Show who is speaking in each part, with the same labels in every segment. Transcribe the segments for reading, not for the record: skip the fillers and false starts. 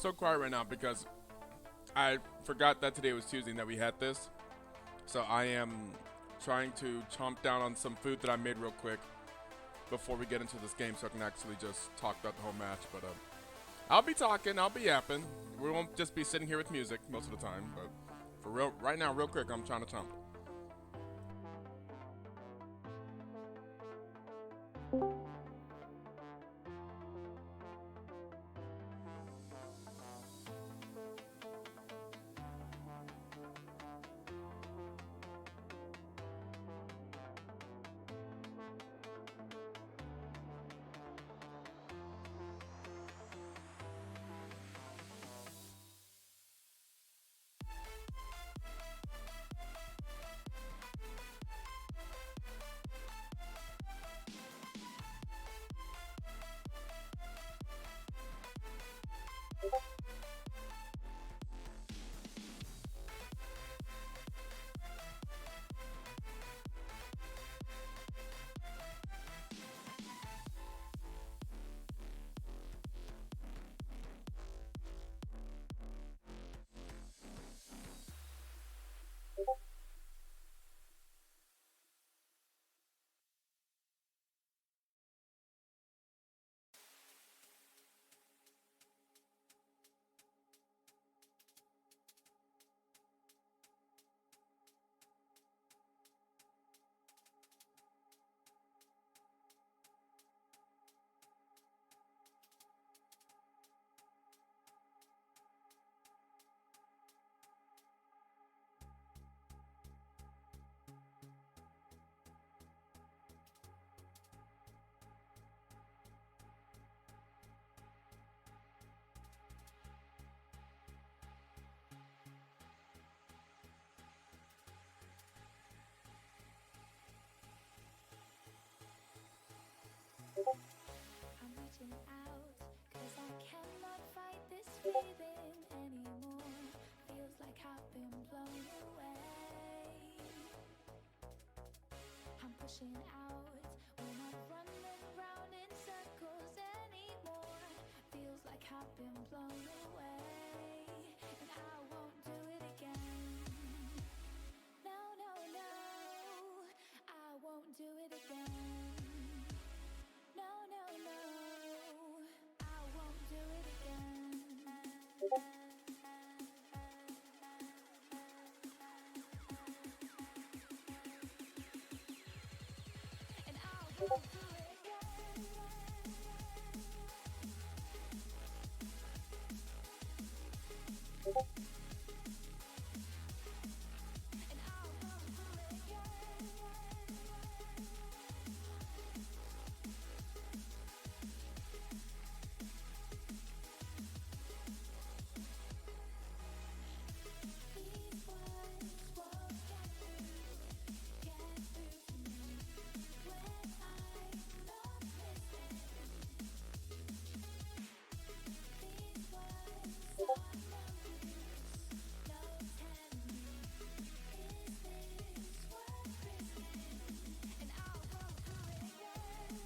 Speaker 1: so quiet right now because I forgot that today was Tuesday and that we had this. So I am trying to chomp down on some food that I made real quick before we get into this game so I can actually just talk about the whole match. But I'll be talking, I'll be yapping. We won't just be sitting here with music most of the time. But for real, right now, real quick, I'm trying to chomp.
Speaker 2: I'm reaching out, cause I cannot fight this feeling anymore. Feels like I've been blown away. I'm pushing out, we're not running round in circles anymore. Feels like I've been blown away, and I won't do it again. No, no, no, I won't do it again. No, no, no, I won't do it again. And I won't do it again. And I won't do it again. These words won't get through to me when I'm not listening. These words are no use, no telling me, is this worth risking? And I won't do it again.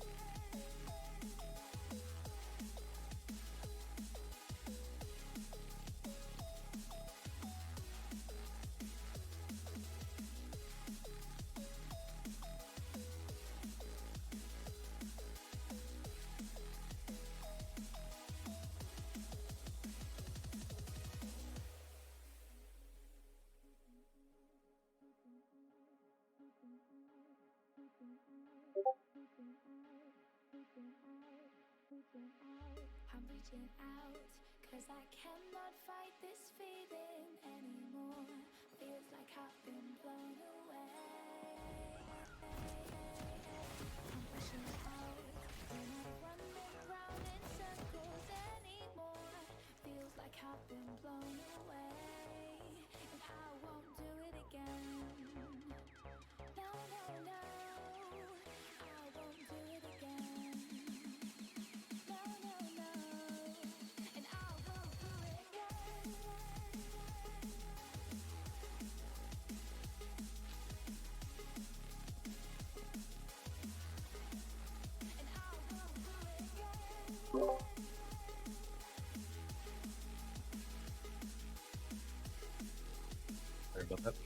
Speaker 2: I'm reaching out, cause I cannot fight this feeling anymore. Feels like I've been blown away. I'm pushing out, we're not running round in circles anymore. Feels like I've been blown away, and I won't do it again. No, no, no, I won't do it again. No, no, no, and I won't do it again. And I won't do it again.
Speaker 3: about that.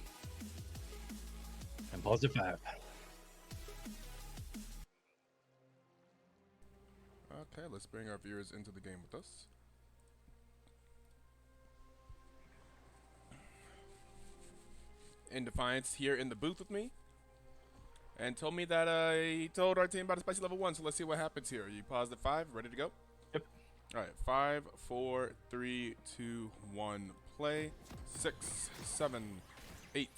Speaker 3: And paused at 5.
Speaker 1: Okay, let's bring our viewers into the game with us. In Defiance here in the booth with me, and told me that he told our team about a spicy level 1. So let's see what happens here. You paused at 5, ready to go?
Speaker 3: Yep.
Speaker 1: All right, 5, 4, 3, 2, 1, play. 6, 7, 8,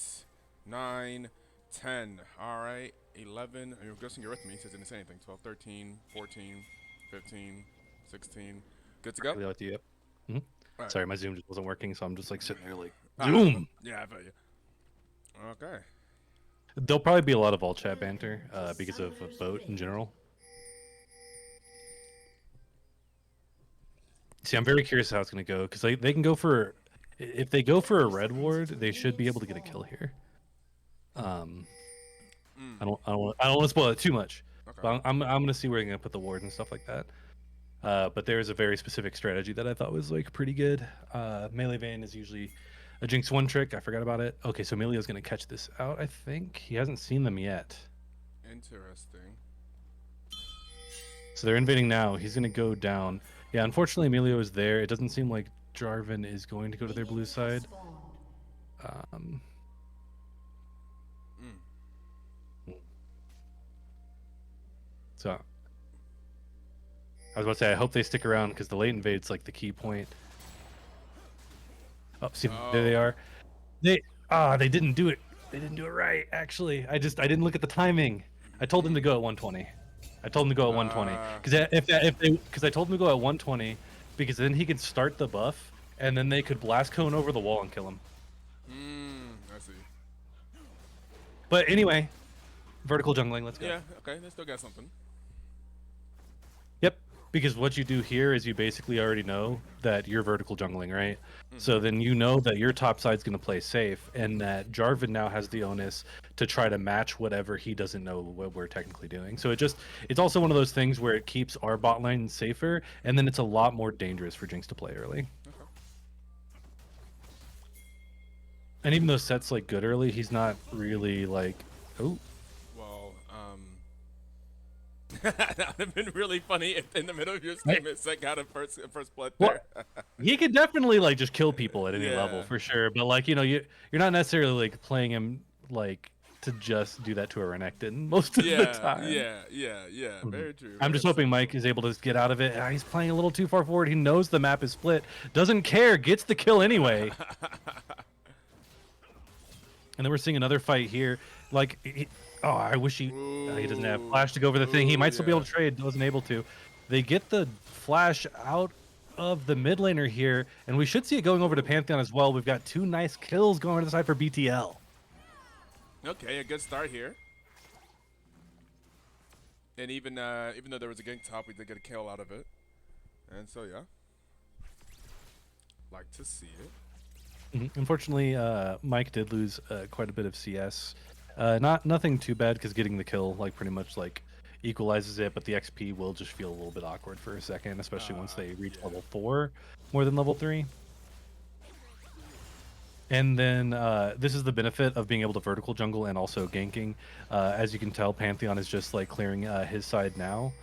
Speaker 1: 9, 10. All right, 11. I'm guessing you're with me. Says didn't say anything. 12, 13, 14, 15, 16. Good to go.
Speaker 3: Really like the yep. Right. Sorry, my Zoom just wasn't working, so I'm just like sitting there like Zoom.
Speaker 1: Yeah, I feel you. Okay.
Speaker 3: There'll probably be a lot of all chat banter because of a boat in general. See, I'm very curious how it's going to go because they can go for, if they go for a red ward, they should be able to get a kill here. I don't want to spoil it too much. Okay. But I'm going to see where you're going to put the ward and stuff like that. But there's a very specific strategy that I thought was like pretty good. Melee Vayne is usually a Jinx 1 trick. I forgot about it. Okay, so Emilio's going to catch this out, I think. He hasn't seen them yet.
Speaker 1: Interesting.
Speaker 3: So they're invading now. He's going to go down. Yeah, unfortunately, Emilio is there. It doesn't seem like Jarvan is going to go to their blue side. So I was about to say, I hope they stick around because the late invade's like the key point. Oh, see, there they are. They didn't do it. They didn't do it right. Actually, I didn't look at the timing. I told them to go at 120. I told him to go at 120 because I told him to go at 120 because then he could start the buff and then they could blast cone over the wall and kill him.
Speaker 1: I see.
Speaker 3: But anyway, vertical jungling. Let's go.
Speaker 1: Yeah. Okay. They still got something.
Speaker 3: Yep. Because what you do here is you basically already know that you're vertical jungling, right? So then you know that your top side's going to play safe, and that Jarvan now has the onus to try to match whatever he doesn't know what we're technically doing. So it's also one of those things where it keeps our bot lane safer, and then it's a lot more dangerous for Jinx to play early. Okay. And even though Set's like good early, he's not really like, oh.
Speaker 1: That would have been really funny if in the middle of your statement Set got a first blood there.
Speaker 3: Well, he could definitely like just kill people at any level for sure, but like you're not necessarily like playing him like to just do that to a Renekton most of the time.
Speaker 1: Yeah. Very true.
Speaker 3: I'm just hoping Mike is able to get out of it. He's playing a little too far forward. He knows the map is split, doesn't care, gets the kill anyway. And then we're seeing another fight here. Like, I wish he doesn't have flash to go over the thing. He might still be able to trade. Wasn't able to. They get the flash out of the mid laner here, and we should see it going over to Pantheon as well. We've got 2 nice kills going to the side for BTL.
Speaker 1: Okay, a good start here. And even though there was a gank top, we did get a kill out of it. And so yeah, like to see it.
Speaker 3: Unfortunately, Mike did lose quite a bit of CS. Nothing too bad because getting the kill like pretty much like equalizes it, but the XP will just feel a little bit awkward for a second, especially once they reach level 4 more than level 3. And then this is the benefit of being able to vertical jungle and also ganking. As you can tell, Pantheon is just like clearing his side now.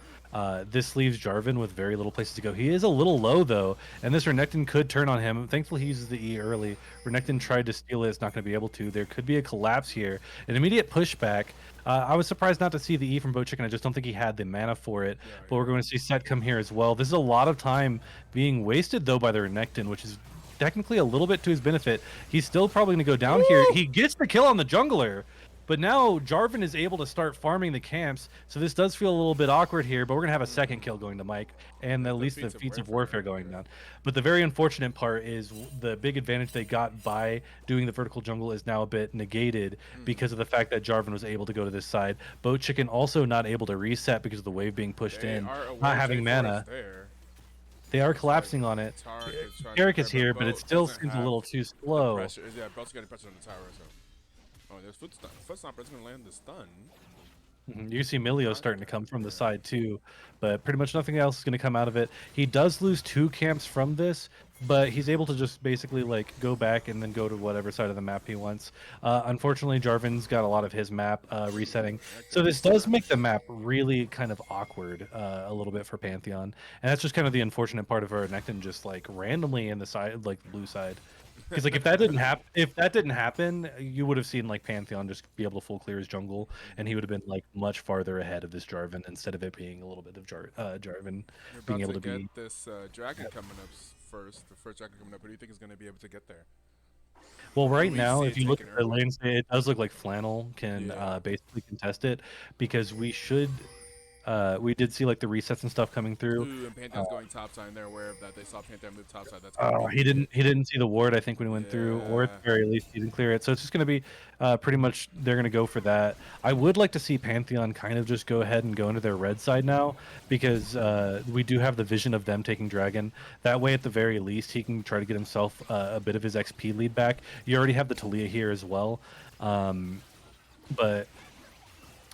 Speaker 3: This leaves Jarvan with very little places to go. He is a little low though, and this Renekton could turn on him. Thankfully, he uses the E early. Renekton tried to steal it. It's not going to be able to. There could be a collapse here. An immediate pushback. I was surprised not to see the E from Bochicken. I just don't think he had the mana for it. But we're going to see Set come here as well. This is a lot of time being wasted though by the Renekton, which is technically a little bit to his benefit. He's still probably going to go down here. He gets the kill on the jungler. But now Jarvan is able to start farming the camps, so this does feel a little bit awkward here, but we're going to have a second kill going to Mike, and at least the feats of warfare going down. But the very unfortunate part is the big advantage they got by doing the vertical jungle is now a bit negated because of the fact that Jarvan was able to go to this side. Bochicken also not able to reset because of the wave being pushed in, not having mana. They are collapsing on it. Carrick is here, but it still seems a little too slow.
Speaker 1: Yeah, Belt's getting pressure on the tower, so. Oh, there's foot stomper. Foot stomper is going to land the stun.
Speaker 3: You see Milio starting to
Speaker 1: Okay,
Speaker 3: come from the
Speaker 1: yeah.
Speaker 3: side too, but pretty much nothing else is going to come out of it. He does lose 2 camps from this, but he's able to just basically like go back and then go to whatever side of the map he wants. Unfortunately, Jarvan's got a lot of his map resetting,
Speaker 1: That
Speaker 3: so
Speaker 1: could be
Speaker 3: this does make
Speaker 1: trash.
Speaker 3: the map really kind of awkward a little bit for Pantheon, and that's just kind of the unfortunate part of our Nectin just like randomly in the side, like the blue side. Because like if that didn't happen, you would have seen like Pantheon just be able to full clear his jungle, and he would have been like much farther ahead of this Jarvan instead of it being a little bit of Jarvan
Speaker 1: You're
Speaker 3: being
Speaker 1: about
Speaker 3: able
Speaker 1: to
Speaker 3: to
Speaker 1: get
Speaker 3: be.
Speaker 1: this dragon coming up first. The first dragon coming up. Who do you think is going to be able to get there?
Speaker 3: Well,
Speaker 1: Or at
Speaker 3: right
Speaker 1: least
Speaker 3: now,
Speaker 1: see
Speaker 3: if
Speaker 1: it
Speaker 3: you look
Speaker 1: taken
Speaker 3: at the
Speaker 1: early?
Speaker 3: lane state, it does look like Flannel can
Speaker 1: Yeah.
Speaker 3: basically contest it because we did see like the resets and stuff coming through.
Speaker 1: Ooh, and Pantheon's going topside, and they're aware of that. They saw Pantheon move topside. That's going to be
Speaker 3: He
Speaker 1: huge.
Speaker 3: didn't see the ward, I think, when he went through, or at
Speaker 1: Yeah.
Speaker 3: the very least he didn't clear it. So it's just going to be pretty much they're going to go for that. I would like to see Pantheon kind of just go ahead and go into their red side now because we do have the vision of them taking Dragon. That way, at the very least, he can try to get himself a bit of his XP lead back. You already have the Talia here as well, but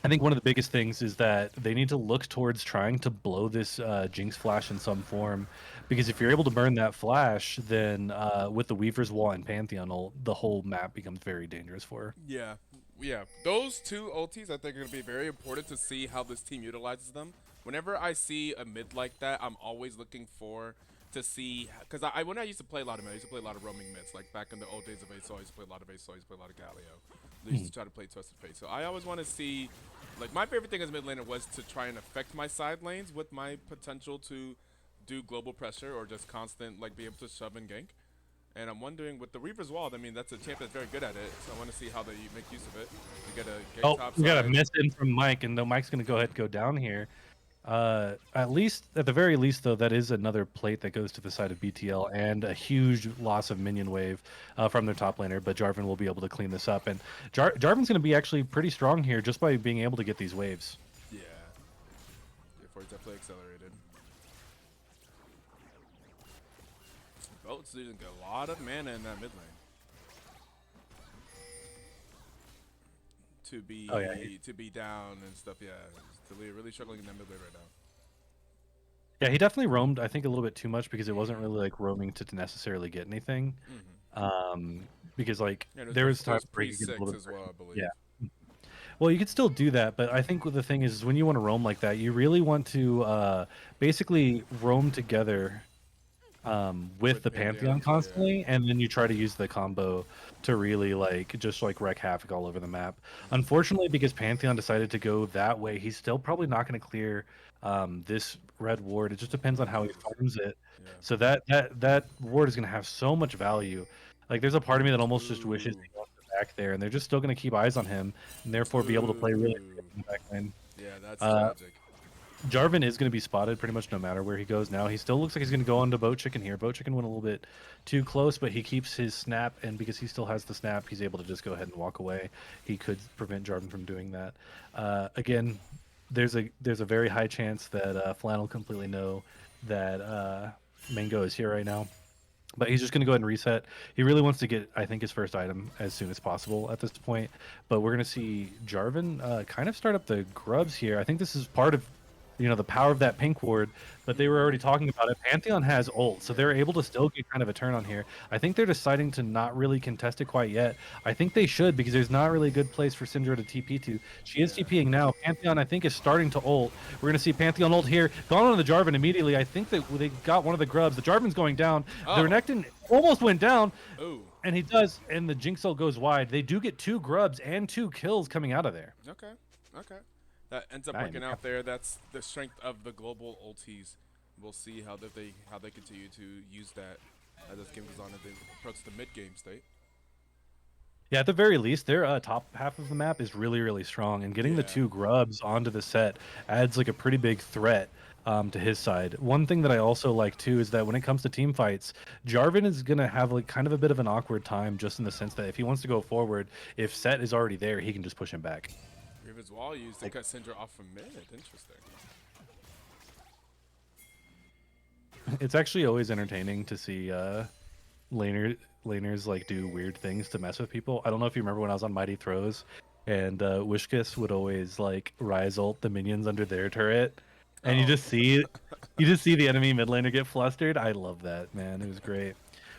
Speaker 3: I think one of the biggest things is that they need to look towards trying to blow this Jinx flash in some form, because if you're able to burn that flash, then with the Weaver's Wall and Pantheon ult, the whole map becomes very dangerous for her.
Speaker 1: Yeah. Yeah. Those two ultis, I think, are going to be very important to see how this team utilizes them. Whenever I see a mid like that, I'm always looking for to see, because when I used to play a lot of mid, I used to play a lot of roaming mids. Like back in the old days of Etoe, I used to play a lot of Etoe, I used to play a lot of Galio. I used to try to play Twisted Fate. So I always want to see, like, my favorite thing as mid laner was to try and affect my side lanes with my potential to do global pressure or just constant, like, be able to shove and gank. And I'm wondering with the Reaper's Wall, I mean, that's a champ that's very good at it. So I want to see how they make use of it. You get a gank
Speaker 3: Oh,
Speaker 1: top
Speaker 3: we got a
Speaker 1: side.
Speaker 3: miss in from Mike, and though Mike's going to go ahead and go down here. At the very least, though, that is another plate that goes to the side of BTL and a huge loss of minion wave from their top laner. But Jarvan will be able to clean this up, and Jarvan's going to be actually pretty strong here just by being able to get these waves.
Speaker 1: Yeah. Therefore, it's definitely accelerated. Boat's losing a lot of mana in that mid lane.
Speaker 3: Oh yeah,
Speaker 1: To be down and stuff, yeah. Talia really struggling in that mid lane right now.
Speaker 3: yeah, he definitely roamed. I think a little bit too much because it wasn't really like roaming to necessarily get anything. Because like
Speaker 1: Yeah,
Speaker 3: there was times
Speaker 1: there's
Speaker 3: where he could get a
Speaker 1: pre-6
Speaker 3: little bit.
Speaker 1: as well, I believe.
Speaker 3: Yeah. Well, you could still do that, but I think the thing is when you want to roam like that, you really want to basically roam together with
Speaker 1: With
Speaker 3: the Pantheon
Speaker 1: Pantheon, yeah.
Speaker 3: constantly, and then you try to use the combo to really like just like wreak havoc all over the map. Unfortunately, because Pantheon decided to go that way, he's still probably not going to clear this red ward. It just depends on how he farms it.
Speaker 1: Yeah.
Speaker 3: So that ward is going to have so much value. Like, there's a part of me that almost just wishes
Speaker 1: Ooh.
Speaker 3: he was back there, and they're just still going to keep eyes on him, and therefore be able to play really
Speaker 1: Ooh.
Speaker 3: in the back lane.
Speaker 1: Yeah, that's
Speaker 3: Uh,
Speaker 1: tragic.
Speaker 3: Jarvan is going to be spotted pretty much no matter where he goes now. He still looks like he's going to go onto Boat Chicken here. Boat Chicken went a little bit too close, but he keeps his snap, and because he still has the snap, he's able to just go ahead and walk away. He could prevent Jarvan from doing that. Again, there's a very high chance that Flannel completely know that Mango is here right now. But he's just going to go ahead and reset. He really wants to get, I think, his first item as soon as possible at this point. But we're going to see Jarvan kind of start up the grubs here. I think this is part of, the power of that pink ward. But they were already talking about it. Pantheon has ult, so they're able to still get kind of a turn on here. I think they're deciding to not really contest it quite yet. I think they should, because there's not really a good place for Syndra to TP to. She is TPing now. Pantheon, I think, is starting to ult. We're going to see Pantheon ult here. Gone on the Jarvan immediately. I think that they got one of the grubs. The Jarvan's going down.
Speaker 1: Oh.
Speaker 3: The Renekton almost went down.
Speaker 1: Ooh.
Speaker 3: And he does, and the Jinx ult goes wide. They do get 2 grubs and 2 kills coming out of there.
Speaker 1: Okay. Okay. That ends up
Speaker 3: Nice.
Speaker 1: working out there. That's the strength of the global ultis. We'll see how they continue to use that as this game goes on and they approach the mid game state.
Speaker 3: Yeah, at the very least, their top half of the map is really, really strong, and getting the
Speaker 1: Yeah.
Speaker 3: 2 grubs onto the set adds like a pretty big threat to his side. One thing that I also like too is that when it comes to team fights, Jarvan is gonna have like kind of a bit of an awkward time, just in the sense that if he wants to go forward, if Set is already there, he can just push him back.
Speaker 1: Riven's Wall used to cut Syndra off from mid. Interesting.
Speaker 3: It's actually always entertaining to see laners like do weird things to mess with people. I don't know if you remember when I was on Mighty Throws, and Wishkiss would always like rise ult the minions under their turret, and you
Speaker 1: Oh.
Speaker 3: just see the enemy mid laner get flustered. I love that, man. It was great.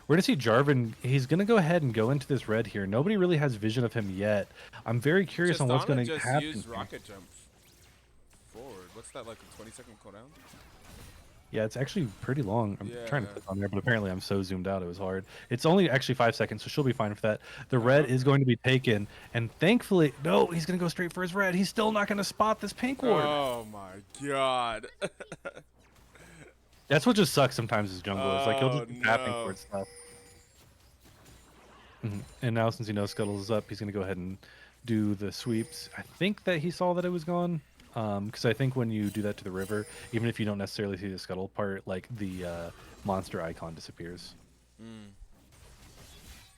Speaker 3: We're gonna see Jarvan. He's gonna go ahead and go into this red here. Nobody really has vision of him yet. I'm very curious on what's
Speaker 1: Tristana
Speaker 3: gonna
Speaker 1: just
Speaker 3: happen.
Speaker 1: used
Speaker 3: Here.
Speaker 1: rocket jump forward. What's that, like a 20-second cooldown?
Speaker 3: Yeah, it's actually pretty long. I'm trying to
Speaker 1: Yeah.
Speaker 3: click on there, but apparently I'm so zoomed out it was hard. It's only actually 5 seconds, so she'll be fine for that. The red is going to be taken, and thankfully, no, he's going to go straight for his red. He's still not going to spot this pink ward.
Speaker 1: Oh my god.
Speaker 3: That's what just sucks sometimes as jungle. Is like he'll
Speaker 1: Oh,
Speaker 3: just be tapping
Speaker 1: no.
Speaker 3: for stuff. And now since he knows Scuttles is up, he's going to go ahead and do the sweeps. I think that he saw that it was gone. Because I think when you do that to the river, even if you don't necessarily see the scuttle part, like the monster icon disappears.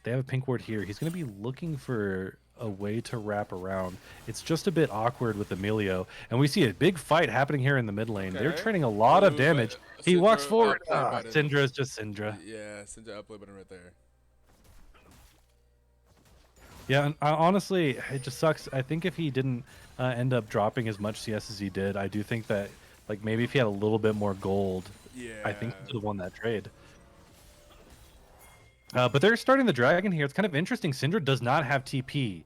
Speaker 3: They have a pink ward here. He's going to be looking for a way to wrap around. It's just a bit awkward with Emilio, and we see a big fight happening here in the mid lane. They're
Speaker 1: Okay.
Speaker 3: trading a lot of
Speaker 1: Ooh,
Speaker 3: damage.
Speaker 1: but
Speaker 3: He walks
Speaker 1: Syndra
Speaker 3: forward.
Speaker 1: upplay button.
Speaker 3: Syndra is just Syndra.
Speaker 1: Yeah, Syndra upload button right there.
Speaker 3: Yeah, and honestly, it just sucks. I think if he didn't end up dropping as much CS as he did, I do think that like maybe if he had a little bit more gold,
Speaker 1: Yeah.
Speaker 3: I think he could have won that trade. But they're starting the dragon here. It's kind of interesting. Syndra does not have TP.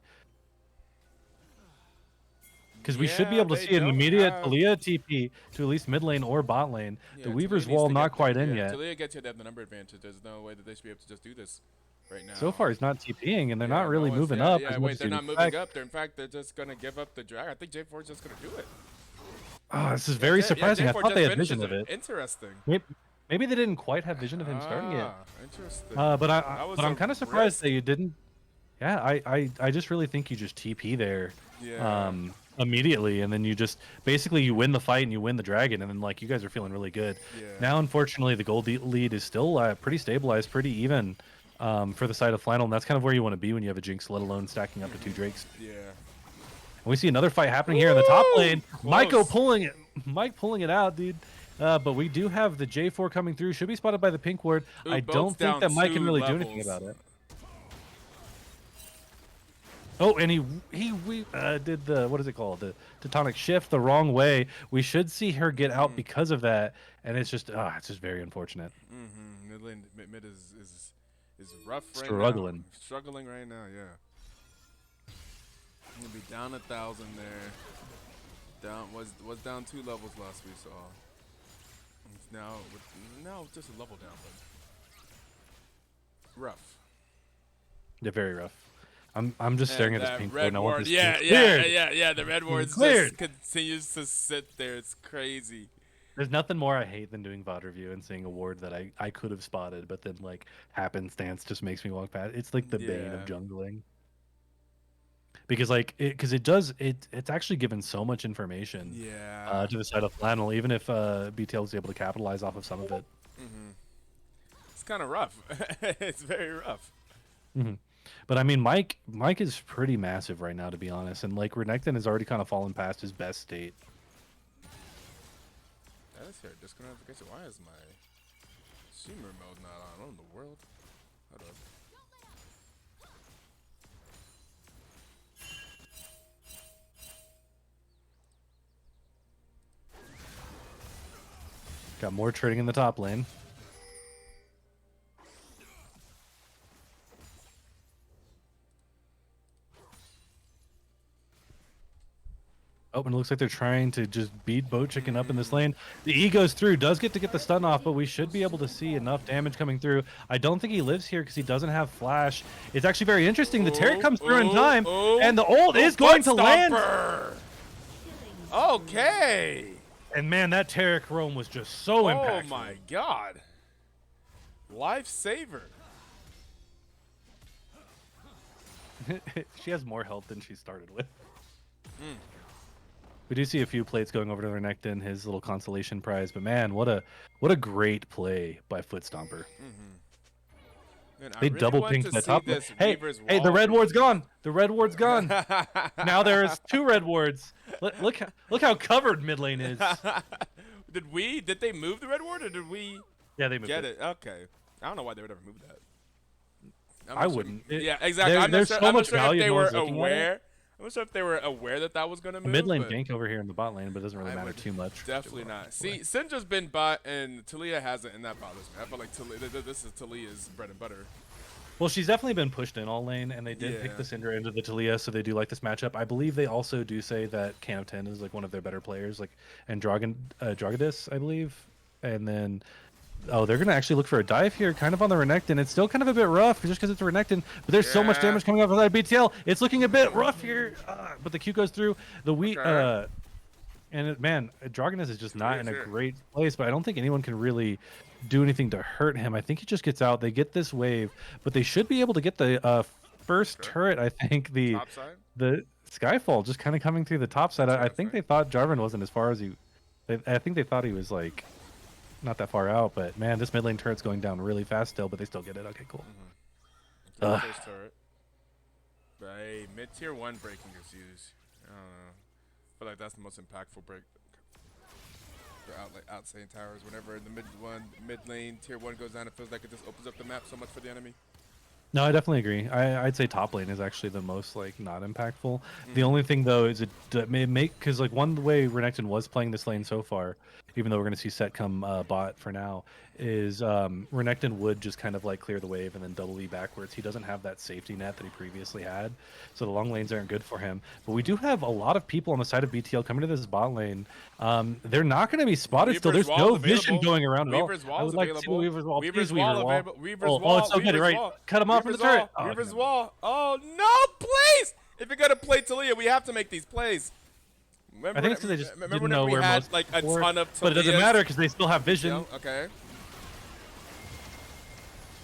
Speaker 3: Because we should be able to
Speaker 1: they
Speaker 3: see an
Speaker 1: don't
Speaker 3: immediate
Speaker 1: have-
Speaker 3: Talia TP to at least mid lane or bot lane.
Speaker 1: Yeah,
Speaker 3: The
Speaker 1: Talia
Speaker 3: Weaver's
Speaker 1: needs
Speaker 3: Wall
Speaker 1: to
Speaker 3: not
Speaker 1: get
Speaker 3: quite
Speaker 1: the,
Speaker 3: in
Speaker 1: yeah,
Speaker 3: yet.
Speaker 1: Talia gets you to have the number advantage. There's no way that they should be able to just do this right now.
Speaker 3: So far, he's not TPing, and they're
Speaker 1: Yeah,
Speaker 3: not really
Speaker 1: no one's-
Speaker 3: moving
Speaker 1: yeah,
Speaker 3: up.
Speaker 1: Yeah,
Speaker 3: as much
Speaker 1: wait,
Speaker 3: as
Speaker 1: they're
Speaker 3: you'd
Speaker 1: not
Speaker 3: expect.
Speaker 1: moving up. They're in fact they're just gonna give up the drag. I think J4 is just gonna do it.
Speaker 3: Oh, this is very surprising. I
Speaker 1: J4
Speaker 3: thought
Speaker 1: just
Speaker 3: they had
Speaker 1: finishes
Speaker 3: vision of it.
Speaker 1: Interesting.
Speaker 3: Maybe they didn't quite have vision of him starting it.
Speaker 1: Interesting.
Speaker 3: But
Speaker 1: That was
Speaker 3: I'm
Speaker 1: a
Speaker 3: kind of surprised
Speaker 1: risk.
Speaker 3: that you didn't. Yeah, I just really think you just TP there.
Speaker 1: Yeah.
Speaker 3: Immediately, and then you just basically you win the fight and you win the dragon, and then like you guys are feeling really good.
Speaker 1: Yeah.
Speaker 3: Now, unfortunately, the gold lead is still pretty stabilized, pretty even for the side of Flannel, and that's kind of where you want to be when you have a Jinx, let alone stacking up to 2 Drakes.
Speaker 1: Yeah.
Speaker 3: And we see another fight happening here in the top lane.
Speaker 1: Close.
Speaker 3: Mike pulling it out, dude. But we do have the J4 coming through. Should be spotted by the pink ward.
Speaker 1: Ooh,
Speaker 3: I
Speaker 1: boat's
Speaker 3: don't think
Speaker 1: down
Speaker 3: that Mike can
Speaker 1: 2
Speaker 3: really do anything
Speaker 1: levels.
Speaker 3: about it. Oh, and he did the, what is it called? The Teutonic Shift the wrong way. We should see her get out because of that, and it's just very unfortunate.
Speaker 1: Mid lane, mid is rough right
Speaker 3: Struggling.
Speaker 1: now. Struggling right now, yeah. I'm gonna be down 1,000 there. Down was down 2 levels last we saw. It's now just a level down, but rough.
Speaker 3: They're very rough. I'm just staring at this pink
Speaker 1: red
Speaker 3: ward. And I want
Speaker 1: ward.
Speaker 3: this
Speaker 1: Yeah,
Speaker 3: pink
Speaker 1: yeah,
Speaker 3: cleared.
Speaker 1: yeah. The red ward just
Speaker 3: Cleared.
Speaker 1: continues to sit there. It's crazy.
Speaker 3: There's nothing more I hate than doing VOD review and seeing a ward that I could have spotted, but then like happenstance just makes me walk past. It's like the bane of
Speaker 1: Yeah.
Speaker 3: jungling. Because it's actually given so much information
Speaker 1: Yeah.
Speaker 3: to the side of Flannel, even if BTL is able to capitalize off of some of it.
Speaker 1: It's kind of rough. It's very rough.
Speaker 3: But I mean, Mike is pretty massive right now, to be honest, and like Renekton has already kind of fallen past his best state.
Speaker 1: That is fair. Disconnect notification. Why is my shimmer mode not on? What in the world? Hold up.
Speaker 3: Got more trading in the top lane. Oh, and it looks like they're trying to just beat Boat Chicken up in this lane. The E goes through, does get to get the stun off, but we should be able to see enough damage coming through. I don't think he lives here because he doesn't have flash. It's actually very interesting. The turret comes through in time, and the ult is going to land.
Speaker 1: Okay.
Speaker 3: And man, that Taric roam was just so impactful.
Speaker 1: Oh my god. Lifesaver.
Speaker 3: She has more health than she started with. We do see a few plates going over to Renekton, his little consolation prize, but man, what a great play by Footstomper.
Speaker 1: Man, I
Speaker 3: They
Speaker 1: really
Speaker 3: double
Speaker 1: want
Speaker 3: pinked
Speaker 1: to
Speaker 3: the
Speaker 1: see
Speaker 3: top.
Speaker 1: this
Speaker 3: Hey,
Speaker 1: Weaver's
Speaker 3: the
Speaker 1: Wall
Speaker 3: red ward's
Speaker 1: review.
Speaker 3: gone. The red ward's gone. Now there's 2 red wards. Look how covered mid lane is.
Speaker 1: Did they move the red ward or did we
Speaker 3: Yeah, they moved
Speaker 1: get it? Okay. I don't know why they would ever move that. I'm
Speaker 3: I
Speaker 1: not sure-
Speaker 3: wouldn't.
Speaker 1: Yeah, exactly. I'm not
Speaker 3: there's
Speaker 1: sure,
Speaker 3: so
Speaker 1: I'm not
Speaker 3: much
Speaker 1: sure if
Speaker 3: value
Speaker 1: they
Speaker 3: no
Speaker 1: were
Speaker 3: one's looking at it.
Speaker 1: aware I'm not sure if they were aware that that was gonna
Speaker 3: A
Speaker 1: move.
Speaker 3: mid lane
Speaker 1: but
Speaker 3: gank over here in the bot lane, but it doesn't really
Speaker 1: I
Speaker 3: matter
Speaker 1: would
Speaker 3: too much.
Speaker 1: Definitely not. See, Syndra's been bot and Talia hasn't, and that bothers me. I feel like this is Talia's bread and butter.
Speaker 3: Well, she's definitely been pushed in all lane, and they did pick the Syndra into the Talia, so they do like this matchup. I believe they also do say that Can of 10 is like one of their better players, like and Dragadis, I believe. And then, oh, they're gonna actually look for a dive here, kind of on the Renekton. It's still kind of a bit rough just because it's a Renekton, but there's so much damage coming off of that BTL. It's looking a bit rough here, but the Q goes through. The wheat, man, Dragadis is just not in a great place, but I don't think anyone can really do anything to hurt him. I think he just gets out. They get this wave, but they should be able to get the first turret. I think the Skyfall just kind of coming through the top side. I think they thought Jarvan wasn't as far as he. I think they thought he was like not that far out, but man, this mid lane turret's going down really fast still, but they still get it. Okay, cool.
Speaker 1: First turret. But hey, mid tier 1 breaking is used. I don't know. I feel like that's the most impactful break. They're outside towers. Whenever the mid lane tier 1 goes down, it feels like it just opens up the map so much for the enemy.
Speaker 3: No, I definitely agree. I'd say top lane is actually the most like not impactful. The only thing though is it may make because like one way Renekton was playing this lane so far, even though we're going to see Set come bot for now, is Renekton would just kind of like clear the wave and then double E backwards. He doesn't have that safety net that he previously had, so the long lanes aren't good for him. But we do have a lot of people on the side of BTL coming to this bot lane. They're not going to be spotted still. There's no vision going around at all. I would like to see Weaver's wall.
Speaker 1: Weaver's wall.
Speaker 3: Oh, it's so good, right? Cut him off from the turret.
Speaker 1: Weaver's wall. Oh no, please! If you're gonna play Talia, we have to make these plays. Remember,
Speaker 3: I think it's because they just didn't know
Speaker 1: we
Speaker 3: where
Speaker 1: had
Speaker 3: most
Speaker 1: like a ton of Talias?
Speaker 3: But it doesn't matter because they still have vision.
Speaker 1: Yeah, okay.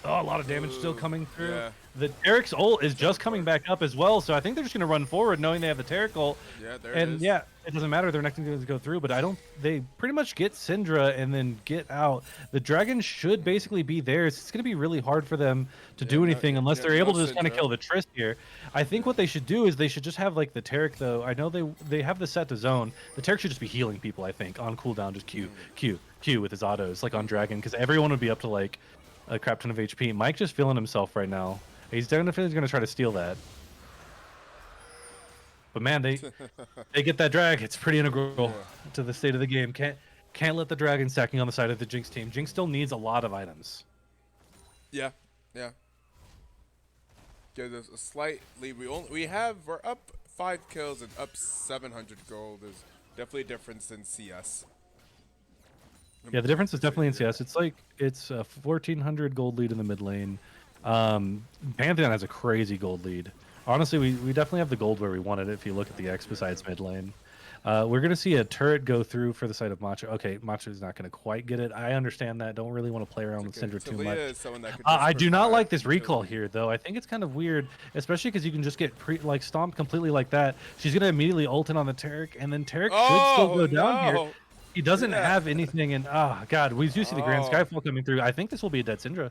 Speaker 3: Oh, a lot of damage still coming through.
Speaker 1: Yeah.
Speaker 3: The Tarek's ult is just coming back up as well, so I think they're just going to run forward knowing they have the Tarek ult.
Speaker 1: Yeah, there
Speaker 3: and
Speaker 1: it is.
Speaker 3: Yeah, it doesn't matter. They're not going to go through, but they pretty much get Syndra and then get out. The dragon should basically be theirs. It's going to be really hard for them to do anything unless they're able to just kind of kill the Trist here. I think what they should do is they should just have like the Tarek though. I know they have the set to zone. The Tarek should just be healing people, I think, on cooldown, just Q with his autos, like on Dragon, because everyone would be up to like a crap ton of HP. Mike just feeling himself right now. He's definitely going to try to steal that. But man, they get that drag. It's pretty integral to the state of the game. Can't let the dragon stacking on the side of the Jinx team. Jinx still needs a lot of items.
Speaker 1: Yeah. There's a slight lead. We're up 5 kills and up 700 gold. There's definitely a difference in CS.
Speaker 3: Yeah, the difference is definitely in CS. It's like it's a 1400 gold lead in the mid lane. Pantheon has a crazy gold lead. Honestly, we definitely have the gold where we wanted it if you look at the X besides mid lane. We're going to see a turret go through for the side of Macho. Okay, Macho's not going to quite get it. I understand that. Don't really want to play around with Syndra too much. I do not like this recall here, though. I think it's kind of weird, especially because you can just get stomped completely like that. She's going to immediately ult in on the Tarek, and then Tarek should still go down here. He doesn't have anything, and God, we do see the Grand Skyfall coming through. I think this will be a dead Syndra.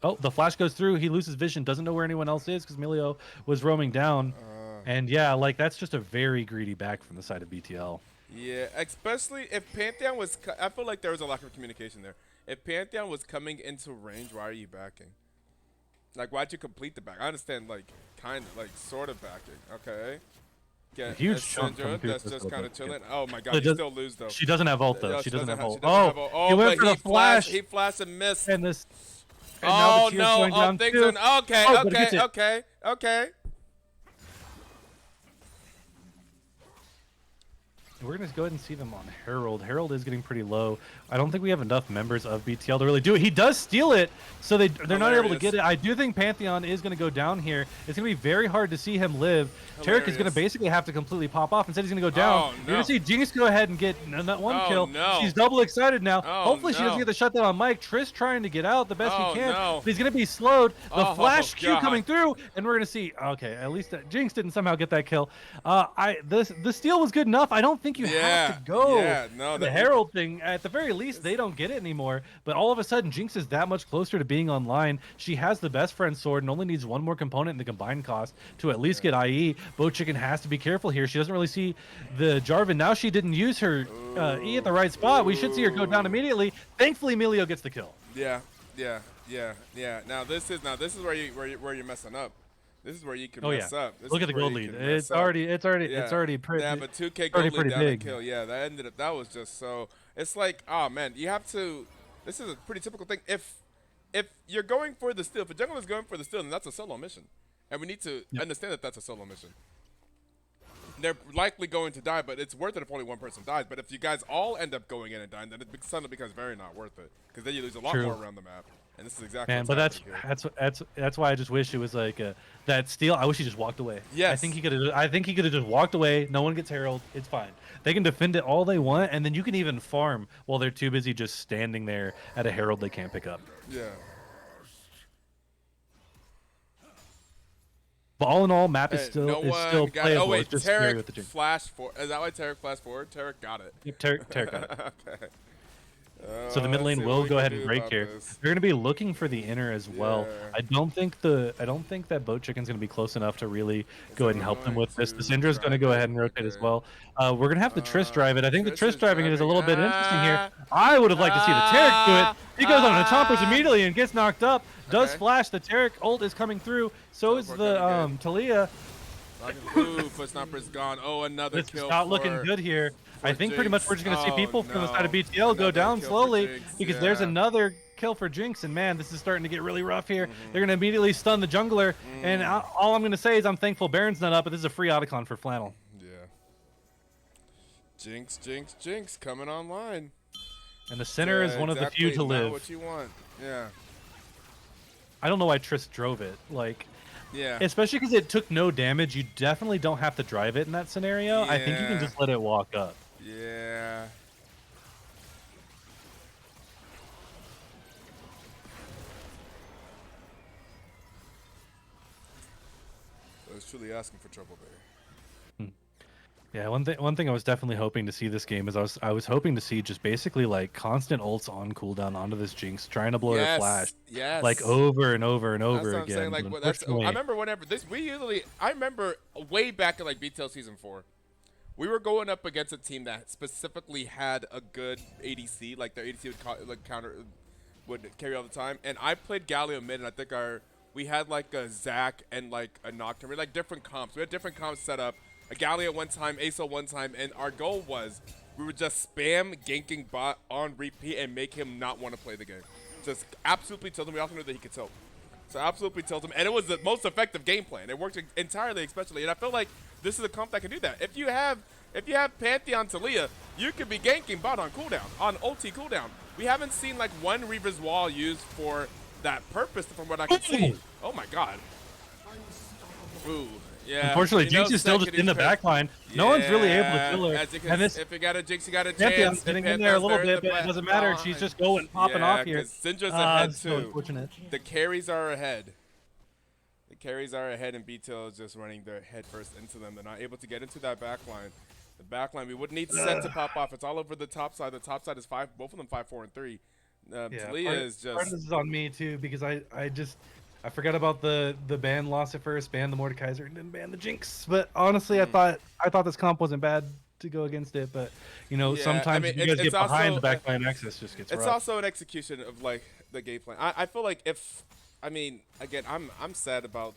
Speaker 3: Oh, the flash goes through. He loses vision. Doesn't know where anyone else is because Milio was roaming down. And yeah, like that's just a very greedy back from the side of BTL.
Speaker 1: Yeah, especially if Pantheon was. I feel like there was a lack of communication there. If Pantheon was coming into range, why are you backing? Like, why'd you complete the back? I understand, like, kind of, like, sort of backing. Okay.
Speaker 3: Get a huge chunk
Speaker 1: that's just kind of chilling. Oh my God, you still lose though.
Speaker 3: She doesn't have ult though. She doesn't have ult.
Speaker 1: He went for the flash. He flashed and missed.
Speaker 3: And this.
Speaker 1: Oh no! Oh, things are okay.
Speaker 3: We're going to go ahead and see them on Herald. Herald is getting pretty low. I don't think we have enough members of BTL to really do it. He does steal it, so they're not able to get it. I do think Pantheon is going to go down here. It's going to be very hard to see him live. Tarek is going to basically have to completely pop off. Instead, he's going to go down. You're going to see Jinx go ahead and get that one kill. She's double excited now. Hopefully, she doesn't get the shutdown on Mike. Triss trying to get out the best he can. But he's going to be slowed. The flash Q coming through, and we're going to see. Okay, at least Jinx didn't somehow get that kill. The steal was good enough. I don't think you have to go the Herald thing. At the very least, they don't get it anymore. But all of a sudden, Jinx is that much closer to being online. She has the best friend sword and only needs one more component in the combined cost to at least get IE. Bo Chicken has to be careful here. She doesn't really see the Jarvan. Now she didn't use her E at the right spot. We should see her go down immediately. Thankfully, Emilio gets the kill.
Speaker 1: Yeah. Now this is where you're messing up. This is where you can
Speaker 3: Oh yeah.
Speaker 1: mess up. This
Speaker 3: Look
Speaker 1: is
Speaker 3: at the
Speaker 1: where
Speaker 3: gold
Speaker 1: you
Speaker 3: lead.
Speaker 1: can mess
Speaker 3: It's
Speaker 1: up.
Speaker 3: already
Speaker 1: Yeah, but 2K
Speaker 3: already
Speaker 1: gold lead
Speaker 3: pretty
Speaker 1: down a
Speaker 3: big.
Speaker 1: kill. Yeah, that ended up. That was just so. It's like, oh man, you have to. This is a pretty typical thing. If you're going for the steal, if a jungler is going for the steal, then that's a solo mission, and we need to understand that that's a solo mission. They're likely going to die, but it's worth it if only one person dies. But if you guys all end up going in and dying, then it suddenly becomes very not worth it, because then you lose a lot more around the map. And this is exactly
Speaker 3: Man,
Speaker 1: what's
Speaker 3: but
Speaker 1: happening here.
Speaker 3: that's why I just wish it was like that steal. I wish he just walked away.
Speaker 1: Yes.
Speaker 3: I think he could have just walked away. No one gets herald. It's fine. They can defend it all they want, and then you can even farm while they're too busy just standing there at a herald they can't pick up.
Speaker 1: Yeah.
Speaker 3: But all in all, map is
Speaker 1: Hey,
Speaker 3: still
Speaker 1: no one got
Speaker 3: playable.
Speaker 1: Oh wait,
Speaker 3: It's just scary with the
Speaker 1: Tarek
Speaker 3: jinx.
Speaker 1: flash for. Is that why Tarek flashed forward? Tarek got it.
Speaker 3: Yep, Tarek got it.
Speaker 1: Okay.
Speaker 3: So the mid
Speaker 1: Let's
Speaker 3: lane
Speaker 1: see what
Speaker 3: will
Speaker 1: we
Speaker 3: go
Speaker 1: can
Speaker 3: ahead
Speaker 1: do
Speaker 3: and break
Speaker 1: about
Speaker 3: here.
Speaker 1: this.
Speaker 3: They're going to be looking for the inner as well.
Speaker 1: Yeah.
Speaker 3: I don't think that boat chicken's going to be close enough to really go ahead and help them
Speaker 1: going
Speaker 3: with this. The
Speaker 1: to
Speaker 3: Syndra's going to
Speaker 1: drive
Speaker 3: go
Speaker 1: it?
Speaker 3: ahead and rotate as
Speaker 1: Okay.
Speaker 3: well. We're going to have the Triss drive it. I think the
Speaker 1: Triss
Speaker 3: Triss
Speaker 1: is
Speaker 3: driving it is a little bit
Speaker 1: driving.
Speaker 3: interesting here. I would have liked to see the Tarek do it. He goes on the chompers immediately and gets knocked up. Does
Speaker 1: Okay.
Speaker 3: flash. The Tarek ult is coming through. So is
Speaker 1: we're
Speaker 3: the
Speaker 1: gonna get-
Speaker 3: Talia.
Speaker 1: Ooh, Footstopper's gone. Oh, another
Speaker 3: This
Speaker 1: kill.
Speaker 3: is not looking
Speaker 1: for-
Speaker 3: good here. I think pretty much we're just going to see
Speaker 1: Jinx.
Speaker 3: people
Speaker 1: Oh,
Speaker 3: from the side of
Speaker 1: no.
Speaker 3: BTL go
Speaker 1: Another
Speaker 3: down
Speaker 1: kill for
Speaker 3: slowly
Speaker 1: Jinx,
Speaker 3: because there's
Speaker 1: yeah.
Speaker 3: another kill for Jinx, and man, this is starting to get really rough here. They're going to immediately stun the jungler, and all I'm going to say is I'm thankful Baron's not up, but this is a free Otacon for Flannel.
Speaker 1: Yeah. Jinx coming online.
Speaker 3: And the center is one of the few
Speaker 1: exactly,
Speaker 3: to
Speaker 1: not
Speaker 3: live.
Speaker 1: what you want. Yeah.
Speaker 3: I don't know why Triss drove it. Like,
Speaker 1: Yeah.
Speaker 3: especially because it took no damage, you definitely don't have to drive it in that scenario. I think you can
Speaker 1: Yeah.
Speaker 3: just let it walk up.
Speaker 1: Yeah. I was truly asking for trouble there.
Speaker 3: Yeah, one thing I was definitely hoping to see this game is I was hoping to see just basically like constant ults on cooldown onto this Jinx, trying to blow her flash,
Speaker 1: Yes.
Speaker 3: like over and over and
Speaker 1: That's
Speaker 3: over
Speaker 1: what I'm
Speaker 3: again.
Speaker 1: saying. Like,
Speaker 3: But
Speaker 1: well, that's. I
Speaker 3: unfortunately-
Speaker 1: remember whenever this. I remember way back in like BTL season 4, we were going up against a team that specifically had a good ADC. Like their ADC would carry all the time. And I played Galio mid, and I think we had like a Zac and like a Nocturne. We had like different comps. We had different comps set up. A Galio one time, Aso one time, and our goal was we would just spam ganking bot on repeat and make him not want to play the game. Just absolutely tilt him. We also knew that he could tilt. So absolutely tilt him, and it was the most effective game plan. It worked entirely, especially, and I feel like this is a comp that can do that. If you have Pantheon Talia, you could be ganking bot on cooldown, on ulti cooldown. We haven't seen like one Reaver's Wall used for that purpose, from what I can see. Oh my God. Ooh. Yeah.
Speaker 3: Unfortunately,
Speaker 1: You know,
Speaker 3: Jinx is still just
Speaker 1: second
Speaker 3: in the
Speaker 1: is
Speaker 3: back line. No one's really able to kill her.
Speaker 1: As you can,
Speaker 3: And this
Speaker 1: if you got a Jinx, you got a
Speaker 3: Pantheon's
Speaker 1: chance.
Speaker 3: getting in there a little bit, but it doesn't matter. She's just popping off here.
Speaker 1: Syndra's ahead
Speaker 3: So
Speaker 1: too.
Speaker 3: unfortunate.
Speaker 1: The carries are ahead. The carries are ahead, and BTL is just running their head first into them. They're not able to get into that back line. The back line, we would need Set to pop off. It's all over the top side. The top side is 5, both of them 5, 4, and 3. Talia is just.
Speaker 3: Part of this is on me too because I forgot about the ban loss at first, ban the Mordekaiser, and then ban the Jinx. But honestly, I thought this comp wasn't bad to go against it. But you know,
Speaker 1: Yeah,
Speaker 3: sometimes
Speaker 1: I mean,
Speaker 3: if you guys
Speaker 1: it's
Speaker 3: get behind,
Speaker 1: also-
Speaker 3: the backline access just gets
Speaker 1: It's
Speaker 3: rough.
Speaker 1: also an execution of like the game plan. I feel like again, I'm sad about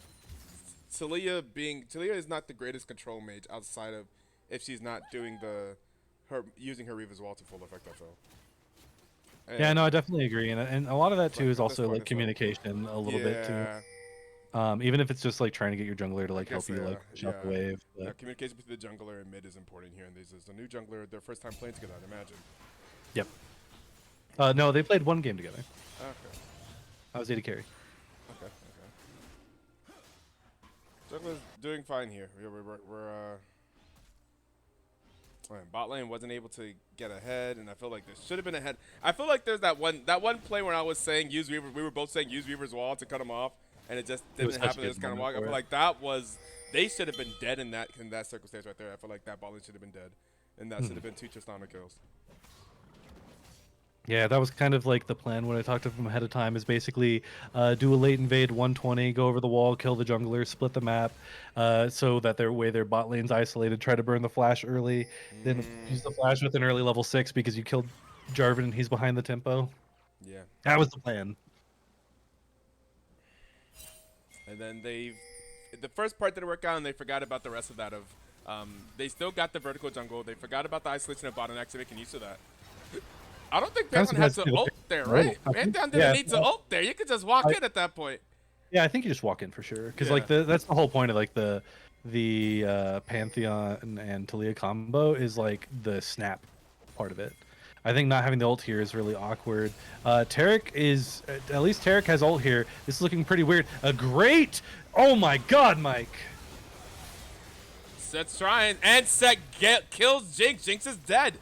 Speaker 1: Talia is not the greatest control mage outside of if she's not doing using her Reaver's Wall to full effect. I feel.
Speaker 3: Yeah, no, I definitely agree, and a lot of that too
Speaker 1: Like,
Speaker 3: is
Speaker 1: at this
Speaker 3: also
Speaker 1: point,
Speaker 3: like
Speaker 1: it's like-
Speaker 3: communication a little bit too.
Speaker 1: Yeah.
Speaker 3: Even if it's just like trying to get your jungler to like help
Speaker 1: guess,
Speaker 3: you like push out the
Speaker 1: yeah.
Speaker 3: wave. But,
Speaker 1: Communication between the jungler and mid is important here, and this is a new jungler, their first time playing together, I'd imagine.
Speaker 3: yep. No, they played one game together.
Speaker 1: Okay.
Speaker 3: I was AD carry.
Speaker 1: Okay. Jungler's doing fine here. Bot lane wasn't able to get ahead, and I feel like there should have been ahead. I feel like there's that one play where I was saying use Reaver. We were both saying use Reaver's Wall to cut him off, and it just
Speaker 3: It was
Speaker 1: didn't
Speaker 3: such a
Speaker 1: happen. It was
Speaker 3: good
Speaker 1: kind of
Speaker 3: moment
Speaker 1: walk. I
Speaker 3: for
Speaker 1: feel
Speaker 3: it.
Speaker 1: like that was they should have been dead in that circumstance right there. I feel like that bot lane should have been dead, and that should have been 2 Tristana kills.
Speaker 3: Yeah, that was kind of like the plan when I talked to them ahead of time is basically do a late invade 120, go over the wall, kill the jungler, split the map so that their bot lane's isolated, try to burn the flash early, then use the flash with an early level 6 because you killed Jarvan and he's behind the tempo.
Speaker 1: Yeah.
Speaker 3: That was the plan.
Speaker 1: And then they've the first part didn't work out, and they forgot about the rest of that. They still got the vertical jungle. They forgot about the isolation of bottom actually making use of that. I don't think Pantheon had to ult there, right? Pantheon didn't need to ult there. You could just walk in at that point.
Speaker 3: Yeah, I think you just walk in for sure, because like that's the whole point of like the Pantheon and Talia combo is like the snap part of it. I think not having the ult here is really awkward. Tarek is at least Tarek has ult here. This is looking pretty weird. A great, oh my God, Mike.
Speaker 1: Set's trying, and Set kills Jinx. Jinx is dead.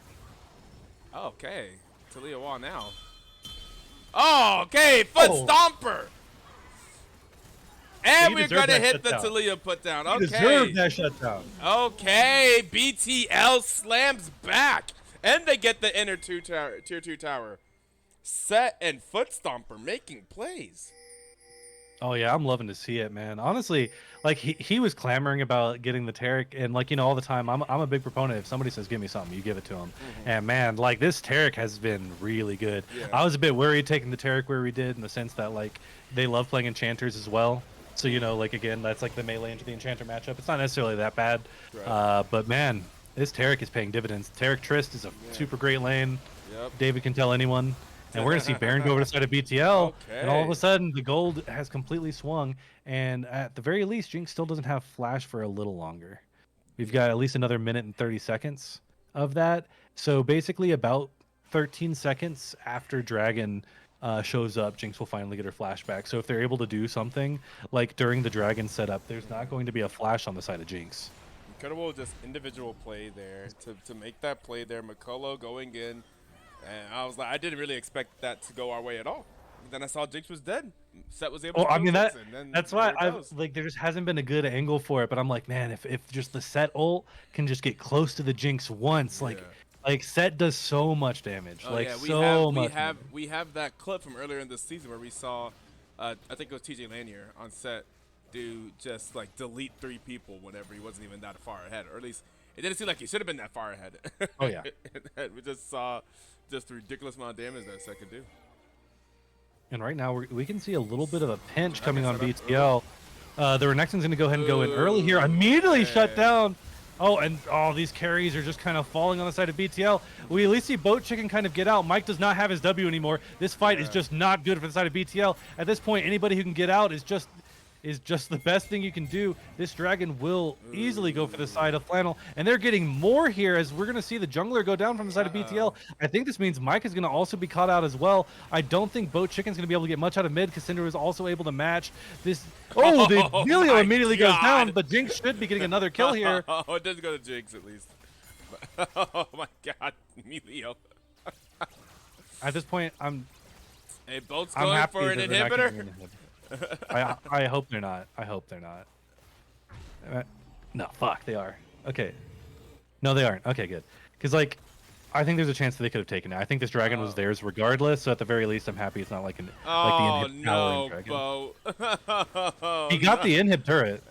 Speaker 1: Okay, Talia wall now. Oh, okay, foot stomper. And we're gonna hit the Talia put down. Okay.
Speaker 3: Deserve that shutdown.
Speaker 1: Okay, BTL slams back. And they get the inner tier 2 tower. Set and foot stomper making plays.
Speaker 3: Oh yeah, I'm loving to see it, man. Honestly, like he was clamoring about getting the Tarek, and like, you know, all the time I'm a big proponent. If somebody says give me something, you give it to him. And man, like this Tarek has been really good.
Speaker 1: Yeah.
Speaker 3: I was a bit worried taking the Tarek where we did, in the sense that like they love playing enchanters as well. So, you know, like again, that's like the melee into the enchanter matchup. It's not necessarily that bad,
Speaker 1: right.
Speaker 3: But man, this Tarek is paying dividends. Tarek Trist is a super great lane.
Speaker 1: Yep.
Speaker 3: David can tell anyone. And we're going to see Baron go over to the side of BTL. And all of a sudden, the gold has completely swung. And at the very least, Jinx still doesn't have flash for a little longer. We've got at least another minute and 30 seconds of that. So basically about 13 seconds after Dragon shows up, Jinx will finally get her flashback. So if they're able to do something like during the Dragon setup, there's not going to be a flash on the side of Jinx.
Speaker 1: Incredible just individual play there to make that play there. McCullough going in. And I was like, I didn't really expect that to go our way at all. Then I saw Jinx was dead. Set was able to kill Jinx, and
Speaker 3: that's why I like there just hasn't been a good angle for it. But I'm like, man, if just the Set ult can just get close to the Jinx once, like Set does so much damage.
Speaker 1: Oh,
Speaker 3: like
Speaker 1: yeah,
Speaker 3: so much.
Speaker 1: We have that clip from earlier in the season where we saw, I think it was TJ Lanier on Set do just like delete 3 people whenever he wasn't even that far ahead, or at least it didn't seem like he should have been that far ahead.
Speaker 3: Oh yeah.
Speaker 1: We just saw just the ridiculous amount of damage that Set could do.
Speaker 3: And right now we can see a little bit of a pinch coming on BTL. The Renekton's going to go ahead and go in early here. Immediately shut down. Oh, and all these carries are just kind of falling on the side of BTL. We at least see Boat Chicken kind of get out. Mike does not have his W anymore. This fight is just not good for the side of BTL. At this point, anybody who can get out is just the best thing you can do. This Dragon will easily go for the side of Flannel, and they're getting more here as we're going to see the jungler go down from the side of BTL. I think this means Mike is going to also be caught out as well. I don't think Boat Chicken's going to be able to get much out of mid. Cassandra was also able to match this. Oh, the Emilio immediately goes down, but Jinx should be getting another kill here.
Speaker 1: Oh, it does go to Jinx at least. Oh my God, Emilio.
Speaker 3: At this point,
Speaker 1: Hey, Boat's going for an inhibitor.
Speaker 3: I hope they're not. I hope they're not. No, fuck, they are. Okay. No, they aren't. Okay, good. Because, like, I think there's a chance that they could have taken it. I think this Dragon was theirs regardless, so at the very least, I'm happy it's not like the inhib powering Dragon.
Speaker 1: Bo.
Speaker 3: He got the inhib turret.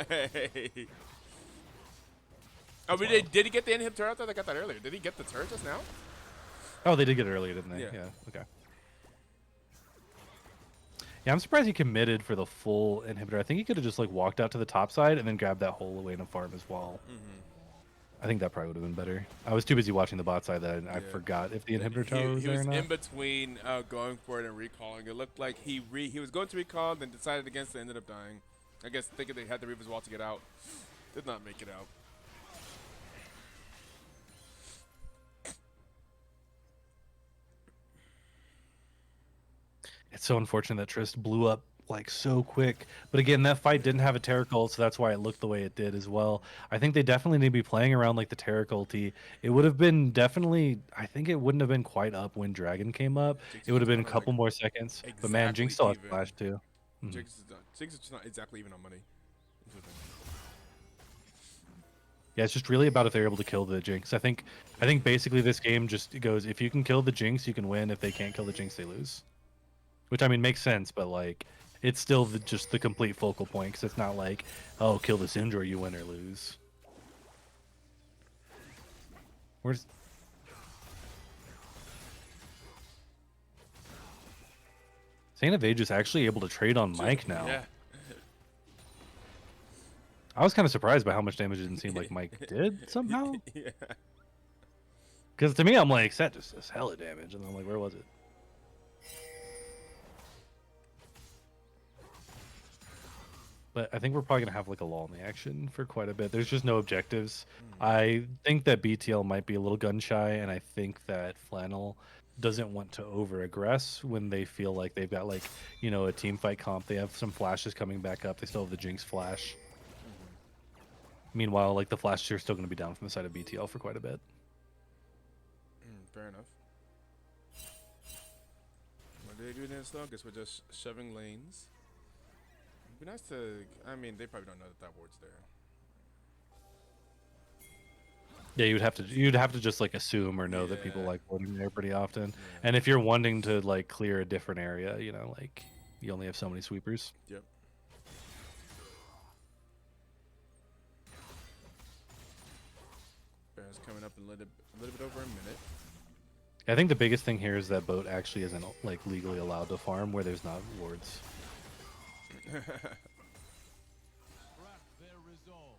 Speaker 1: Hey. Oh, did he get the inhib turret? I thought they got that earlier. Did he get the turret just now?
Speaker 3: Oh, they did get it earlier, didn't they? Yeah. Okay. Yeah, I'm surprised he committed for the full inhibitor. I think he could have just like walked out to the top side and then grabbed that whole away to farm as well. I think that probably would have been better. I was too busy watching the bot side that I forgot if the inhibitor tower was there or not.
Speaker 1: He was in between going for it and recalling. It looked like he was going to recall, then decided against it, ended up dying. I guess thinking they had the Reaver's Wall to get out. Did not make it out.
Speaker 3: It's so unfortunate that Trist blew up like so quick. But again, that fight didn't have a Taric ult, so that's why it looked the way it did as well. I think they definitely need to be playing around like the Taric ulti. It would have been definitely, I think it wouldn't have been quite up when Dragon came up.
Speaker 1: Jinx
Speaker 3: it would have been a
Speaker 1: like
Speaker 3: couple more seconds. But man, Jinx still has flash too.
Speaker 1: Jinx is just not exactly even on money.
Speaker 3: Yeah, it's just really about if they're able to kill the Jinx. I think basically this game just goes, if you can kill the Jinx, you can win. If they can't kill the Jinx, they lose. Which, I mean, makes sense, but, like, it's still just the complete focal point, because it's not like, oh, kill the Syndra, you win or lose. Where's... Saint of Age is actually able to trade on Mike now.
Speaker 1: Yeah.
Speaker 3: I was kind of surprised by how much damage it didn't seem like Mike did somehow.
Speaker 1: Yeah.
Speaker 3: Because to me, I'm like, Set just does hella damage. And I'm like, where was it? But I think we're probably going to have like a lull in the action for quite a bit. There's just no objectives. I think that BTL might be a little gun shy, and I think that Flannel doesn't want to over aggress when they feel like they've got like, you know, a team fight comp. They have some flashes coming back up. They still have the Jinx flash. Meanwhile, like the flashes are still going to be down from the side of BTL for quite a bit.
Speaker 1: Fair enough. What do they do this though? Guess we're just shoving lanes. It'd be nice to. I mean, they probably don't know that that ward's there.
Speaker 3: Yeah, you'd have to just like assume or know that people
Speaker 1: Yeah.
Speaker 3: like warding there pretty often.
Speaker 1: Yeah.
Speaker 3: And if you're wanting to like clear a different area, you know, like you only have so many sweepers.
Speaker 1: Yep. Bear's coming up in a little bit over a minute.
Speaker 3: I think the biggest thing here is that boat actually isn't like legally allowed to farm where there's not wards.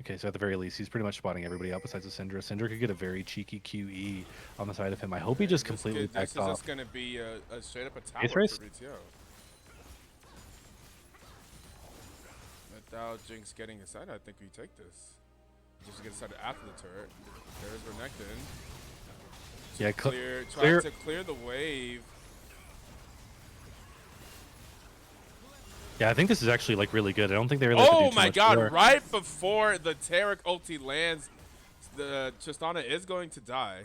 Speaker 3: Okay, so at the very least, he's pretty much spotting everybody out besides the Syndra. Syndra could get a very cheeky QE on the side of him. I hope he just completely backed off.
Speaker 1: This is just going to be a straight up a tower
Speaker 3: Ace
Speaker 1: for
Speaker 3: race?
Speaker 1: BTO. Without Jinx getting inside, I think we take this. Just get inside after the turret. There's Renekton.
Speaker 3: Yeah,
Speaker 1: Try to clear the wave.
Speaker 3: Yeah, I think this is actually like really good. I don't think they really have to do
Speaker 1: Oh
Speaker 3: too
Speaker 1: my
Speaker 3: much
Speaker 1: god,
Speaker 3: more.
Speaker 1: right before the Tarek ulti lands, the Tristana is going to die.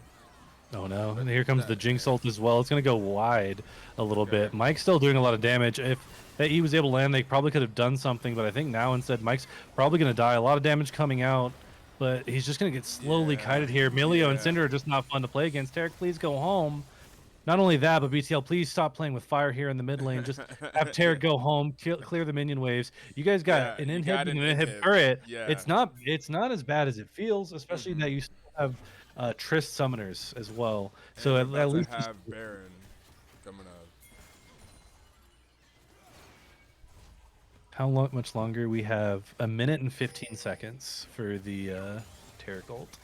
Speaker 3: Oh no, and here comes the Jinx ult as well. It's going to go wide a little bit. Mike's still doing a lot of damage. If he was able to land, they probably could have done something, but I think now instead Mike's probably going to die. A lot of damage coming out, but he's just going to get slowly kited here. Milio and Cinder are just not fun to play against. Tarek, please go home. Not only that, but BTL, please stop playing with fire here in the mid lane. Just have Tarek go home, clear the minion waves. You guys got an inhib and an inhib turret.
Speaker 1: Yeah.
Speaker 3: It's not as bad as it feels, especially that you still have Trist summoners as well.
Speaker 1: And
Speaker 3: So
Speaker 1: we're
Speaker 3: at
Speaker 1: about
Speaker 3: least
Speaker 1: to have Baron coming up.
Speaker 3: how much longer? We have 1 minute and 15 seconds for the Tarek ult.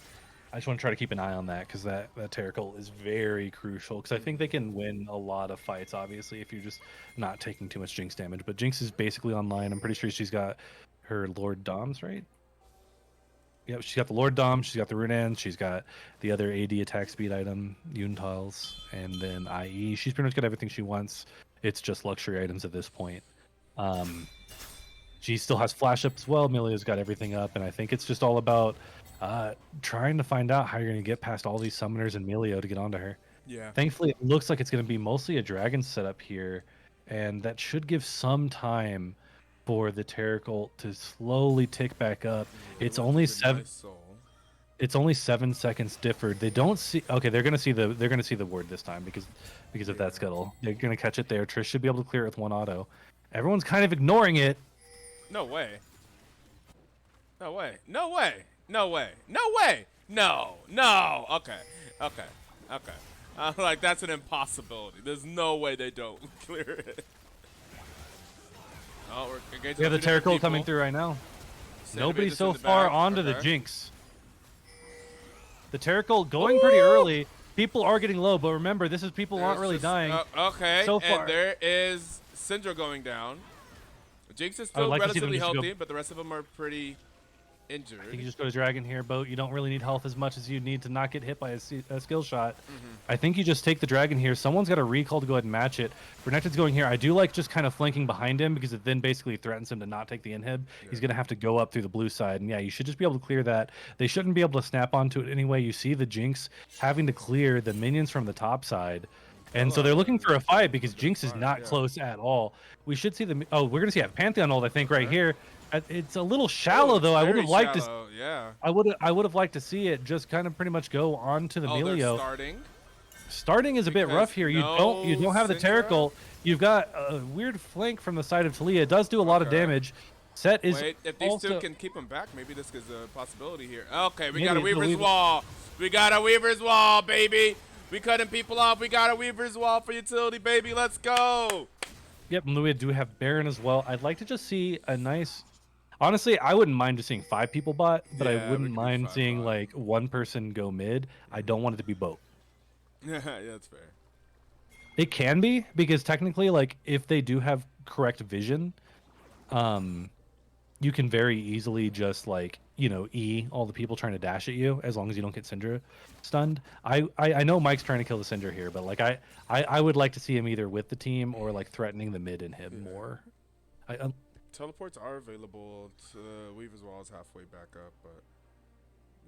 Speaker 3: I just want to try to keep an eye on that because that Tarek ult is very crucial because I think they can win a lot of fights, obviously, if you're just not taking too much Jinx damage. But Jinx is basically online. I'm pretty sure she's got her Lord Doms, right? Yep, she's got the Lord Dom, she's got the Runan, she's got the other AD attack speed item, Untiles, and then IE. She's pretty much got everything she wants. It's just luxury items at this point. She still has flash up as well. Milio's got everything up, and I think it's just all about trying to find out how you're going to get past all these summoners and Milio to get onto her.
Speaker 1: Yeah.
Speaker 3: Thankfully, it looks like it's going to be mostly a dragon setup here, and that should give some time for the Tarek ult to slowly tick back up. It's only It's only 7 seconds differed. They don't see. Okay, they're gonna see the ward this time because of that scuttle. They're gonna catch it there. Trish should be able to clear it with one auto. Everyone's kind of ignoring it.
Speaker 1: No way. No way. No way. No way. No way. No. No. Okay. Okay. Okay. Like that's an impossibility. There's no way they don't clear it. Oh, we're engaging.
Speaker 3: We have the Tarek ult coming through right now. Nobody so far onto the Jinx. The Tarek ult going pretty early. People are getting low, but remember, this is people aren't really dying.
Speaker 1: Okay,
Speaker 3: so far.
Speaker 1: And there is Syndra going down. Jinx is still relatively healthy, but the rest of them are pretty injured.
Speaker 3: I think you just go to Dragon here, Boat. You don't really need health as much as you need to not get hit by a skill shot. I think you just take the Dragon here. Someone's got a recall to go ahead and match it. Renekton's going here. I do like just kind of flanking behind him because it then basically threatens him to not take the inhib. Yeah. He's going to have to go up through the blue side. And yeah, you should just be able to clear that. They shouldn't be able to snap onto it anyway. You see the Jinx having to clear the minions from the top side. And so they're looking for a fight because Jinx is not close at all. We should see the... Oh, we're going to see a Pantheon ult, I think, right here. It's a little shallow, though. I would have liked to...
Speaker 1: Yeah.
Speaker 3: I would have liked to see it just kind of pretty much go on to the Milio. Starting is a bit rough here. You don't have the Tarek ult. You've got a weird flank from the side of Talia. It does do a lot of damage. Set is
Speaker 1: Wait, if these two can keep him back, maybe this is a possibility here. Okay, we got a Weaver's Wall. We got a Weaver's Wall, baby. We cutting people off. We got a Weaver's Wall for utility, baby. Let's go.
Speaker 3: Yep, and we do have Baron as well. I'd like to just see a nice... Honestly, I wouldn't mind just seeing 5 people bot, but I
Speaker 1: Yeah, we
Speaker 3: wouldn't
Speaker 1: could do
Speaker 3: mind
Speaker 1: 5
Speaker 3: seeing
Speaker 1: bot.
Speaker 3: like one person go mid. I don't want it to be both.
Speaker 1: Yeah, that's fair.
Speaker 3: It can be because technically, like if they do have correct vision, um, you can very easily just like E all the people trying to dash at you as long as you don't get Syndra stunned. I know Mike's trying to kill the Syndra here, but like I would like to see him either with the team or like threatening the mid inhib more.
Speaker 1: Teleports are available to Weaver's Wall is halfway back up, but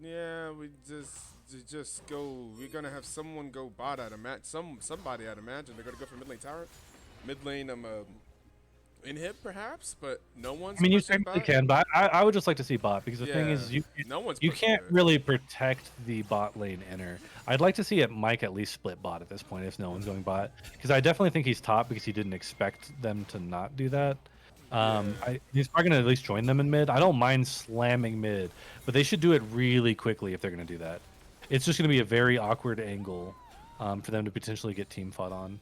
Speaker 1: yeah, we just go. We're gonna have someone go bot at a match. Somebody I'd imagine they're gonna go for mid lane tower, mid lane inhib perhaps, but no one's
Speaker 3: I mean, you
Speaker 1: pushing
Speaker 3: technically
Speaker 1: bot.
Speaker 3: can, but I would just like to see bot because the thing
Speaker 1: Yeah,
Speaker 3: is
Speaker 1: no one's
Speaker 3: you
Speaker 1: pushing
Speaker 3: can't
Speaker 1: it.
Speaker 3: really protect the bot lane inner. I'd like to see it Mike at least split bot at this point if no one's going bot because I definitely think he's top because he didn't expect them to not do that. He's probably gonna at least join them in mid. I don't mind slamming mid, but they should do it really quickly if they're gonna do that. It's just gonna be a very awkward angle for them to potentially get team fought on.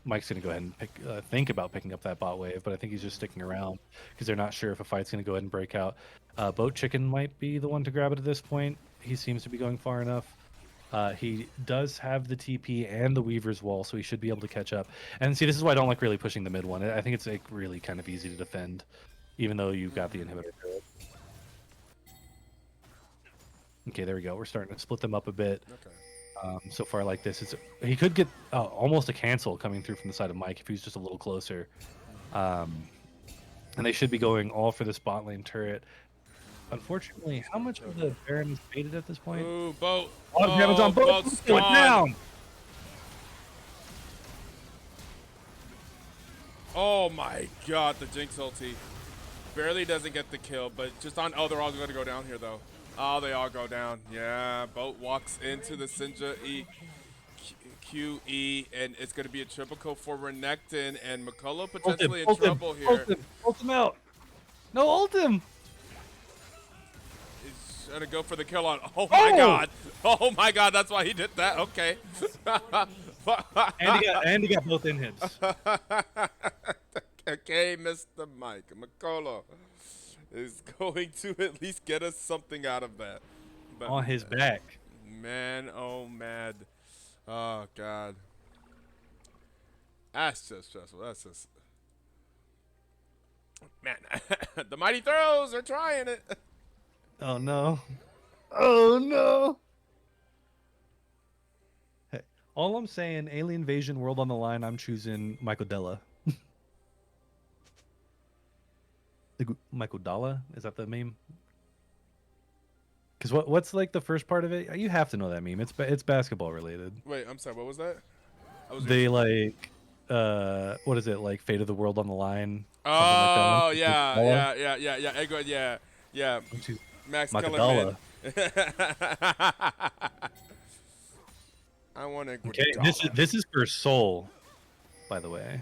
Speaker 3: Mike's gonna go ahead and think about picking up that bot wave, but I think he's just sticking around because they're not sure if a fight's gonna go ahead and break out. Boat Chicken might be the one to grab it at this point. He seems to be going far enough. He does have the TP and the Weaver's Wall, so he should be able to catch up. And see, this is why I don't like really pushing the mid one. I think it's like really kind of easy to defend, even though you've got the inhibitor to it. Okay, there we go. We're starting to split them up a bit.
Speaker 1: Okay.
Speaker 3: So far like this, he could get almost a cancel coming through from the side of Mike if he was just a little closer. And they should be going all for this bot lane turret. Unfortunately, how much of the Baron is baited at this point?
Speaker 1: Ooh, boat.
Speaker 3: A lot of damage on boat.
Speaker 1: Boat's
Speaker 3: Going
Speaker 1: gone.
Speaker 3: down.
Speaker 1: Oh my god, the Jinx ulti. Barely doesn't get the kill, but just on. Oh, they're all going to go down here, though. Oh, they all go down. Yeah, boat walks into the Syndra QE, and it's going to be a triple kill for Renekton, and McCullough potentially in trouble here.
Speaker 3: Ult him out. No, ult him.
Speaker 1: He's trying to go for the kill on. Oh my god. Oh my god, that's why he did that. Okay.
Speaker 3: And he got both inhibs.
Speaker 1: Okay, Mr. Mike. McCullough is going to at least get us something out of that. But
Speaker 3: On his back.
Speaker 1: man, oh mad. Oh god. That's just stressful. That's just man. The mighty throws are trying it.
Speaker 3: Oh no. Oh no. Hey, all I'm saying, Alien Invasion World on the line, I'm choosing Michael Della. Michael Dalla? Is that the meme? Because what's like the first part of it? You have to know that meme. It's basketball related.
Speaker 1: Wait, I'm sorry. What was that?
Speaker 3: They like what is it, like Fate of the World on the line?
Speaker 1: Oh
Speaker 3: like
Speaker 1: yeah. Ego, yeah. Max Kellerman. I want to.
Speaker 3: Okay, this is for Soul, by the way.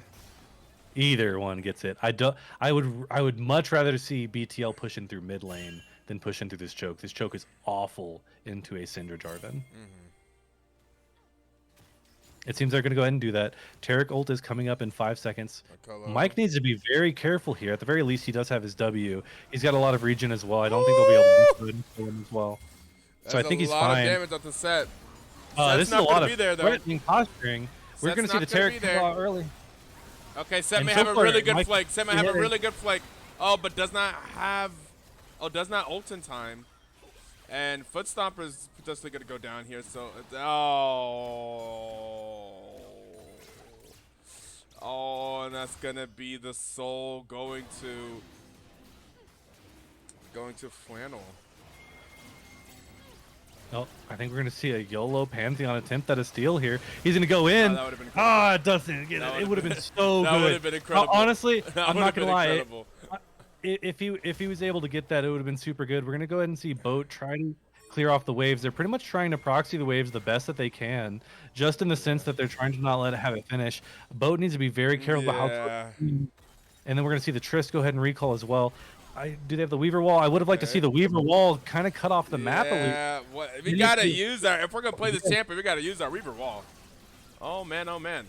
Speaker 3: Either one gets it. I would much rather see BTL pushing through mid lane than pushing through this choke. This choke is awful into a Syndra Jarvan. It seems they're going to go ahead and do that. Taric ult is coming up in 5 seconds. Mike needs to be very careful here. At the very least, he does have his W. He's got a lot of regen as well. I don't think they'll be able to do for him as well. So I think he's fine.
Speaker 1: A lot of damage on the set.
Speaker 3: This is a lot of threatening posturing. We're going to see the Taric come out early.
Speaker 1: Okay, Set may have a really good flank. Set may have a really good flank. Oh, but does not have... Oh, does not ult in time. And Foot Stomper is potentially going to go down here. So, and that's going to be the Soul going to Flannel.
Speaker 3: Oh, I think we're going to see a YOLO Pantheon attempt at a steal here. He's going to go in.
Speaker 1: Oh, that would have been incredible.
Speaker 3: It doesn't get it. It would have been so good.
Speaker 1: That would have been incredible.
Speaker 3: Honestly, I'm not going to lie.
Speaker 1: Incredible.
Speaker 3: If he was able to get that, it would have been super good. We're going to go ahead and see Boat try to clear off the waves. They're pretty much trying to proxy the waves the best that they can, just in the sense that they're trying to not let it have it finish. Boat needs to be very careful about how. And then we're going to see the Trist go ahead and recall as well. Do they have the Weaver Wall? I would have liked to see the Weaver Wall kind of cut off the map.
Speaker 1: Yeah, we got to use our... If we're going to play this champion, we got to use our Weaver Wall. Oh, man, oh, man.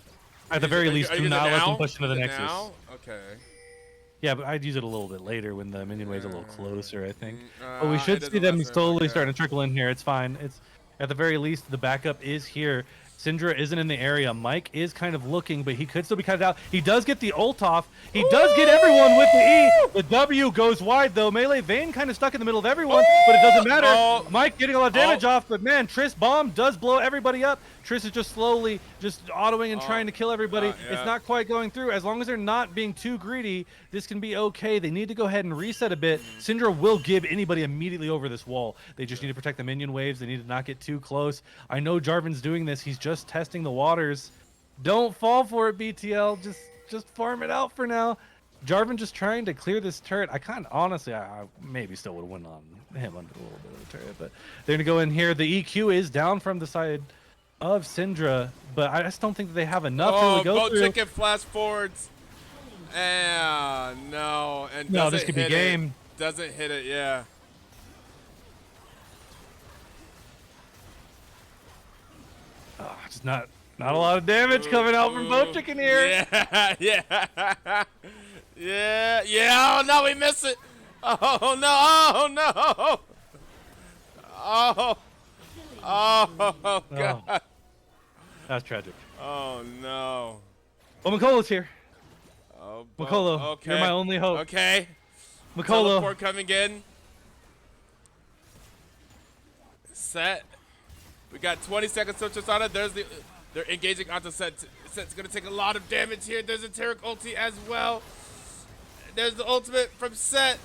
Speaker 3: At the very least, do not let them push into the Nexus.
Speaker 1: Now? Okay.
Speaker 3: Yeah, but I'd use it a little bit later when the minion wave's a little closer, I think. But we
Speaker 1: It
Speaker 3: should see
Speaker 1: doesn't last
Speaker 3: them
Speaker 1: very long,
Speaker 3: slowly
Speaker 1: yeah.
Speaker 3: starting to trickle in here. It's fine. It's at the very least the backup is here. Syndra isn't in the area. Mike is kind of looking, but he could still be cut out. He does get the ult off. He does get everyone with the E. The W goes wide though. Melee Vayne kind of stuck in the middle of everyone, but it doesn't matter.
Speaker 1: Oh.
Speaker 3: Mike getting a lot of damage off, but man, Triss bomb does blow everybody up. Triss is just slowly just autoing and trying to kill everybody.
Speaker 1: Yeah.
Speaker 3: It's not quite going through. As long as they're not being too greedy, this can be okay. They need to go ahead and reset a bit. Syndra will give anybody immediately over this wall. They just need to protect the minion waves. They need to not get too close. I know Jarvan's doing this. He's just testing the waters. Don't fall for it, BTL. Just farm it out for now. Jarvan just trying to clear this turret. I kind of honestly, I maybe still would have won on him under a little bit of the turret, but they're gonna go in here. The EQ is down from the side of Syndra, but I just don't think that they have enough to really go through.
Speaker 1: Chicken flash forwards. No. And
Speaker 3: No, this could be game.
Speaker 1: Doesn't hit it, yeah.
Speaker 3: Just not a lot of damage coming out from both chicken here.
Speaker 1: Yeah. Oh no, we miss it. Oh no. Oh God.
Speaker 3: That's tragic.
Speaker 1: Oh no.
Speaker 3: Well, Makolo's here.
Speaker 1: Oh,
Speaker 3: Makolo,
Speaker 1: okay.
Speaker 3: you're my only hope.
Speaker 1: Okay.
Speaker 3: Makolo.
Speaker 1: Teleport coming in. Set. We got 20 seconds to just on it. They're engaging onto Set. Set's gonna take a lot of damage here. There's a Taric ulti as well. There's the ultimate from Set.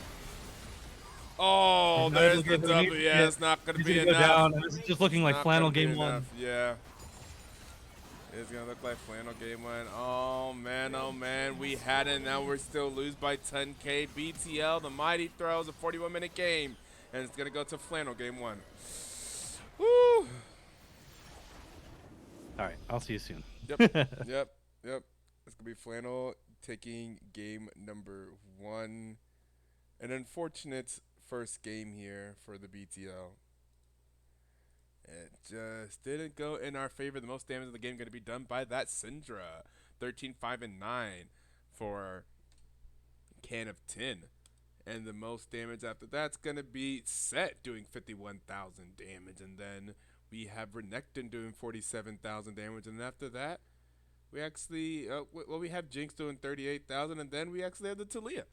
Speaker 1: Oh, there's the W. Yeah, it's not gonna be enough.
Speaker 3: Down. This is just looking like Flannel game one.
Speaker 1: Yeah. It's gonna look like Flannel game one. Oh man. We hadn't. Now we're still lose by 10K. BTL, the mighty throws, a 41-minute game, and it's gonna go to Flannel game one. Woo!
Speaker 3: All right, I'll see you soon.
Speaker 1: Yep. It's gonna be Flannel taking game number one. An unfortunate first game here for the BTL. It just didn't go in our favor. The most damage in the game going to be done by that Syndra. 13, 5, and 9 for Can of 10. And the most damage after that's going to be Set doing 51,000 damage. And then we have Renekton doing 47,000 damage. And after that, we actually, we have Jinx doing 38,000. And then we actually have the Talia.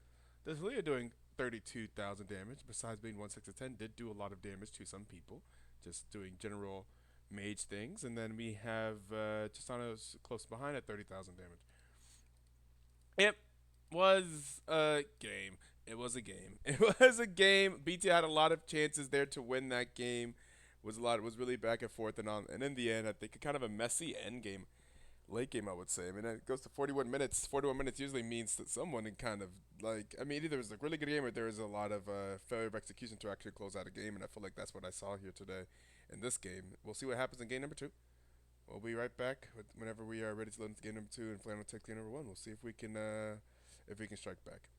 Speaker 1: The Talia doing 32,000 damage. Besides being 1, 6, to 10, did do a lot of damage to some people. Just doing general mage things. And then we have Chisano's close behind at 30,000 damage. It was a game. It was a game. BT had a lot of chances there to win that game. It was really back and forth. And in the end, I think kind of a messy end game. Late game, I would say. I mean, it goes to 41 minutes. 41 minutes usually means that someone kind of either it was a really good game or there was a lot of failure of execution to actually close out a game. And I feel like that's what I saw here today in this game. We'll see what happens in game number 2. We'll be right back whenever we are ready to load into game number 2 and Flannel take game number 1. We'll see if we can strike back.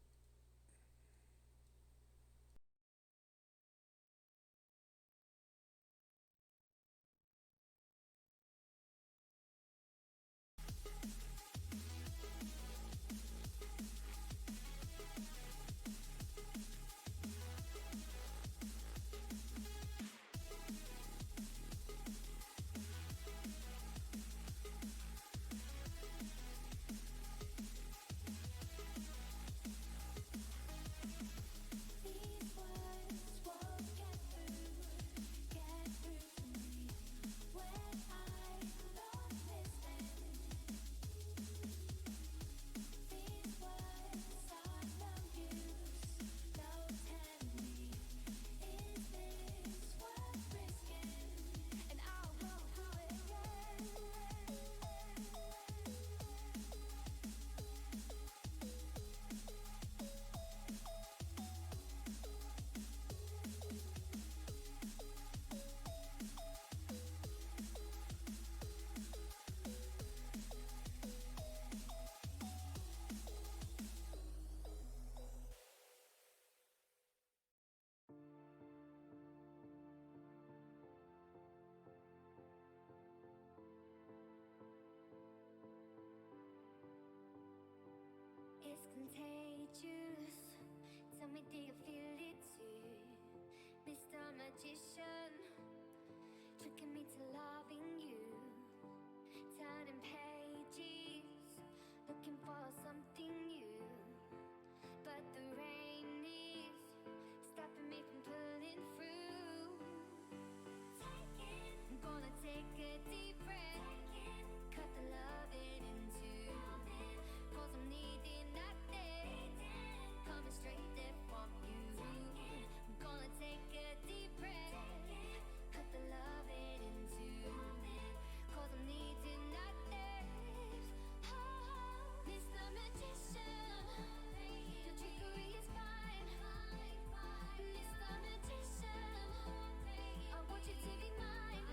Speaker 2: gonna take a deep breath, cut the love in two, cause I'm needing that day, coming straight there from you. I'm gonna take a deep breath, cut the love in two, cause I'm needing that day. Oh, Mr. Magician, your trickery is fine. Mr. Magician, I want you to be mine.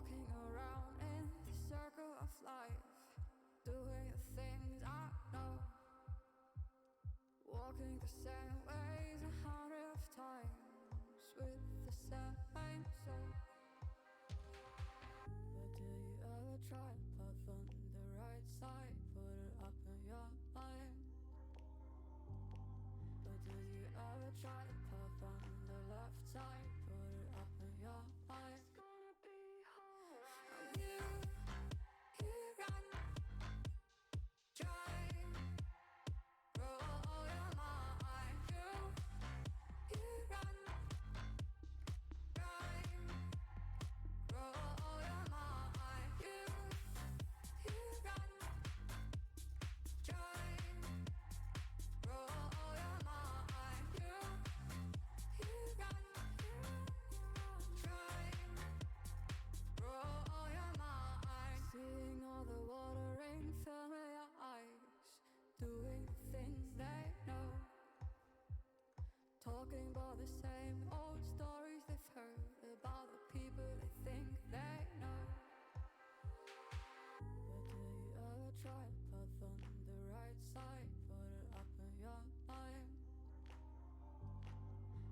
Speaker 2: Walking around in the circle of life, doing the things I know, walking the same ways 100 times with the same soul. But do you ever try to path on the right side, put it up in your mind? But do you ever try to path on the left side, put it up in your mind? It's gonna be alright. You run, try, roll your mind. You run, try, roll your mind. You run, try, roll your mind. You run, try, roll your mind. Seeing all the watering fill your eyes, doing the things they know, talking about the same old stories they've heard about the people they think they know. But do you ever try to path on the right side, put it up in your mind?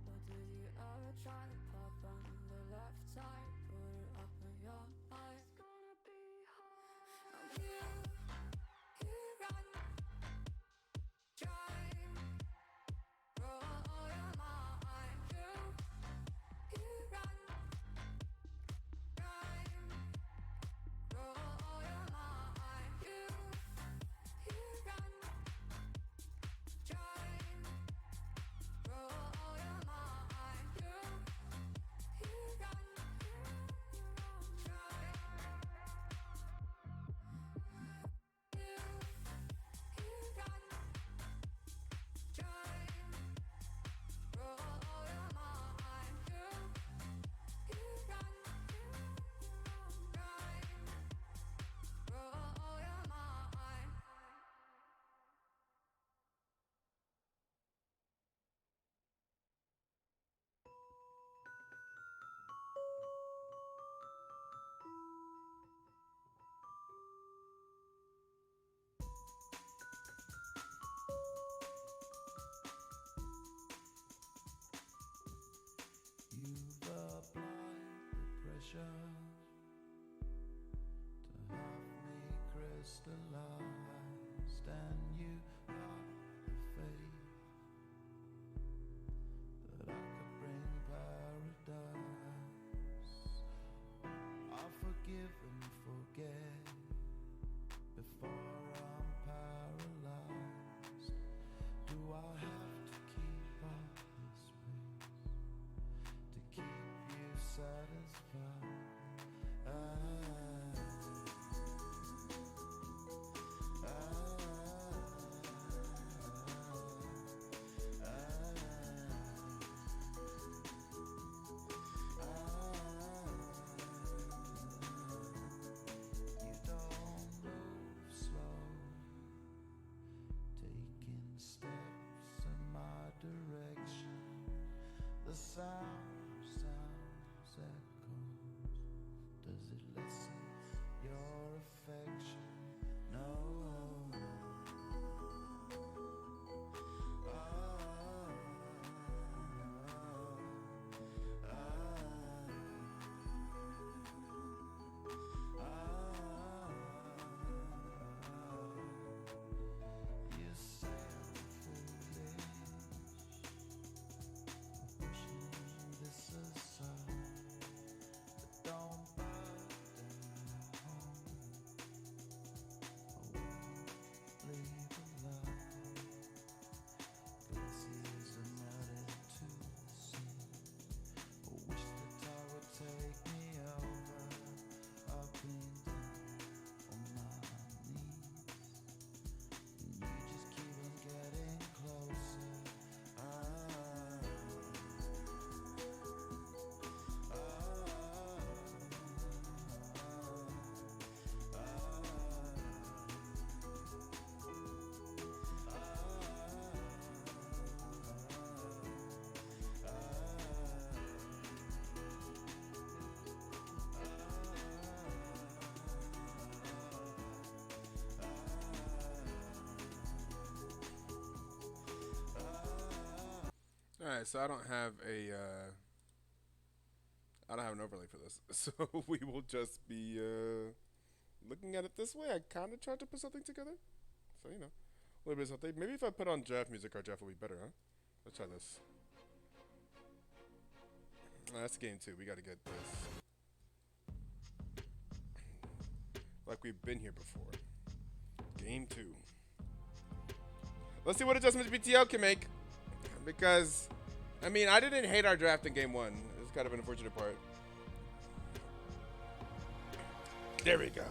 Speaker 2: But do you ever try to path on the left side, put it up in your mind? It's gonna be alright. You run, try, roll your mind. You run, try, roll your mind. You run, try, roll your mind. You run, try, you run, try, roll your mind. You run, try, roll your mind.
Speaker 4: You've applied the pressure to have me crystallized, and you have the faith that I could bring paradise. I'll forgive and forget before I'm paralyzed. Do I have to keep up this pace to keep you satisfied? You don't move slow, taking steps in my direction. The sounds echoes. Does it lessen your affection? No. You say I'm foolish, pushing this aside, but don't back down. I won't
Speaker 1: Alright, so I don't have a I don't have an overlay for this. So we will just be looking at it this way. I kinda tried to put something together. So a little bit of something. Maybe if I put on draft music, our draft will be better, huh? Let's try this. That's game 2. We gotta get this. Like we've been here before. Game 2. Let's see what adjustments BTL can make. Because, I mean, I didn't hate our draft in game 1. It's kind of an unfortunate part. There we go.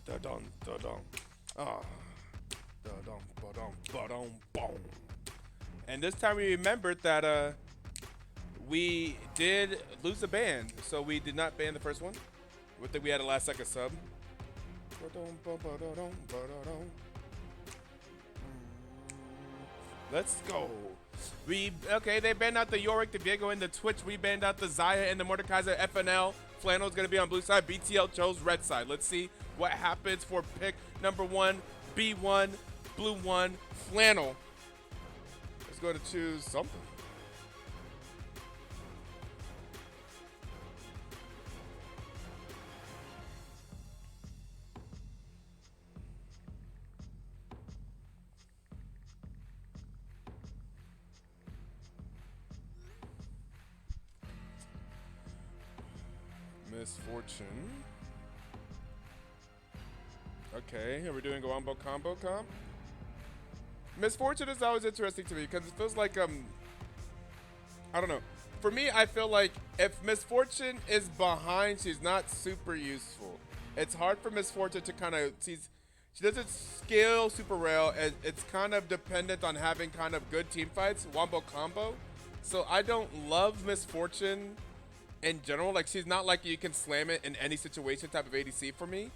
Speaker 1: Da-dum, da-dum. Ah. Da-dum, ba-dum, ba-dum, boom. And this time we remembered that we did lose a ban. So we did not ban the first one. We think we had a last second sub. Let's go. They banned out the Yorick, the Viego, and the Twitch. We banned out the Zaya and the Mordekaiser. FNL. Flannel is going to be on blue side. BTL chose red side. Let's see what happens for pick number 1. B1, blue 1, Flannel. Let's go to choose something. Misfortune. Okay, are we doing a wombo combo comp? Misfortune is always interesting to me because it feels like I don't know. For me, I feel like if Misfortune is behind, she's not super useful. It's hard for Misfortune to kind of she doesn't scale super well, and it's kind of dependent on having kind of good team fights, wombo combo. So I don't love Misfortune in general. Like, she's not like you can slam it in any situation type of ADC for me.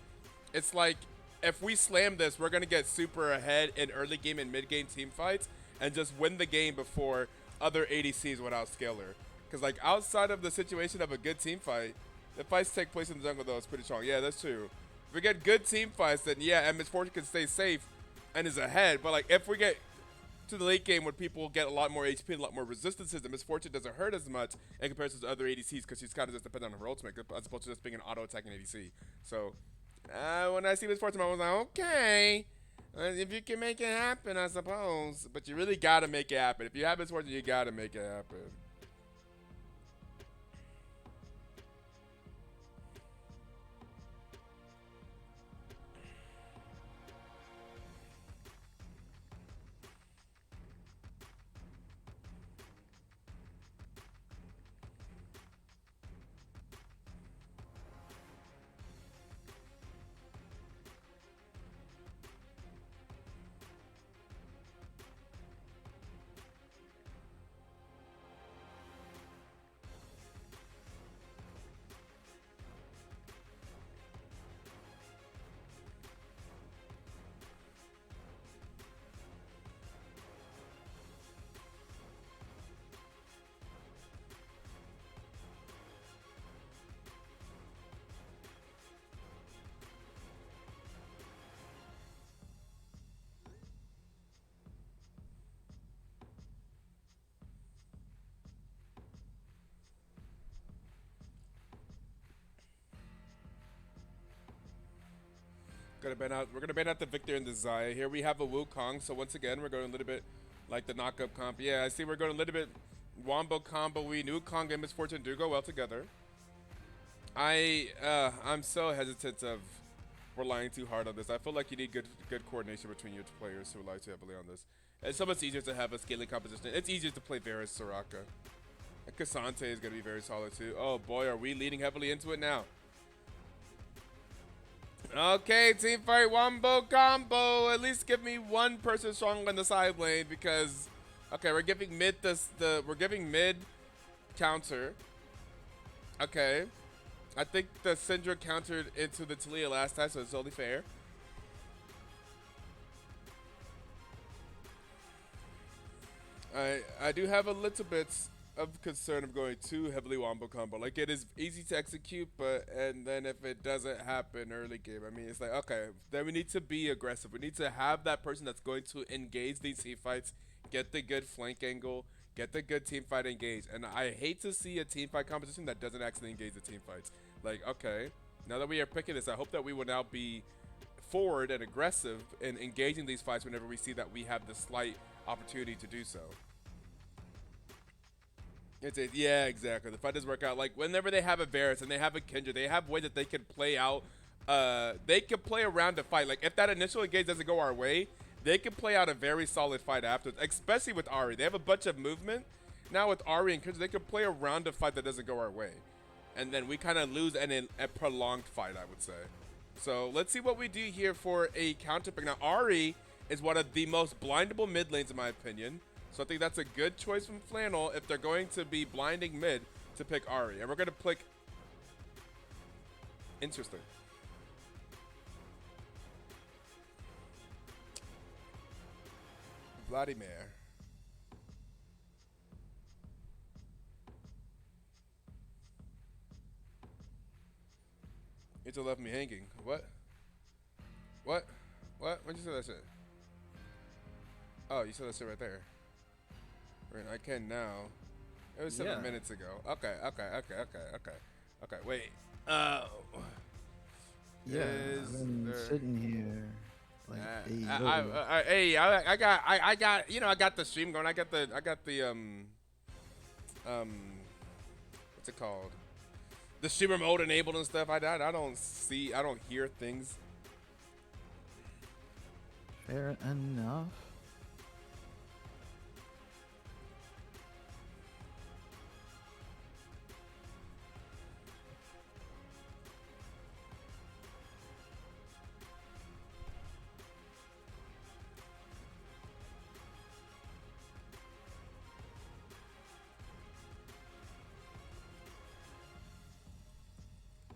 Speaker 1: It's like, if we slam this, we're going to get super ahead in early game and mid game team fights and just win the game before other ADCs would outscale her. Because, like, outside of the situation of a good team fight, the fights take place in the jungle, though, it's pretty strong. Yeah, that's true. If we get good team fights, then yeah, and Misfortune can stay safe and is ahead. But, like, if we get to the late game where people get a lot more HP and a lot more resistances, and Misfortune doesn't hurt as much in comparison to other ADCs because she's kind of just dependent on her ultimate as opposed to just being an auto-attacking ADC. So, when I see Misfortune, I was like, okay, if you can make it happen, I suppose. But you really got to make it happen. If you have Misfortune, you got to make it happen. We're gonna ban out the Victor and the Zaya. Here we have a Wukong. So once again, we're going a little bit like the knockup comp. Yeah, I see we're going a little bit wombo combo. Wukong and Misfortune do go well together. I'm so hesitant of relying too hard on this. I feel like you need good coordination between your players who rely too heavily on this. It's so much easier to have a scaling composition. It's easier to play Varus, Soraka. And Cassante is gonna be very solid too. Oh boy, are we leading heavily into it now? Okay, team fight wombo combo. At least give me one person strong on the side lane because, okay, we're giving mid we're giving mid counter. Okay, I think the Syndra countered into the Talia last time, so it's only fair. I do have a little bit of concern of going too heavily wombo combo. Like, it is easy to execute, and then if it doesn't happen early game, I mean, it's like, okay, then we need to be aggressive. We need to have that person that's going to engage these team fights, get the good flank angle, Get the good team fight engaged. And I hate to see a team fight composition that doesn't actually engage the team fights. Like, okay, now that we are picking this, I hope that we will now be forward and aggressive in engaging these fights whenever we see that we have the slight opportunity to do so. Yeah, exactly. The fight does work out. Like, whenever they have a Varus and they have a Kindred, they have ways that they can play out. They can play around the fight. Like, if that initial engage doesn't go our way, they can play out a very solid fight afterwards, especially with Ahri. They have a bunch of movement. Now with Ahri and Kindred, they can play around a fight that doesn't go our way. And then we kind of lose a prolonged fight, I would say. So let's see what we do here for a counter pick. Now, Ahri is one of the most blindable mid lanes, in my opinion. So I think that's a good choice from Flannel if they're going to be blinding mid to pick Ahri. And we're going to pick... Interesting. Vladimir. Etoe left me hanging. What? What? What? When'd you say that shit? Oh, you said that shit right there. Right, I can now. It was 7 minutes ago. Okay. Okay, wait.
Speaker 5: Yeah, I've been sitting here like
Speaker 1: I got you know, I got the stream going. I got the what's it called? The streamer mode enabled and stuff. I don't hear things.
Speaker 5: fair enough.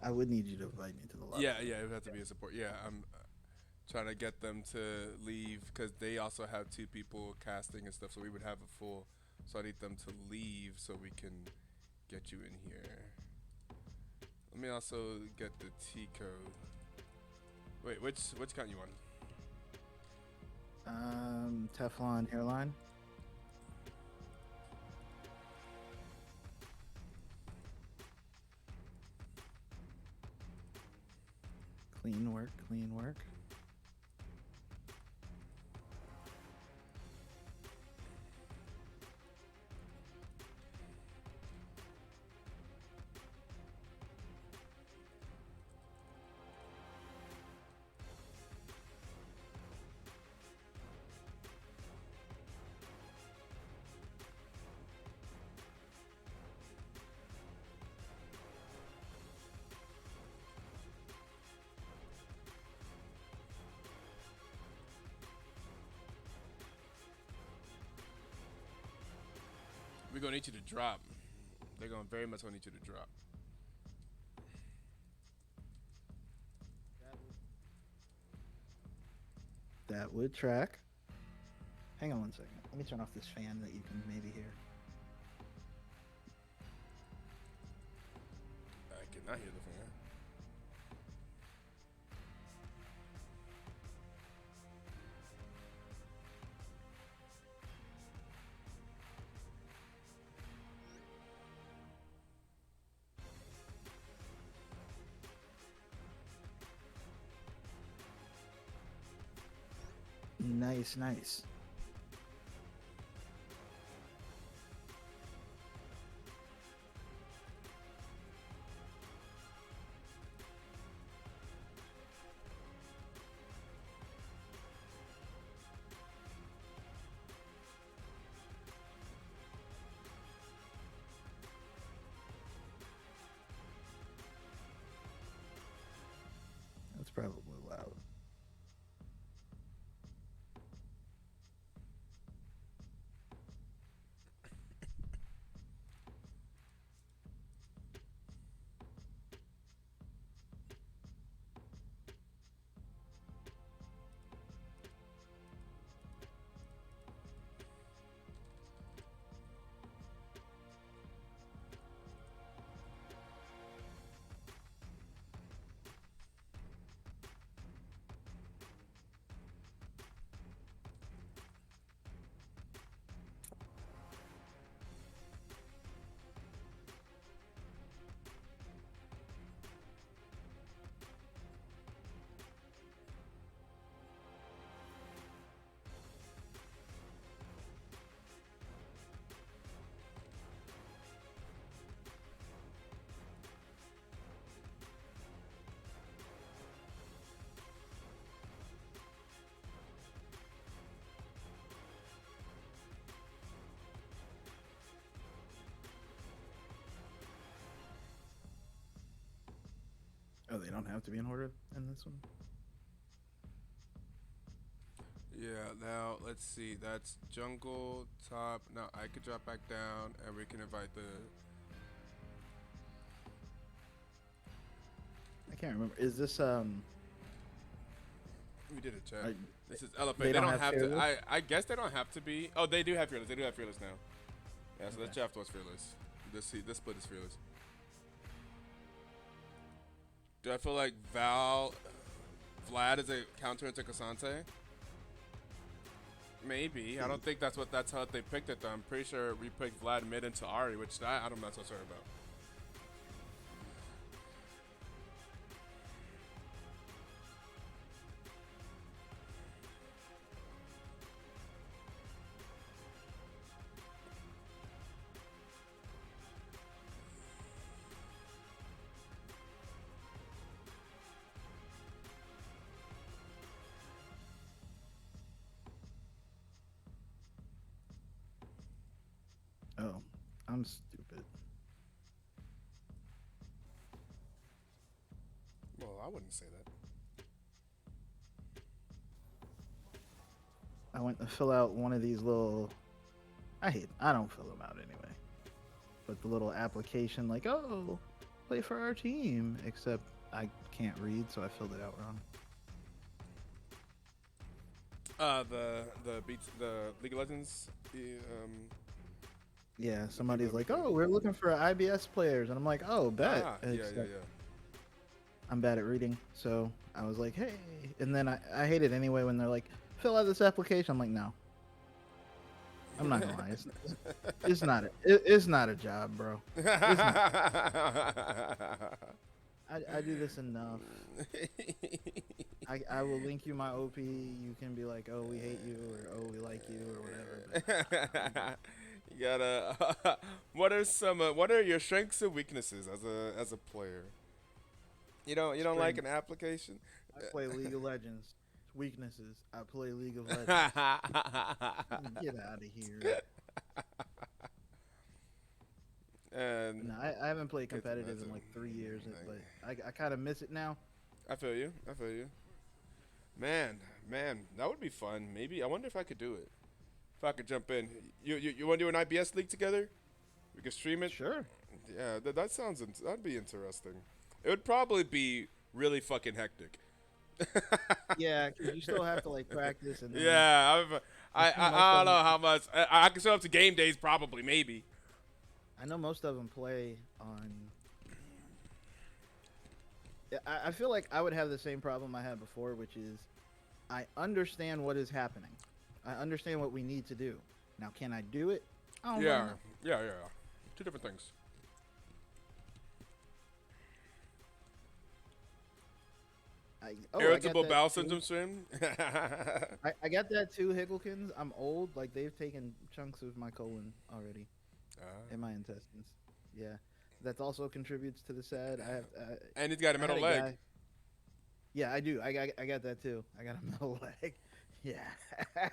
Speaker 5: I would need you to invite me to the lobby.
Speaker 1: Yeah, it would have to be a support. Yeah, I'm trying to get them to leave because they also have 2 people casting and stuff, so we would have a full. So I need them to leave so we can get you in here. Let me also get the T code. Wait, which count you on?
Speaker 5: Teflon hairline. Clean work, clean work.
Speaker 1: We're gonna need you to drop. They're gonna very much gonna need you to drop.
Speaker 5: That would track. Hang on 1 second. Let me turn off this fan that you can maybe hear.
Speaker 1: I cannot hear the fan.
Speaker 5: Nice, nice. That's probably loud. Oh, they don't have to be in order in this one.
Speaker 1: Yeah, now let's see. That's jungle, top. Now I could drop back down and we can invite the.
Speaker 5: I can't remember. Is this
Speaker 1: We did a chat.
Speaker 5: I-
Speaker 1: This is LFA.
Speaker 5: they
Speaker 1: They
Speaker 5: don't
Speaker 1: don't
Speaker 5: have
Speaker 1: have to.
Speaker 5: fearless?
Speaker 1: I guess they don't have to be. Oh, they do have fearless. They do have fearless now. Yeah, so
Speaker 5: Okay.
Speaker 1: this draft was fearless. This split is fearless. Do I feel like Vlad is a counter into Cassante? Maybe. I don't think that's how they picked it though. I'm pretty sure we picked Vlad mid into Ari, which I'm not so sure about.
Speaker 5: Oh, I'm stupid.
Speaker 1: Well, I wouldn't say that.
Speaker 5: I went to fill out one of these little. I don't fill them out anyway. But the little application, like, oh, play for our team. Except I can't read, so I filled it out wrong.
Speaker 1: The League of Legends.
Speaker 5: Yeah, somebody's like, oh, we're looking for IBS players, and I'm like, oh, bet.
Speaker 1: Yeah,
Speaker 5: Except
Speaker 1: yeah.
Speaker 5: I'm bad at reading, so I was like, hey. And then I hate it anyway when they're like, fill out this application. I'm like, no. I'm not gonna lie. It's not a job, bro. I do this enough. I will link you my OP. You can be like, oh, we hate you, or oh, we like you, or whatever.
Speaker 1: You gotta. What are your strengths and weaknesses as a player? You don't like an application?
Speaker 5: I play League of Legends. Weaknesses. I play League of Legends. Get out of here.
Speaker 1: And
Speaker 5: No, I haven't played
Speaker 1: It's
Speaker 5: competitive in
Speaker 1: amazing.
Speaker 5: like 3 years, but I kind of miss it now.
Speaker 1: I feel you. Man, that would be fun. Maybe I wonder if I could do it. If I could jump in. You want to do an IBS league together? We could stream it.
Speaker 5: Sure.
Speaker 1: Yeah, that'd be interesting. It would probably be really fucking hectic.
Speaker 5: Yeah, because you still have to like practice and then
Speaker 1: Yeah, I
Speaker 5: most
Speaker 1: don't
Speaker 5: of
Speaker 1: know
Speaker 5: them-
Speaker 1: how much. I can show up to game days probably, maybe.
Speaker 5: I know most of them play on. Yeah, I feel like I would have the same problem I had before, which is I understand what is happening. I understand what we need to do. Now, can I do it? I don't know.
Speaker 1: Yeah. Two different things.
Speaker 5: I
Speaker 1: Irritable
Speaker 5: got that
Speaker 1: bowel
Speaker 5: too.
Speaker 1: syndrome stream.
Speaker 5: I got that too, Hickelkins. I'm old. Like they've taken chunks of my colon already and my intestines. Yeah, that also contributes to the sad. I have.
Speaker 1: And he's got a
Speaker 5: I had
Speaker 1: metal
Speaker 5: a
Speaker 1: leg.
Speaker 5: guy- Yeah, I do. I got that too. I got a metal leg. Yeah,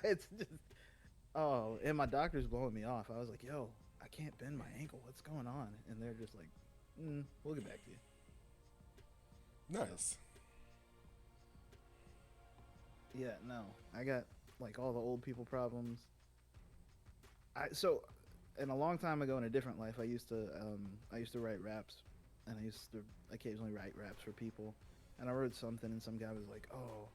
Speaker 5: it's just. Oh, and my doctor's blowing me off. I was like, "Yo, I can't bend my ankle. What's going on?" And they're just like, "We'll get back to you."
Speaker 1: Nice.
Speaker 5: Yeah, no, I got like all the old people problems. And a long time ago in a different life, I used to write raps, and I used to occasionally write raps for people. And I wrote something, and some guy was like, "Oh,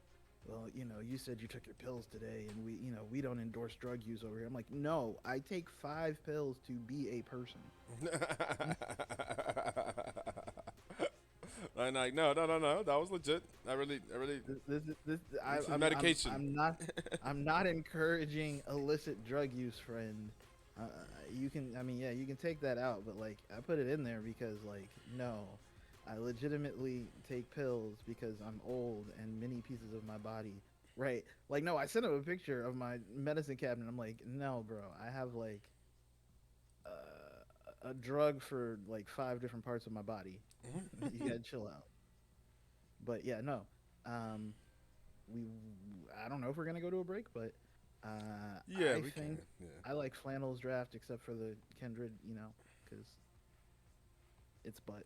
Speaker 5: well, you said you took your pills today, and we don't endorse drug use over here." I'm like, "No, I take 5 pills to be a person."
Speaker 1: I'm like, no, that was legit. I really.
Speaker 5: This
Speaker 1: is medication.
Speaker 5: I'm not encouraging illicit drug use, friend. You can take that out, but like I put it in there because like no, I legitimately take pills because I'm old and many pieces of my body. Right? Like no, I sent him a picture of my medicine cabinet. I'm like, no, bro, I have like a drug for like 5 different parts of my body. You gotta chill out. But yeah, no. I don't know if we're gonna go to a break, but
Speaker 1: Yeah,
Speaker 5: I
Speaker 1: we
Speaker 5: think
Speaker 1: can. Yeah.
Speaker 5: I like Flannel's draft except for the Kindred, because it's butt.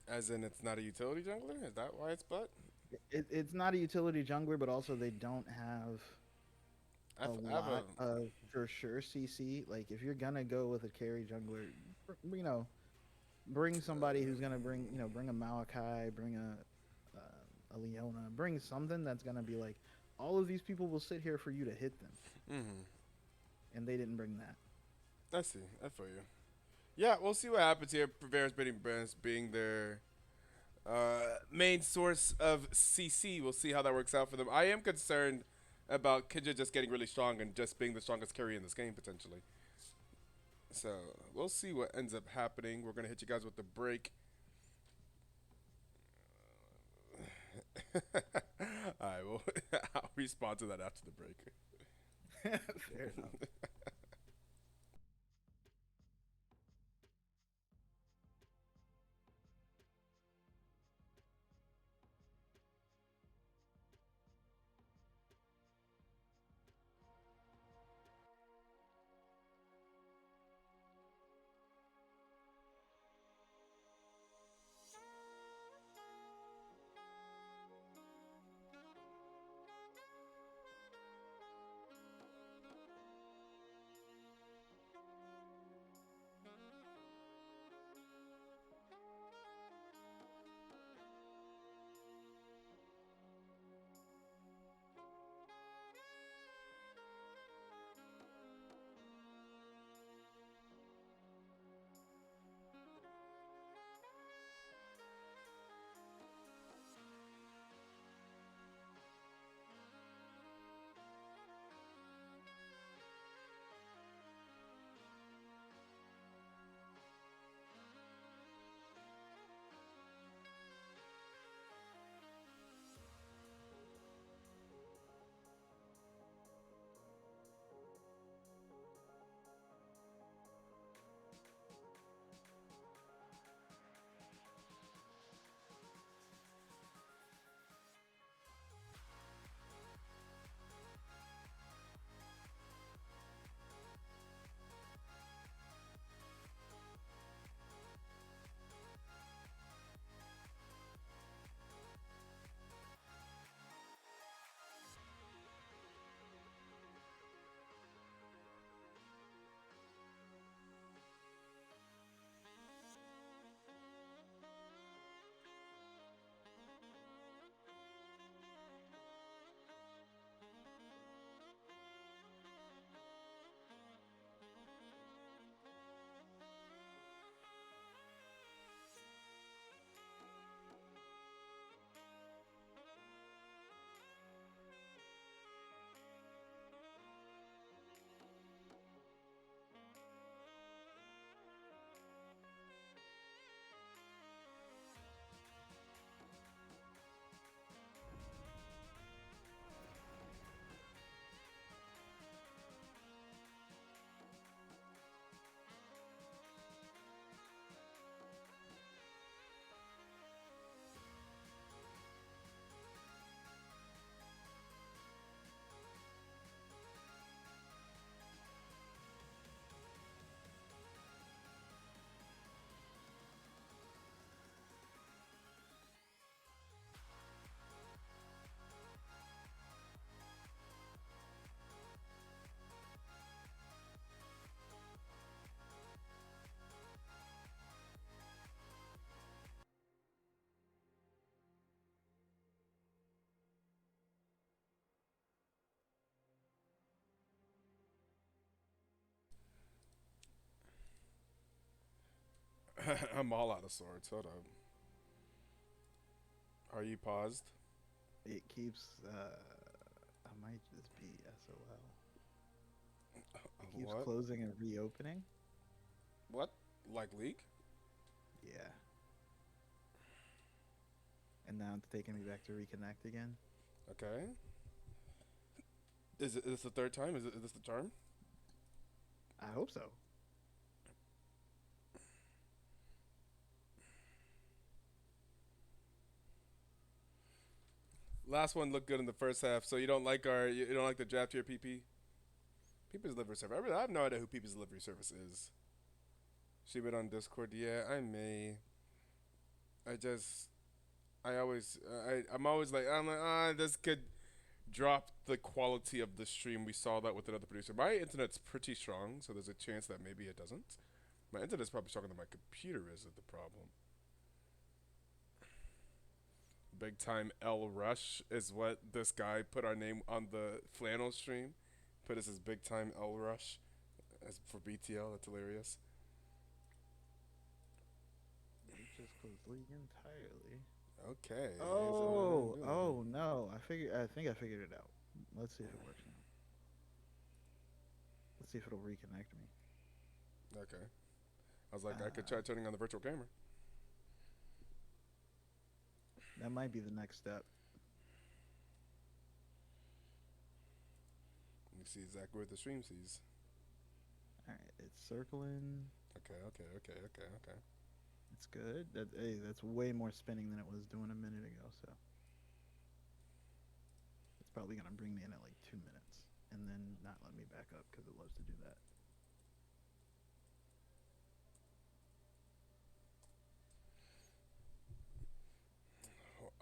Speaker 1: As in, it's not a utility jungler? Is that why it's butt?
Speaker 5: It's not a utility jungler, but also they don't have a
Speaker 1: I have a.
Speaker 5: lot of for sure CC. Like if you're gonna go with a carry jungler, you know, bring somebody who's gonna bring bring a Malachi, bring a Leona, bring something that's gonna be like all of these people will sit here for you to hit them,
Speaker 1: Mm-hmm.
Speaker 5: and they didn't bring that.
Speaker 1: I see. I feel you. Yeah, we'll see what happens here. Varus being their main source of CC. We'll see how that works out for them. I am concerned about Kidja just getting really strong and just being the strongest carry in this game potentially. So we'll see what ends up happening. We're gonna hit you guys with the break. All right, well, I'll respond to that after the break.
Speaker 5: Fair enough.
Speaker 1: I'm all out of swords. Hold up. Are you paused?
Speaker 5: It keeps. I might just be SOL. It keeps
Speaker 1: What?
Speaker 5: closing and reopening.
Speaker 1: What? Like leak?
Speaker 5: Yeah. And now it's taking me back to reconnect again.
Speaker 1: Okay. Is this the third time? Is this the charm?
Speaker 5: I hope so.
Speaker 1: Last one looked good in the first half, so you don't like you don't like the draft here, PP? PP's delivery service. I have no idea who PP's delivery service is. She been on Discord. Yeah, I may. I'm always like, this could drop the quality of the stream. We saw that with another producer. My internet's pretty strong, so there's a chance that maybe it doesn't. My internet's probably stronger than my computer is the problem. Big time L Rush is what this guy put our name on the Flannel stream. Put us as Big Time L Rush as for BTL. That's hilarious.
Speaker 5: It just closed league entirely.
Speaker 1: Okay.
Speaker 5: Oh no! I think I figured it out. Let's see if it works now. Let's see if it'll reconnect me.
Speaker 1: Okay. I was like, I could try turning on the virtual camera.
Speaker 5: That might be the next step.
Speaker 1: Let me see exactly what the stream sees.
Speaker 5: All right, it's circling.
Speaker 1: Okay.
Speaker 5: It's good. That's way more spinning than it was doing a minute ago. So it's probably gonna bring me in at like 2 minutes, and then not let me back up because it loves to do that.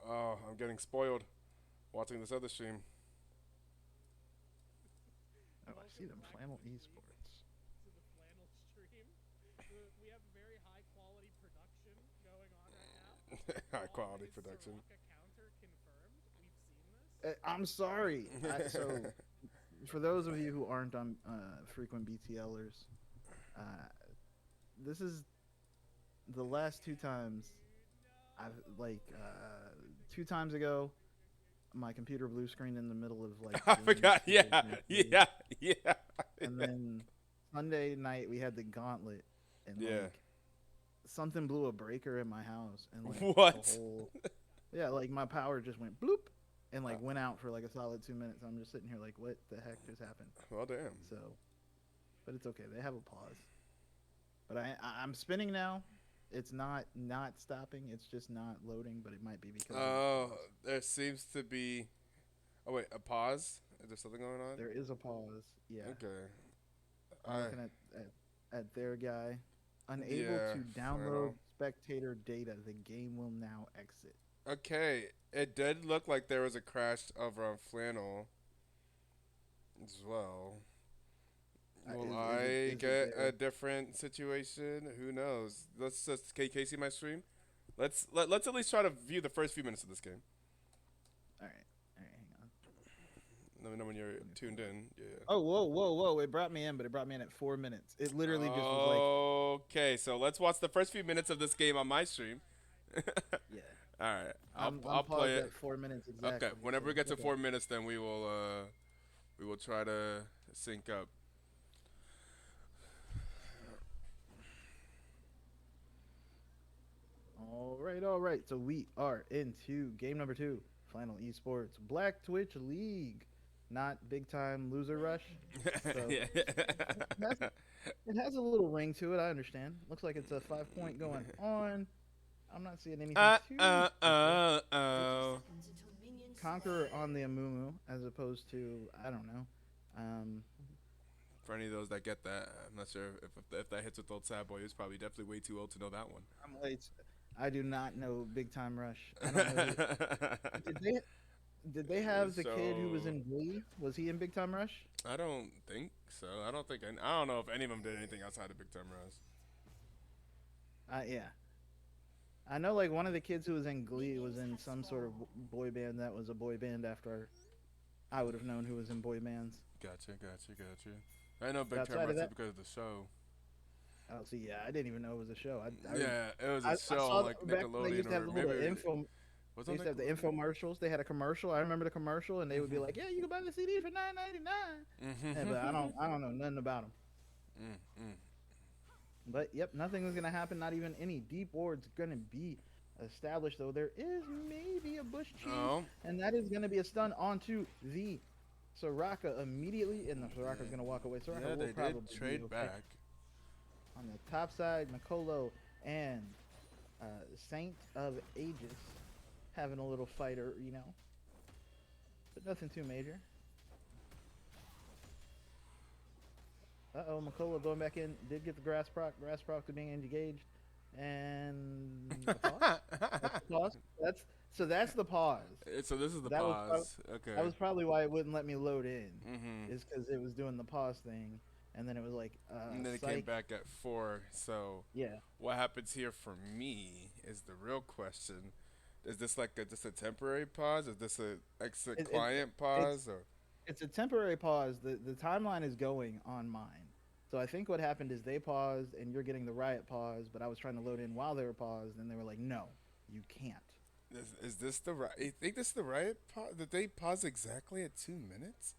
Speaker 1: Oh, I'm getting spoiled watching this other stream.
Speaker 5: Oh, I see them. Flannel Esports.
Speaker 6: To the Flannel stream. We have very high quality production going on right now.
Speaker 1: High quality
Speaker 6: Is
Speaker 1: production.
Speaker 6: Soraka counter confirmed? We've seen this.
Speaker 5: I'm sorry. So, for those of you who aren't on frequent BTLers, this is the last 2 times. I've 2 times ago, my computer blue screened in the middle of like.
Speaker 1: I forgot. Yeah.
Speaker 5: And then Sunday night we had the gauntlet, and
Speaker 1: Yeah.
Speaker 5: like something blew a breaker in my house, and like
Speaker 1: What?
Speaker 5: the whole, yeah, like my power just went bloop, and like went out for like a solid 2 minutes. I'm just sitting here like, what the heck just happened?
Speaker 1: Well, damn.
Speaker 5: So, but it's okay. They have a pause. But I'm spinning now. It's not stopping. It's just not loading. But it might be because.
Speaker 1: Oh, there seems to be. Oh wait, a pause. Is there something going on?
Speaker 5: There is a pause. Yeah.
Speaker 1: Okay.
Speaker 5: I'm looking at their guy. Unable
Speaker 1: Yeah,
Speaker 5: to download
Speaker 1: Flannel.
Speaker 5: spectator data. The game will now exit.
Speaker 1: Okay, it did look like there was a crash over on Flannel as well. Will
Speaker 5: Is
Speaker 1: I
Speaker 5: it
Speaker 1: get
Speaker 5: there?
Speaker 1: a different situation? Who knows? Let's just KK see my stream. Let's at least try to view the first few minutes of this game.
Speaker 5: All right, hang on.
Speaker 1: Let me know when you're tuned in. Yeah.
Speaker 5: Oh, whoa! It brought me in, but it brought me in at 4 minutes. It literally just was
Speaker 1: Okay, so let's watch the first few minutes of this game on my stream.
Speaker 5: like, yeah.
Speaker 1: All right,
Speaker 5: I'm
Speaker 1: I'll play
Speaker 5: paused
Speaker 1: it.
Speaker 5: at 4 minutes exactly.
Speaker 1: Okay, whenever we
Speaker 5: so
Speaker 1: get to
Speaker 5: it's
Speaker 1: 4 minutes, then we will try to sync up.
Speaker 5: All right. So we are into game number 2, Flannel Esports Black Twitch League, not big time loser rush. So
Speaker 1: Yeah.
Speaker 5: it has a little ring to it. I understand. Looks like it's a 5-point going on. I'm not seeing anything too. Conqueror on the Amumu as opposed to I don't know.
Speaker 1: For any of those that get that, I'm not sure if that hits with old sad boy. He was probably definitely way too old to know that one.
Speaker 5: I'm late. I do not know Big Time Rush. I don't know did they have the kid who was in Glee? Was he in Big Time Rush?
Speaker 1: I don't think so. I don't know if any of them did anything outside of Big Time Rush.
Speaker 5: Yeah. I know like one of the kids who was in Glee was in some sort of boy band that was a boy band after I would have known who was in boy bands.
Speaker 1: Gotcha. I know Big
Speaker 5: Outside
Speaker 1: Time
Speaker 5: of
Speaker 1: Rush
Speaker 5: that-
Speaker 1: because of the show.
Speaker 5: Oh, see, yeah, I didn't even know it was a show.
Speaker 1: Yeah, it was
Speaker 5: I
Speaker 1: a show
Speaker 5: saw
Speaker 1: on like
Speaker 5: back when they used to have
Speaker 1: Nickelodeon
Speaker 5: the
Speaker 1: or
Speaker 5: little
Speaker 1: maybe.
Speaker 5: info.
Speaker 1: Was
Speaker 5: They used to have the infomercials. They had a commercial. I remember the commercial, and they would be like, "Yeah, you can buy the CD for $9.99." But I don't know nothing about them. But yep, nothing is gonna happen. Not even any deep ward's gonna be established, though. There is maybe a bush cheese,
Speaker 1: Oh.
Speaker 5: and that is gonna be a stun onto the Soraka immediately, and the Soraka's gonna walk away. Soraka
Speaker 1: Yeah,
Speaker 5: will
Speaker 1: they
Speaker 5: probably
Speaker 1: did
Speaker 5: be
Speaker 1: trade
Speaker 5: okay.
Speaker 1: back.
Speaker 5: On the top side, Nicolo and Saint of Aegis having a little fighter, but nothing too major. Uh-oh, Nicolo going back in, did get the grass proc to being engaged, and a pause? pause. That's the pause.
Speaker 1: So this is the
Speaker 5: That was
Speaker 1: pause. Okay.
Speaker 5: that was probably why it wouldn't let me load in.
Speaker 1: Mm-hmm.
Speaker 5: Is because it was doing the pause thing, and then it was like,
Speaker 1: And then it came
Speaker 5: psych.
Speaker 1: back at 4. So
Speaker 5: Yeah.
Speaker 1: what happens here for me is the real question. Is this like just a temporary pause? Is this a exit
Speaker 5: It, it,
Speaker 1: client
Speaker 5: it's
Speaker 1: pause? Or
Speaker 5: it's a temporary pause. The timeline is going on mine. So I think what happened is they paused, and you're getting the riot pause. But I was trying to load in while they were paused, and they were like, "No, you can't."
Speaker 1: is this the right? You think this is the right pause? Did they pause exactly at 2 minutes?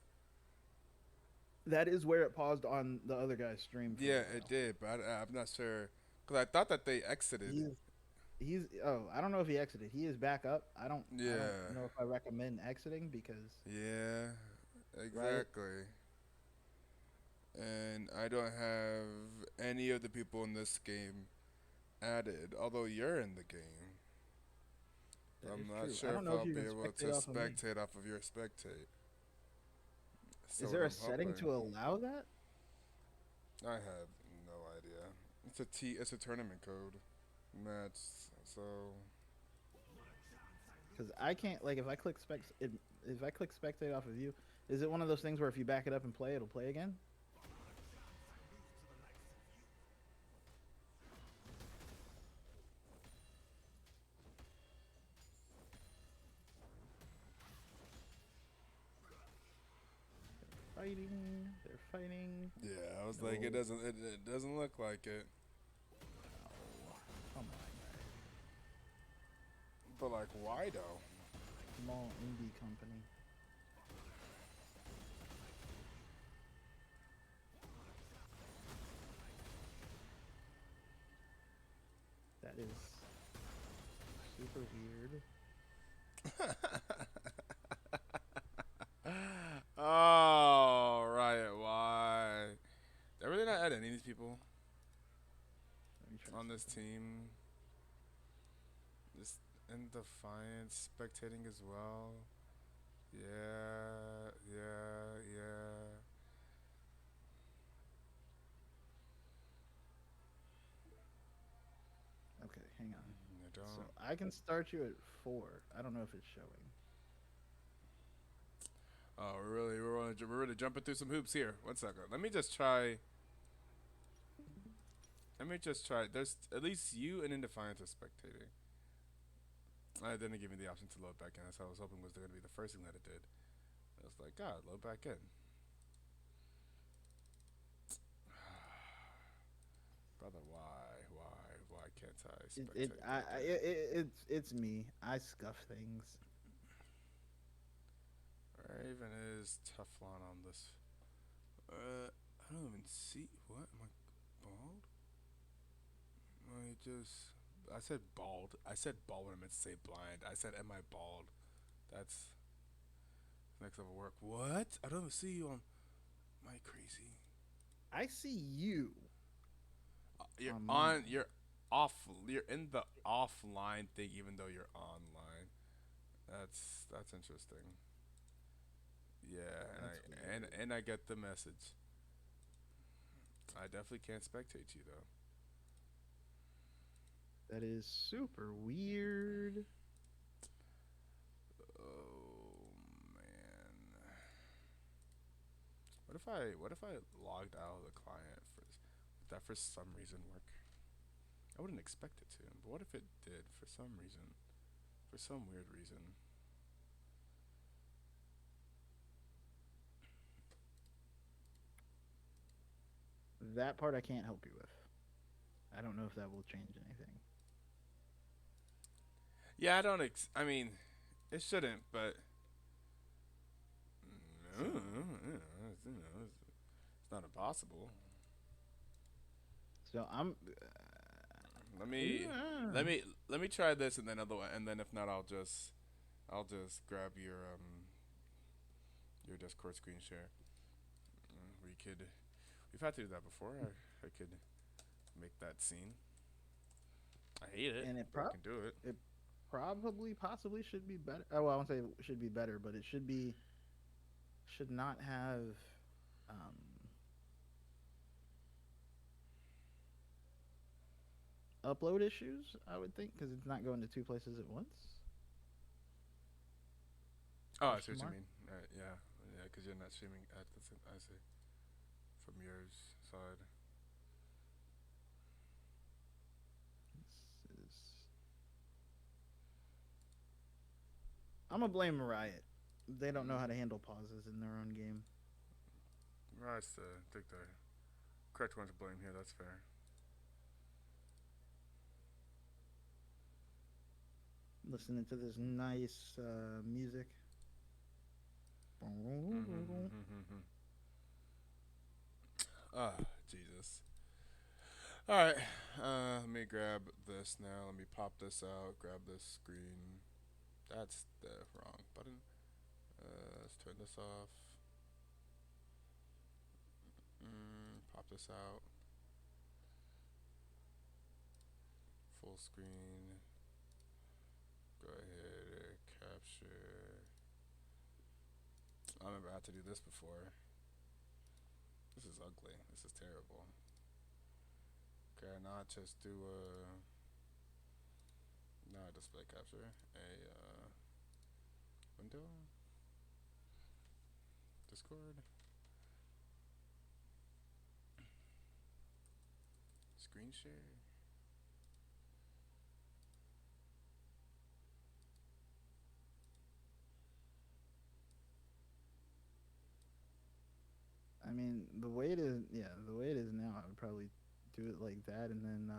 Speaker 5: That is where it paused on the other guy's stream for a
Speaker 1: Yeah,
Speaker 5: while.
Speaker 1: it did, but I'm not sure because I thought that they exited.
Speaker 5: He's I don't know if he exited. He is back up. I don't
Speaker 1: Yeah,
Speaker 5: know if I recommend exiting because
Speaker 1: yeah,
Speaker 5: Riot.
Speaker 1: exactly. And I don't have any of the people in this game added, although you're in the game.
Speaker 5: That
Speaker 1: I'm
Speaker 5: is
Speaker 1: not
Speaker 5: true. I
Speaker 1: sure
Speaker 5: don't
Speaker 1: if
Speaker 5: know if
Speaker 1: I'll
Speaker 5: you
Speaker 1: be
Speaker 5: can
Speaker 1: able to
Speaker 5: spectate off of me.
Speaker 1: spectate off of your spectate. So
Speaker 5: Is
Speaker 1: what
Speaker 5: there a
Speaker 1: I'm
Speaker 5: setting
Speaker 1: hoping.
Speaker 5: to allow that?
Speaker 1: I have no idea. It's a tournament code match. So
Speaker 5: Because I can't like if I click spectate off of you, is it one of those things where if you back it up and play, it'll play again? Fighting. They're fighting.
Speaker 1: yeah, I was like,
Speaker 5: No.
Speaker 1: it doesn't look like it.
Speaker 5: Oh, come on, guys.
Speaker 1: But like, why though?
Speaker 5: Small indie company. That is super weird.
Speaker 1: Oh, Riot, why? They're really not adding any of these people
Speaker 5: Let me try
Speaker 1: on this
Speaker 5: something.
Speaker 1: team. This and Defiance spectating as well. Yeah, yeah, yeah.
Speaker 5: Okay, hang on.
Speaker 1: I
Speaker 5: So
Speaker 1: don't.
Speaker 5: I can start you at 4. I don't know if it's showing.
Speaker 1: Oh, we're really jumping through some hoops here. One second. Let me just try. Let me just try. There's at least you and Indefiance are spectating. I didn't give me the option to load back in. That's what I was hoping was going to be the first thing that it did. I was like, God, load back in. Brother, why can't I spectate?
Speaker 5: It's me. I scuff things.
Speaker 1: Raven is Teflon on this. I don't even see. What? Am I bald? I said bald. I said bald when I meant to say blind. I said, am I bald? That's next level work. What? I don't even see you on. Am I crazy?
Speaker 5: I see you
Speaker 1: You're
Speaker 5: on
Speaker 1: on.
Speaker 5: mine.
Speaker 1: You're off. You're in the offline thing, even though you're online. That's interesting. Yeah,
Speaker 5: That's
Speaker 1: and I get the message. I definitely can't spectate you though.
Speaker 5: That is super weird.
Speaker 1: Oh man. What if I logged out of the client for would that for some reason work? I wouldn't expect it to, but what if it did for some reason? For some weird reason.
Speaker 5: That part I can't help you with. I don't know if that will change anything.
Speaker 1: Yeah, I don't I mean, it shouldn't, but
Speaker 5: So
Speaker 1: it's not impossible.
Speaker 5: so I'm
Speaker 1: Let me let me let me try this and then and then if not I'll just grab your Discord screen share. We could we've had to do that before. I could make that scene. I hate it,
Speaker 5: and
Speaker 1: but I can do it.
Speaker 5: it probably possibly should be better. Oh, well, I won't say it should be better, but it should not have um upload issues, I would think, because it's not going to 2 places at once.
Speaker 1: Oh, I see what
Speaker 5: Question
Speaker 1: you
Speaker 5: mark?
Speaker 1: mean. Yeah, because you're not streaming at the same. I see. From yours side.
Speaker 5: This is... I'm gonna blame Riot. They don't know how to handle pauses in their own game.
Speaker 1: I think the correct one to blame here. That's fair.
Speaker 5: Listening to this nice music.
Speaker 1: Ah, Jesus. All right, let me grab this now. Let me pop this out. Grab this screen. That's the wrong button. Let's turn this off. Pop this out. Full screen. Go ahead, capture. I remember I had to do this before. This is ugly. This is terrible. Okay, now I just do now I display capture a window, Discord, screen share.
Speaker 5: I mean, the way it is, the way it is now, I would probably do it like that, and then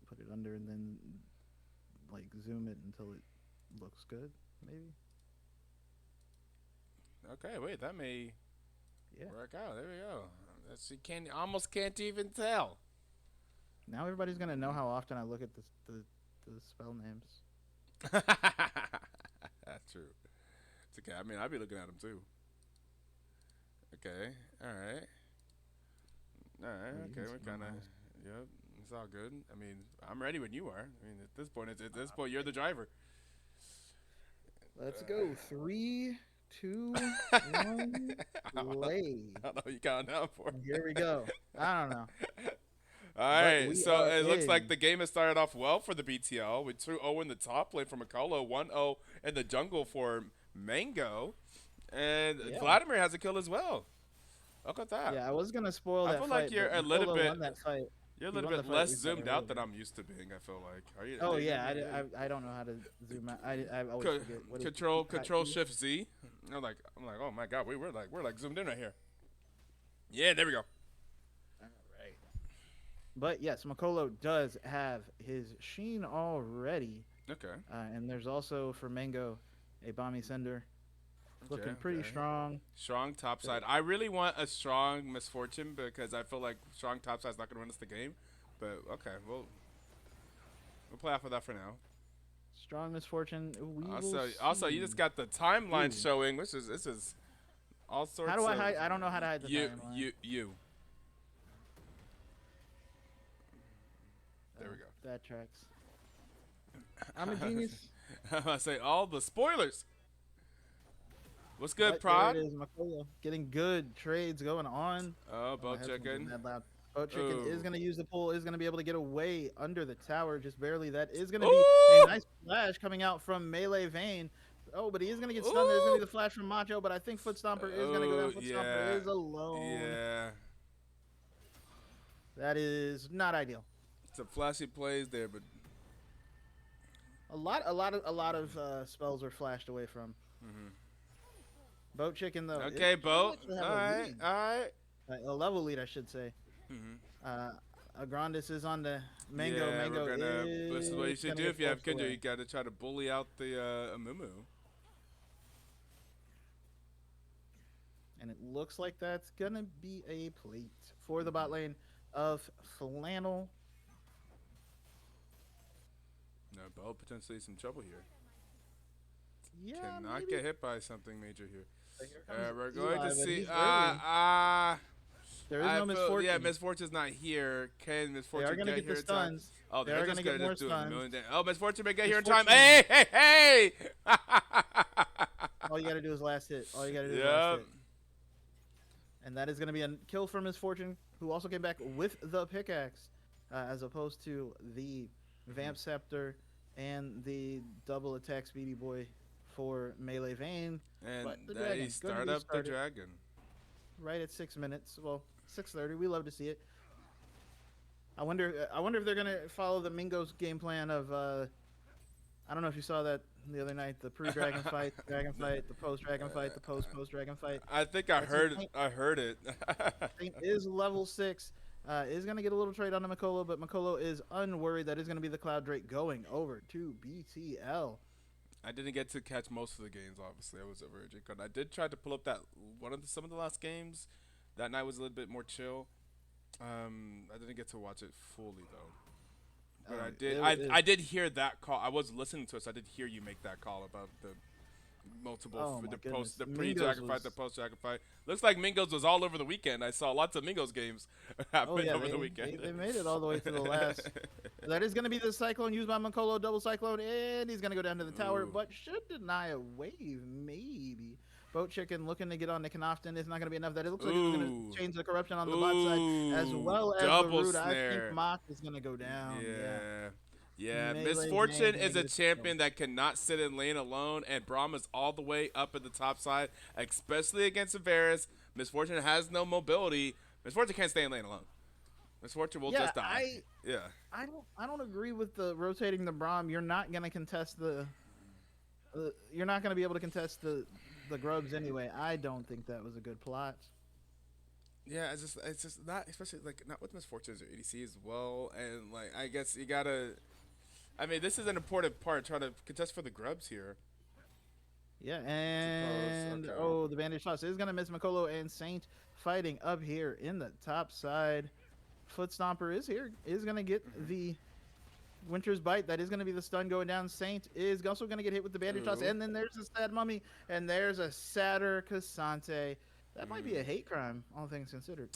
Speaker 5: put it under, and then like zoom it until it looks good, maybe.
Speaker 1: Okay, wait, that may
Speaker 5: Yeah.
Speaker 1: work out. There we go. That's you can't almost can't even tell.
Speaker 5: Now everybody's gonna know how often I look at the spell names.
Speaker 1: That's true. It's okay. I mean, I'd be looking at them too. Okay. All right. All right.
Speaker 5: Oh, you can
Speaker 1: Okay. We
Speaker 5: see
Speaker 1: kind
Speaker 5: my
Speaker 1: of.
Speaker 5: mouse.
Speaker 1: Yep. It's all good. I mean, I'm ready when you are. I mean, at this point, you're the driver.
Speaker 5: Let's go. 3, 2, 1, play.
Speaker 1: I don't know what you counting down for.
Speaker 5: Here we go. I don't know.
Speaker 1: All right,
Speaker 5: we
Speaker 1: so
Speaker 5: are
Speaker 1: it looks like
Speaker 5: in.
Speaker 1: the game has started off well for the BTL with 2-0 in the top lane for Makolo, 1-0 in the jungle for Mango, and
Speaker 5: Yeah.
Speaker 1: Vladimir has a kill as well. Look at that.
Speaker 5: Yeah, I was gonna spoil
Speaker 1: I
Speaker 5: that
Speaker 1: feel
Speaker 5: fight.
Speaker 1: like you're
Speaker 5: but
Speaker 1: a little
Speaker 5: Makolo
Speaker 1: bit-
Speaker 5: won that fight.
Speaker 1: You're a
Speaker 5: He
Speaker 1: little
Speaker 5: won the
Speaker 1: bit
Speaker 5: fight,
Speaker 1: less
Speaker 5: we got
Speaker 1: zoomed
Speaker 5: it
Speaker 1: out than
Speaker 5: earlier.
Speaker 1: I'm used to being. I feel like. Are you?
Speaker 5: Oh yeah, I don't know how to zoom out. I always forget. What is it?
Speaker 1: Control
Speaker 5: Hot key?
Speaker 1: Shift Z. I'm like, oh my God, we're like zoomed in right here. Yeah, there we go.
Speaker 5: All right. But yes, Makolo does have his Sheen already,
Speaker 1: Okay.
Speaker 5: and there's also for Mango a Bomby Sender, looking pretty
Speaker 1: okay.
Speaker 5: strong.
Speaker 1: Strong topside. I really want a strong Misfortune because I feel like strong topside's not going to win us the game. But okay, we'll play off of that for now.
Speaker 5: Strong Misfortune. We
Speaker 1: Also,
Speaker 5: will
Speaker 1: you just
Speaker 5: see.
Speaker 1: got the timeline
Speaker 5: Ooh.
Speaker 1: showing, which is this is all sorts.
Speaker 5: How do I
Speaker 1: of
Speaker 5: hide? I don't know how to hide the
Speaker 1: you
Speaker 5: timeline.
Speaker 1: you. There we go.
Speaker 5: That tracks. I'm a genius.
Speaker 1: I say all the spoilers. What's good,
Speaker 5: But
Speaker 1: Prod?
Speaker 5: There it is, Makolo. Getting good trades going on.
Speaker 1: Oh,
Speaker 5: My
Speaker 1: boat
Speaker 5: headphones are
Speaker 1: chicken.
Speaker 5: mad loud. Boat chicken is
Speaker 1: Ooh.
Speaker 5: going to use the pull, is going to be able to get away under the tower just barely. That is going to
Speaker 1: Ooh.
Speaker 5: be a nice flash coming out from Melee Vayne. Oh, but he is going to get stunned. There's going to be the flash from Macho, but I think Foot Stomper is going to go down. Foot Stomper is alone.
Speaker 1: Yeah.
Speaker 5: That is not ideal.
Speaker 1: Some flashy plays there, but
Speaker 5: A lot of spells were flashed away from. Boat chicken though.
Speaker 1: okay,
Speaker 5: it
Speaker 1: boat.
Speaker 5: actually
Speaker 1: All
Speaker 5: have a
Speaker 1: right,
Speaker 5: lead.
Speaker 1: all right.
Speaker 5: A level lead, I should say. Agrandis is on the Mango.
Speaker 1: Yeah,
Speaker 5: Mango
Speaker 1: we're gonna,
Speaker 5: is
Speaker 1: this is what you should
Speaker 5: gonna
Speaker 1: do
Speaker 5: get
Speaker 1: if you have
Speaker 5: forced
Speaker 1: Kendra.
Speaker 5: away.
Speaker 1: You gotta try to bully out the Amumu.
Speaker 5: And it looks like that's gonna be a plate for the bot lane of Flannel.
Speaker 1: No, Bo potentially some trouble here.
Speaker 5: Yeah,
Speaker 1: Cannot
Speaker 5: maybe.
Speaker 1: get hit by something major here.
Speaker 5: Here comes
Speaker 1: We're
Speaker 5: Eli,
Speaker 1: going to
Speaker 5: but
Speaker 1: see.
Speaker 5: he's early. There is no Misfortune.
Speaker 1: Yeah, Misfortune's not here. Can
Speaker 5: They
Speaker 1: Misfortune
Speaker 5: are gonna
Speaker 1: get
Speaker 5: get
Speaker 1: here
Speaker 5: the
Speaker 1: in time?
Speaker 5: stuns.
Speaker 1: Oh,
Speaker 5: They
Speaker 1: they're
Speaker 5: are
Speaker 1: just
Speaker 5: gonna get more
Speaker 1: just do a
Speaker 5: stuns.
Speaker 1: million damage. Oh, Misfortune may get here in time.
Speaker 5: Misfortune.
Speaker 1: Hey!
Speaker 5: All you gotta do is last hit. All you gotta do is last
Speaker 1: Yep.
Speaker 5: hit. And that is gonna be a kill for Misfortune. who also came back with the pickaxe, as opposed to the Vamp Scepter and the double attack Speedy Boy for Melee Vayne.
Speaker 1: And
Speaker 5: But the
Speaker 1: they
Speaker 5: Dragon going to
Speaker 1: start
Speaker 5: be
Speaker 1: up the
Speaker 5: started
Speaker 1: dragon.
Speaker 5: right at 6 minutes. Well, 6:30. We love to see it. I wonder if they're gonna follow the Mingo's game plan of I don't know if you saw that the other night, the pre-dragon fight, the dragon fight, the post-dragon fight, the post-dragon fight.
Speaker 1: I think I
Speaker 5: That's
Speaker 1: heard
Speaker 5: insane.
Speaker 1: I heard it.
Speaker 5: Saint is level 6. Is going to get a little trade on the Makolo, but Makolo is unworried. That is going to be the Cloud Drake going over to BTL.
Speaker 1: I didn't get to catch most of the games. Obviously, I was over at J-Con. I did try to pull up that some of the last games. That night was a little bit more chill. I didn't get to watch it fully though. But I did. I did hear that call. I was listening to it, so I did hear you make that call about the multiple,
Speaker 5: Oh my goodness.
Speaker 1: the
Speaker 5: Mingo's
Speaker 1: pre-dragon fight,
Speaker 5: was-
Speaker 1: the post-dragon fight. Looks like Mingo's was all over the weekend. I saw lots of Mingo's games happen
Speaker 5: Oh yeah,
Speaker 1: over the weekend.
Speaker 5: they made it all the way to the last. That is going to be the Cyclone used by Makolo, double Cyclone, and he's going to go down to the tower,
Speaker 1: Ooh.
Speaker 5: but should deny a wave, maybe. Boat Chicken looking to get on to Knofton is not going to be enough. That it looks like it's going
Speaker 1: Ooh.
Speaker 5: to change the corruption on the bot side, as well as the
Speaker 1: double
Speaker 5: root. I
Speaker 1: snare.
Speaker 5: think Mock is going to go down.
Speaker 1: Yeah,
Speaker 5: Melee
Speaker 1: Misfortune
Speaker 5: gang
Speaker 1: is a
Speaker 5: gonna get
Speaker 1: champion that cannot sit in lane alone, and Brahma's all the way up at the top side, especially against Severus. Misfortune has no mobility. Misfortune can't stay in lane alone. Misfortune will
Speaker 5: Yeah,
Speaker 1: just die.
Speaker 5: I don't agree with the rotating the Braum. You're not going to contest you're not going to be able to contest the grubs anyway. I don't think that was a good plot.
Speaker 1: Yeah, it's just not, especially like not with Misfortune's or ADC as well, and like I guess you gotta. I mean, this is an important part, trying to contest for the grubs here.
Speaker 5: Yeah, and
Speaker 1: okay.
Speaker 5: oh, the bandage toss is gonna miss Makolo and Saint fighting up here in the top side. Foot Stomper is here, is gonna get the Winter's Bite. That is gonna be the stun going down. Saint is also gonna get hit with the bandage toss,
Speaker 1: Ooh.
Speaker 5: and then there's a sad mummy, and there's a sadder Cassante. That might be a hate crime, all things considered.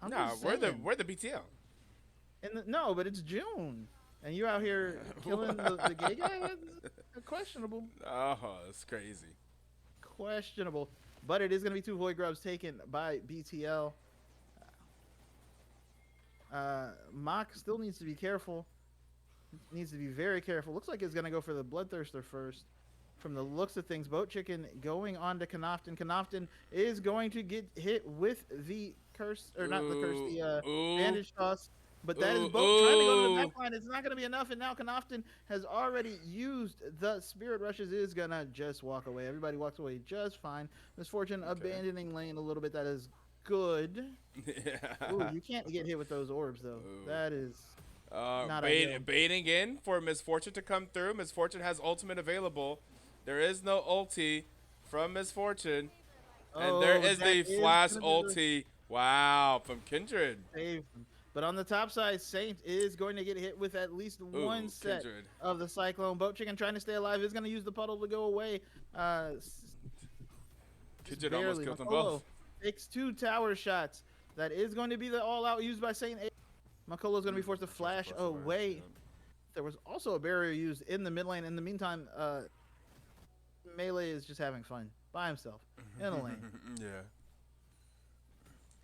Speaker 5: I'm
Speaker 1: Nah,
Speaker 5: just
Speaker 1: we're
Speaker 5: saying.
Speaker 1: the BTL.
Speaker 5: No, but it's June, and you out here killing the gay guy. That's questionable.
Speaker 1: Oh, it's crazy.
Speaker 5: Questionable. But it is going to be 2 Void Grubs taken by BTL. Mock still needs to be careful. Needs to be very careful. Looks like it's going to go for the Bloodthirster first. From the looks of things, Boat Chicken going on to Knofton. Knofton is going to get hit with the curse, or not the curse, the bandage toss. But that is Boat trying to go to the back line. It's not going to be enough. And now Knofton has already used the Spirit Rushes. Is going to just walk away. Everybody walks away just fine. Misfortune abandoning lane a little bit. That is good.
Speaker 1: Yeah.
Speaker 5: Ooh, you can't get hit with those orbs, though.
Speaker 1: Ooh.
Speaker 5: That is not ideal.
Speaker 1: Baiting in for Misfortune to come through. Misfortune has ultimate available. There is no ulti from Misfortune. And there is the flash ulti. Wow, from Kindred.
Speaker 5: Save. But on the top side, Saint is going to get hit with at least one set
Speaker 1: Kindred.
Speaker 5: of the Cyclone. Boat Chicken trying to stay alive is going to use the puddle to go away.
Speaker 1: Kindred almost
Speaker 5: barely.
Speaker 1: killed them
Speaker 5: Makolo
Speaker 1: both.
Speaker 5: takes 2 tower shots. That is going to be the all-out used by Saint. Makolo is going to be forced to flash away. There was also a barrier used in the mid lane. In the meantime, Melee is just having fun by himself in a lane.
Speaker 1: Yeah.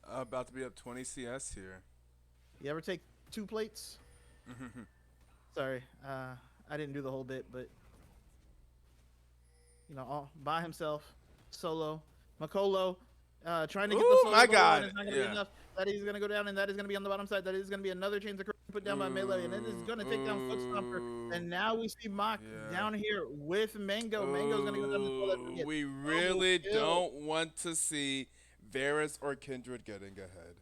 Speaker 1: About to be up 20 CS here.
Speaker 5: You ever take 2 plates? Sorry, I didn't do the whole bit, but you know, all by himself, solo. Makolo trying to get the solo.
Speaker 1: My God.
Speaker 5: It's not gonna be enough. That is gonna go down, and that is gonna be on the bottom side. That is gonna be another chains of put down by Melee, and it is gonna take down Foot Stomper. And now we see Mock down here with Mango. Mango's gonna go down the toilet.
Speaker 1: We really don't want to see Varus or Kindred getting ahead.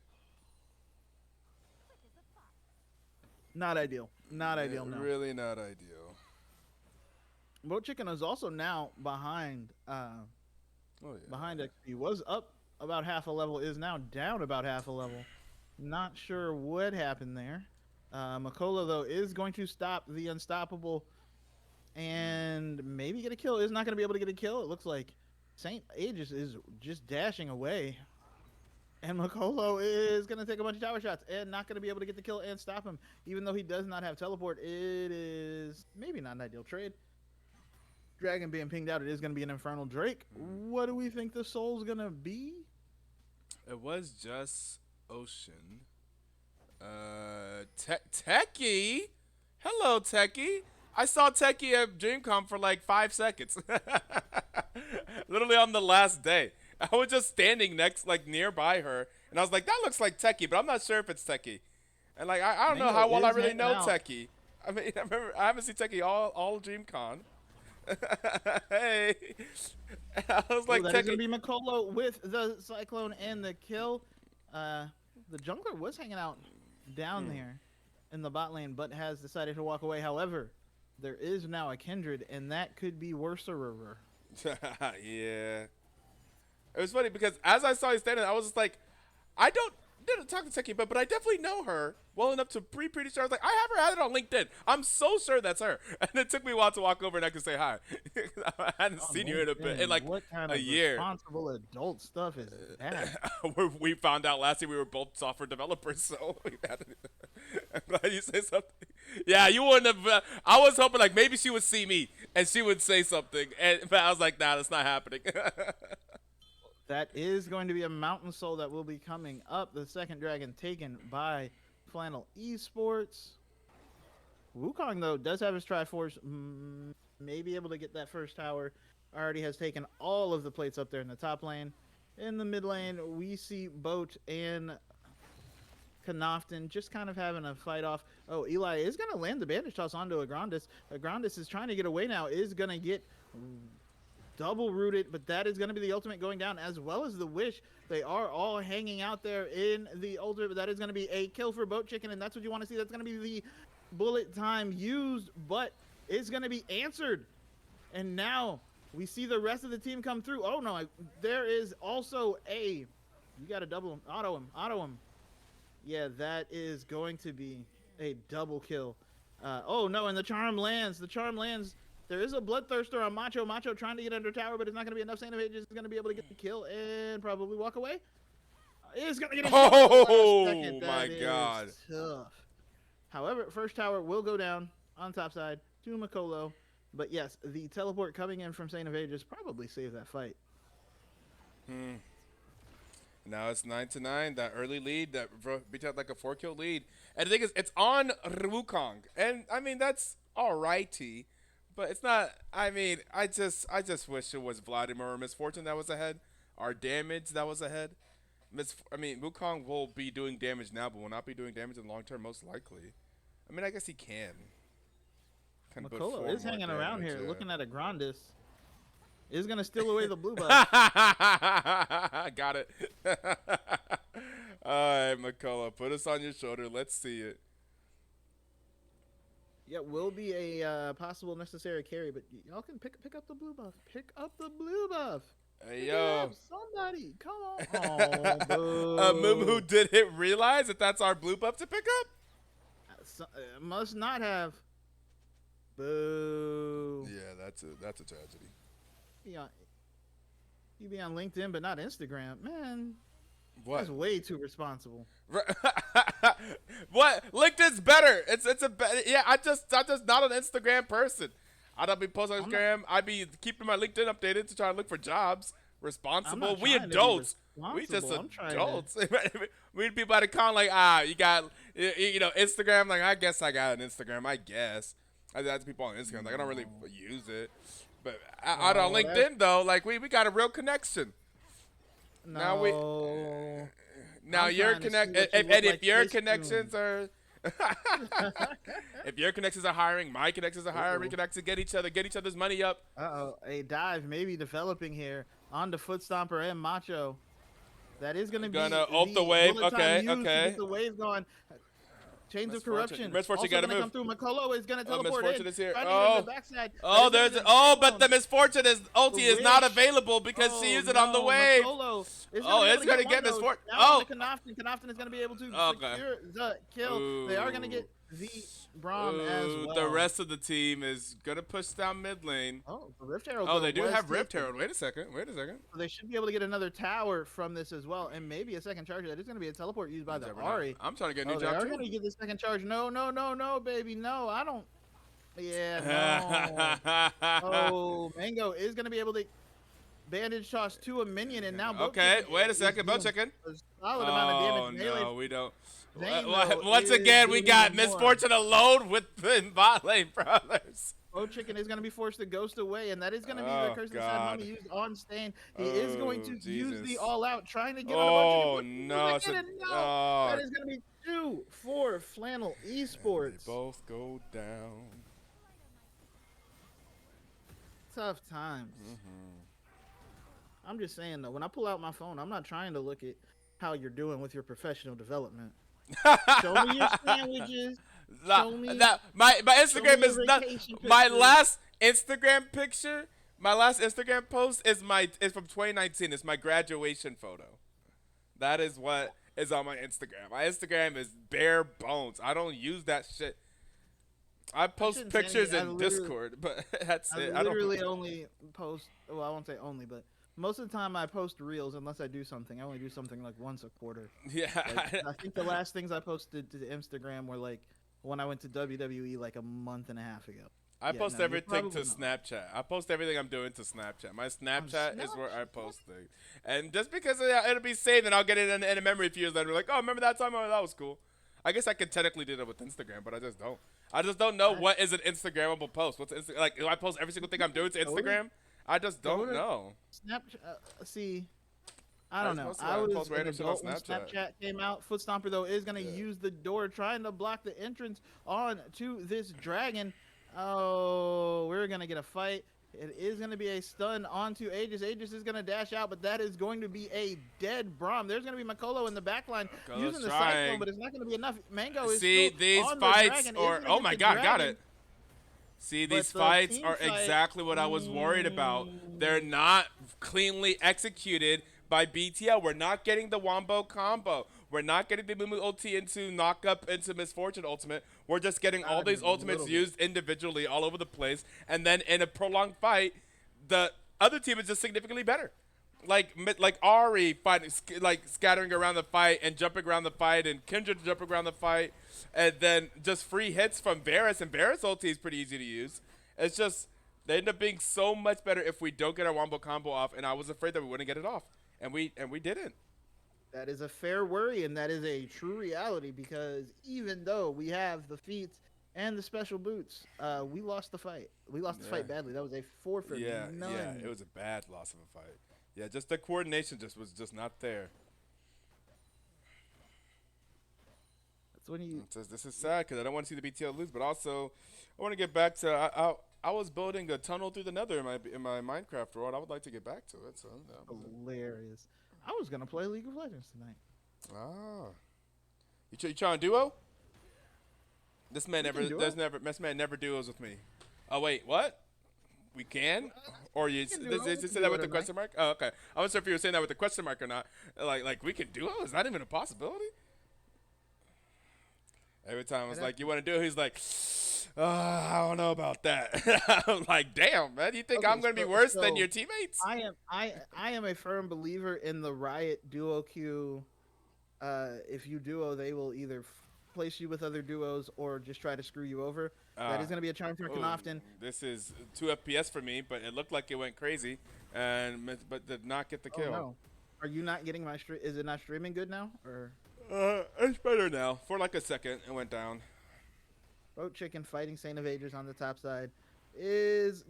Speaker 5: Not ideal. Not ideal. No.
Speaker 1: Really not ideal.
Speaker 5: Boat Chicken is also now behind. Behind XP. Was up about half a level. Is now down about half a level. Not sure what happened there. Makolo though is going to stop the unstoppable, and maybe get a kill. Is not going to be able to get a kill. It looks like Saint Aegis is just dashing away. And Makolo is going to take a bunch of tower shots and not going to be able to get the kill and stop him. Even though he does not have teleport, it is maybe not an ideal trade. Dragon being pinged out, it is going to be an Infernal Drake. What do we think the soul's going to be?
Speaker 1: It was just Ocean. Techie? Hello, Techie. I saw Techie at DreamCon for like 5 seconds. Literally on the last day. I was just standing nearby her, and I was like, that looks like Techie, but I'm not sure if it's Techie. And like, I don't know
Speaker 5: Mango
Speaker 1: how well I
Speaker 5: is
Speaker 1: really
Speaker 5: hanging
Speaker 1: know
Speaker 5: out.
Speaker 1: Techie. I mean, I haven't seen Techie all DreamCon. Hey. I was like,
Speaker 5: That is
Speaker 1: Techie.
Speaker 5: going to be Makolo with the Cyclone and the kill. The jungler was hanging out down there in the bot lane, but has decided to walk away. However, there is now a Kindred, and that could be worser.
Speaker 1: Yeah. It was funny because as I saw you standing, I was just like, didn't talk to Techie, but I definitely know her well enough to be pretty sure. I was like, I have her added on LinkedIn. I'm so sure that's her. And it took me a while to walk over and I could say hi. I hadn't seen you in in like
Speaker 5: what kind
Speaker 1: a
Speaker 5: of
Speaker 1: year.
Speaker 5: responsible adult stuff is that?
Speaker 1: We found out last year we were both software developers, so we had to, I'm glad you say something. Yeah, you wouldn't have. I was hoping like maybe she would see me and she would say something, but I was like, nah, that's not happening.
Speaker 5: That is going to be a Mountain Soul that will be coming up. The second dragon taken by Flannel Esports. Wukong, though, does have his Triforce. May be able to get that first tower. Already has taken all of the plates up there in the top lane. In the mid lane, we see Boat and Knofton just kind of having a fight off. Oh, Eli is going to land the bandage toss onto Agrandis. Agrandis is trying to get away now. Is going to get double rooted, but that is going to be the ultimate going down, as well as the wish. They are all hanging out there in the ultimate, but that is going to be a kill for Boat Chicken, and that's what you want to see. That's going to be the bullet time used, but it's going to be answered. And now we see the rest of the team come through. Oh no, there is also you got to double him, auto him. Yeah, that is going to be a double kill. Oh no, and the charm lands. There is a Bloodthirster on Macho. Macho trying to get under tower, but it's not going to be enough. Sandovage is going to be able to get the kill and probably walk away. Is going to get a shot at the last second.
Speaker 1: My
Speaker 5: That
Speaker 1: God.
Speaker 5: is tough. However, first tower will go down on top side to Makolo. But yes, the teleport coming in from Saint of Ages probably saved that fight.
Speaker 1: Now it's 9-9. That early lead that beat out like a 4-kill lead. And the thing is, it's on Wukong, and I mean that's alrighty. But it's not. I mean, I just wish it was Vladimir or Misfortune that was ahead. Our damage that was ahead. Wukong will be doing damage now, but will not be doing damage in the long term, most likely. I mean, I guess he can.
Speaker 5: Makolo is hanging around here, looking at a Grandis. Is gonna steal away the blue buff.
Speaker 1: Got it. All right, Makolo, put us on your shoulder. Let's see it.
Speaker 5: Yeah, will be a possible necessary carry, but y'all can pick up the blue buff. Pick up the blue buff.
Speaker 1: Hey,
Speaker 5: Pick
Speaker 1: yo.
Speaker 5: it up, somebody, come on. Oh, boo.
Speaker 1: Mumu didn't realize that that's our blue buff to pick up?
Speaker 5: Must not have. Boo.
Speaker 1: Yeah, that's a tragedy.
Speaker 5: Yeah, you be on LinkedIn, but not Instagram, man.
Speaker 1: What?
Speaker 5: That's way too responsible.
Speaker 1: What? LinkedIn's better. It's a yeah. I'm just not an Instagram person. I don't be posting on Instagram. I be keeping my LinkedIn updated to try to look for jobs. Responsible. We adults. We just adults. We people at the con like you got Instagram. Like I guess I got an Instagram. I guess I have people on Instagram. Like I don't really use it. But out on LinkedIn though, like we got a real connection.
Speaker 5: No.
Speaker 1: Now your if your connections are if your connections are hiring, my connections are hiring, we can actually get each other's money up.
Speaker 5: A dive maybe developing here onto Foot Stomper and Macho. That is going to be
Speaker 1: ult the wave. Okay.
Speaker 5: To get the wave going. Chains of Corruption.
Speaker 1: Misfortune
Speaker 5: also
Speaker 1: got to move.
Speaker 5: Come through. Makolo is going to teleport
Speaker 1: Misfortune
Speaker 5: in.
Speaker 1: is here.
Speaker 5: The backside.
Speaker 1: But the Misfortune ulti is not available because she used it on the wave. It's going to get Misfortune.
Speaker 5: Knofton is going to be able to secure the kill. They are going to get the Braum as well.
Speaker 1: The rest of the team is going to push down mid lane.
Speaker 5: The Rift Herald.
Speaker 1: They do have Rift Herald. Wait a second.
Speaker 5: So they should be able to get another tower from this as well, and maybe a second charger. That is going to be a teleport used by the Ari.
Speaker 1: I'm trying to get a new
Speaker 5: They
Speaker 1: job
Speaker 5: are
Speaker 1: too.
Speaker 5: going to get the second charge. No, baby. No, I don't. Yeah, no. Mango is going to be able to bandage toss to a minion, and now
Speaker 1: Okay, wait a second, Boat Chicken.
Speaker 5: Solid amount of
Speaker 1: Oh
Speaker 5: damage. Melee
Speaker 1: no, we don't.
Speaker 5: Zane,
Speaker 1: Once
Speaker 5: though,
Speaker 1: again,
Speaker 5: is
Speaker 1: we
Speaker 5: doing
Speaker 1: got
Speaker 5: even more.
Speaker 1: Misfortune alone with the bot lane brothers.
Speaker 5: Boat Chicken is going to be forced to ghost away, and that is going to be
Speaker 1: Oh,
Speaker 5: the curse of sad
Speaker 1: God.
Speaker 5: mummy used on Stain. He is going to
Speaker 1: Oh,
Speaker 5: use the
Speaker 1: Jesus.
Speaker 5: all out, trying to get
Speaker 1: Oh,
Speaker 5: on a Boat
Speaker 1: no,
Speaker 5: Chicken.
Speaker 1: it's a-
Speaker 5: No,
Speaker 1: oh.
Speaker 5: that is going to be 2 for Flannel
Speaker 1: They
Speaker 5: Esports.
Speaker 1: both go down.
Speaker 5: Tough times. I'm just saying though, when I pull out my phone, I'm not trying to look at how you're doing with your professional development. Show me your sandwiches. Show me-
Speaker 1: My Instagram
Speaker 5: me
Speaker 1: is
Speaker 5: your
Speaker 1: not.
Speaker 5: vacation
Speaker 1: My
Speaker 5: pictures.
Speaker 1: last Instagram picture, my last Instagram post is from 2019. It's my graduation photo. That is what is on my Instagram. My Instagram is bare bones. I don't use that shit. I post
Speaker 5: shouldn't say
Speaker 1: pictures
Speaker 5: anything. I
Speaker 1: in
Speaker 5: literally-
Speaker 1: Discord, but that's
Speaker 5: I
Speaker 1: it. I don't.
Speaker 5: literally only post. Well, I won't say only, but most of the time I post reels unless I do something. I only do something like once a quarter.
Speaker 1: Yeah.
Speaker 5: Like, I think the last things I posted to Instagram were like when I went to WWE like a month and a half ago.
Speaker 1: I
Speaker 5: Yeah,
Speaker 1: post
Speaker 5: no, you're
Speaker 1: everything to
Speaker 5: probably not.
Speaker 1: Snapchat. I post everything I'm doing to Snapchat. My Snapchat is where I
Speaker 5: Snapchat?
Speaker 1: post things. And just because it'll be saved, and I'll get it in a memory a few years later. Like, oh, remember that time? Oh, that was cool. I guess I could technically do that with Instagram, but I just don't. I just don't know what is an Instagrammable post. What's like? Do I post every single thing I'm doing to Instagram? I just don't
Speaker 5: to-
Speaker 1: know.
Speaker 5: Snapchat. See, I
Speaker 1: I
Speaker 5: don't
Speaker 1: just
Speaker 5: know.
Speaker 1: post-
Speaker 5: I
Speaker 1: I
Speaker 5: was
Speaker 1: post
Speaker 5: an
Speaker 1: random shit on
Speaker 5: adult when
Speaker 1: Snapchat.
Speaker 5: Snapchat came out. Foot Stomper though is gonna use the door, trying to block the entrance on to this dragon. Oh, we're gonna get a fight. It is gonna be a stun onto Aegis. Aegis is gonna dash out, but that is going to be a dead Braum. There's gonna be Makolo in the back line
Speaker 1: Makolo's
Speaker 5: using the
Speaker 1: trying.
Speaker 5: cyclone, but it's not gonna be enough. Mango is
Speaker 1: See,
Speaker 5: still
Speaker 1: these
Speaker 5: on the
Speaker 1: fights
Speaker 5: dragon, is
Speaker 1: are.
Speaker 5: gonna
Speaker 1: Oh
Speaker 5: get
Speaker 1: my
Speaker 5: the
Speaker 1: God, got
Speaker 5: dragon.
Speaker 1: it. See,
Speaker 5: But
Speaker 1: these
Speaker 5: the
Speaker 1: fights
Speaker 5: team
Speaker 1: are
Speaker 5: fight-
Speaker 1: exactly what I was worried about. They're not cleanly executed by BTL. We're not getting the Wombo combo. We're not getting the Mumu ulti into knock up into Misfortune ultimate. We're just getting all
Speaker 5: Not
Speaker 1: these
Speaker 5: even a
Speaker 1: ultimates
Speaker 5: little bit.
Speaker 1: used individually all over the place. And then in a prolonged fight, the other team is just significantly better. Like Ari fighting, like scattering around the fight and jumping around the fight, and Kindred jumping around the fight, and then just free hits from Varus, and Varus ulti is pretty easy to use. It's just they end up being so much better if we don't get our Wombo combo off, and I was afraid that we wouldn't get it off, and we didn't.
Speaker 5: That is a fair worry, and that is a true reality because even though we have the feats and the special boots, we lost the fight. We lost the fight
Speaker 1: Yeah.
Speaker 5: badly. That was a 4 for
Speaker 1: Yeah,
Speaker 5: none.
Speaker 1: yeah, it was a bad loss of a fight. Yeah, just the coordination was just not there.
Speaker 5: That's when you.
Speaker 1: It says this is sad because I don't want to see the BTL lose, but also I want to get back to I was building a tunnel through the Nether in my Minecraft world. I would like to get back to it. So that was it.
Speaker 5: Hilarious. I was gonna play League of Legends tonight.
Speaker 1: You trying duo? This man
Speaker 5: We
Speaker 1: never
Speaker 5: can duo.
Speaker 1: this man never duos with me. Oh wait, what? We can? Or you
Speaker 5: can
Speaker 1: did
Speaker 5: duo.
Speaker 1: you
Speaker 5: We
Speaker 1: say
Speaker 5: can
Speaker 1: that
Speaker 5: duo
Speaker 1: with the
Speaker 5: tonight.
Speaker 1: question mark? Oh, okay. I wasn't sure if you were saying that with the question mark or not. Like we can duo? Is that even a possibility? Every time I was like, "You want to do it?" He's like, "I don't know about that." I'm like, "Damn, man, you think
Speaker 5: Okay,
Speaker 1: I'm gonna be
Speaker 5: so-
Speaker 1: worse than
Speaker 5: so
Speaker 1: your teammates?"
Speaker 5: I am a firm believer in the Riot duo queue. If you duo, they will either place you with other duos or just try to screw you over. That is going to be a charm for
Speaker 1: Ooh,
Speaker 5: Knofton.
Speaker 1: This is 2 FPS for me, but it looked like it went crazy, but did not get the
Speaker 5: Oh
Speaker 1: kill.
Speaker 5: no, are you not getting my stream? Is it not streaming good now? Or
Speaker 1: It's better now. For like a second, it went down.
Speaker 5: Boat Chicken fighting Saint of Ages on the top side is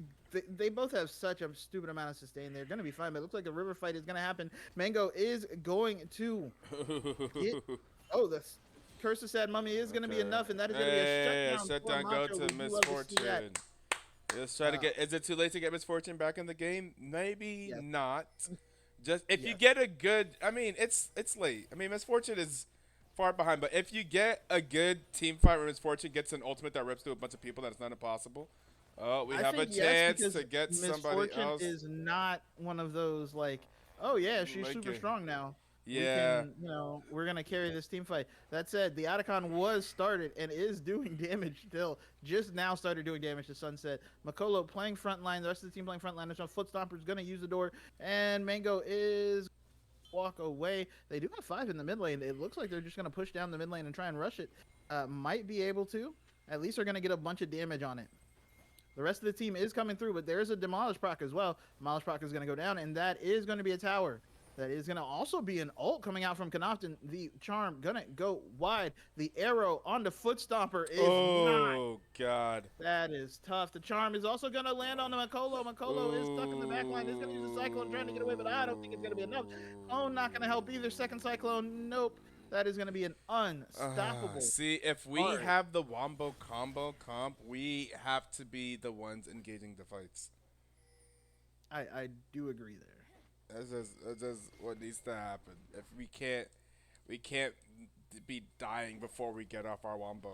Speaker 5: they both have such a stupid amount of sustain. They're going to be fine, but it looks like a river fight is going to happen. Mango is going to get, the Curse of Sad Mummy is going to be
Speaker 1: Okay.
Speaker 5: enough, and that is going to be a shutdown.
Speaker 1: Shutdown
Speaker 5: for
Speaker 1: go
Speaker 5: Macho.
Speaker 1: to
Speaker 5: Would you love to see that?
Speaker 1: Misfortune. Let's try to get. Is it too late to get Misfortune back in the game? Maybe
Speaker 5: Yes.
Speaker 1: not. Just if you
Speaker 5: Yes.
Speaker 1: get a good. I mean, it's late. I mean, Misfortune is far behind, but if you get a good team fight where Misfortune gets an ultimate that rips through a bunch of people, that's not impossible. Oh, we
Speaker 5: I
Speaker 1: have a
Speaker 5: think yes,
Speaker 1: chance
Speaker 5: because
Speaker 1: to get somebody
Speaker 5: Misfortune
Speaker 1: else.
Speaker 5: is not one of those like, oh yeah, she's
Speaker 1: Like
Speaker 5: super
Speaker 1: it.
Speaker 5: strong now.
Speaker 1: Yeah.
Speaker 5: We can, we're gonna carry this team fight. That said, the Otacon was started and is doing damage still. Just now started doing damage to Sunset. Makolo playing front line. The rest of the team playing front line. There's no Foot Stomper's gonna use the door, and Mango is walk away. They do have 5 in the mid lane. It looks like they're just gonna push down the mid lane and try and rush it. Might be able to. At least they're gonna get a bunch of damage on it. The rest of the team is coming through, but there's a Demolish proc as well. Demolish proc is going to go down, and that is going to be a tower. That is going to also be an ult coming out from Connaughton. The charm going to go wide. The arrow on the foot stomper is not.
Speaker 1: Oh, God.
Speaker 5: That is tough. The charm is also going to land on the Makolo. Makolo is stuck in the back line. He's going to use a Cyclone trying to get away, but I don't think it's going to be enough. Clone not going to help either. Second Cyclone, nope. That is going to be an unstoppable.
Speaker 1: See, if we
Speaker 5: Hard.
Speaker 1: have the Wombo combo comp, we have to be the ones engaging the fights.
Speaker 5: I do agree there.
Speaker 1: That's just what needs to happen. If we can't be dying before we get off our Wombo.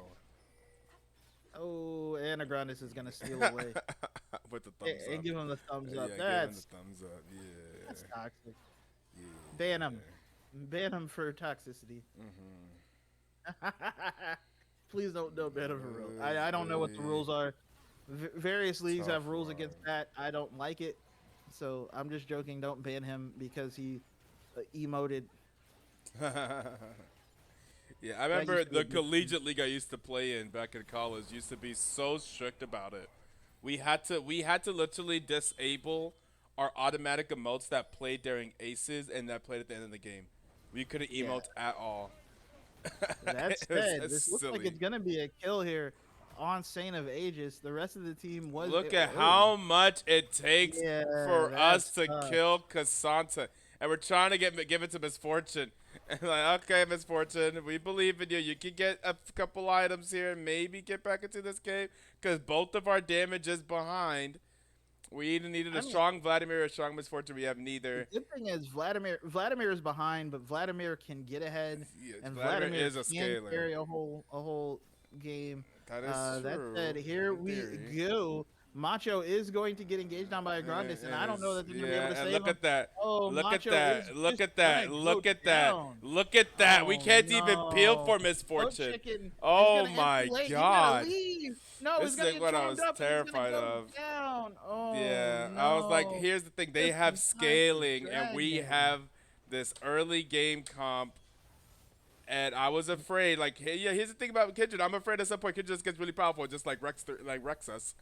Speaker 5: Oh, Anagrandis is going to steal away.
Speaker 1: With the thumbs
Speaker 5: And
Speaker 1: up.
Speaker 5: give him the thumbs up.
Speaker 1: Yeah, give him
Speaker 5: That's
Speaker 1: the thumbs up. Yeah.
Speaker 5: That's toxic.
Speaker 1: Yeah.
Speaker 5: Ban him. Ban him for toxicity. Please don't ban him for real. I don't know what the rules are. Various leagues have rules against that. I don't like it. So I'm just joking. Don't ban him because he emoted.
Speaker 1: Yeah, I remember
Speaker 5: used to
Speaker 1: the
Speaker 5: be-
Speaker 1: collegiate league I used to play in back in college used to be so strict about it. We had to literally disable our automatic emotes that played during aces and that played at the end of the game. We couldn't emote at all.
Speaker 5: That said,
Speaker 1: It's
Speaker 5: this looks like
Speaker 1: silly.
Speaker 5: it's gonna be a kill here on Saint of Aegis. The rest of the team was.
Speaker 1: Look at how much it takes
Speaker 5: Yeah,
Speaker 1: for us
Speaker 5: that's
Speaker 1: to
Speaker 5: tough.
Speaker 1: kill Cassandra. And we're trying to give it to Misfortune. And like, okay, Misfortune, we believe in you. You can get a couple items here and maybe get back into this game. Because both of our damage is behind. We either needed a strong Vladimir or a strong Misfortune. We have neither.
Speaker 5: The good thing is Vladimir is behind, but Vladimir can get ahead,
Speaker 1: Yeah,
Speaker 5: and
Speaker 1: Vladimir
Speaker 5: Vladimir
Speaker 1: is a
Speaker 5: can
Speaker 1: scaler.
Speaker 5: carry a whole game.
Speaker 1: That is
Speaker 5: That
Speaker 1: true.
Speaker 5: said, here
Speaker 1: in
Speaker 5: we
Speaker 1: theory.
Speaker 5: go. Macho is going to get engaged on by Agrandis, and I don't know that they're going to be able to
Speaker 1: and
Speaker 5: save
Speaker 1: look
Speaker 5: him.
Speaker 1: at that.
Speaker 5: Oh,
Speaker 1: Look
Speaker 5: Macho
Speaker 1: at that.
Speaker 5: is
Speaker 1: Look
Speaker 5: just
Speaker 1: at that.
Speaker 5: gonna
Speaker 1: Look
Speaker 5: go
Speaker 1: at that.
Speaker 5: down.
Speaker 1: Look at that. We
Speaker 5: Oh,
Speaker 1: can't even peel for
Speaker 5: no.
Speaker 1: Misfortune.
Speaker 5: Goat Chicken is
Speaker 1: Oh
Speaker 5: gonna
Speaker 1: my
Speaker 5: empty late. He gotta
Speaker 1: God.
Speaker 5: leave. No,
Speaker 1: This
Speaker 5: he's gonna
Speaker 1: is
Speaker 5: get
Speaker 1: what I
Speaker 5: charmed
Speaker 1: was
Speaker 5: up, and he's gonna
Speaker 1: terrified
Speaker 5: go
Speaker 1: of.
Speaker 5: Down. Oh,
Speaker 1: Yeah,
Speaker 5: no.
Speaker 1: I was like, here's the thing. They
Speaker 5: This
Speaker 1: have
Speaker 5: is time to
Speaker 1: scaling, and we
Speaker 5: dragon.
Speaker 1: have this early game comp. And I was afraid, like, hey, yeah, here's the thing about Kindred. I'm afraid at some point Kindred just gets really powerful, just like Rex us.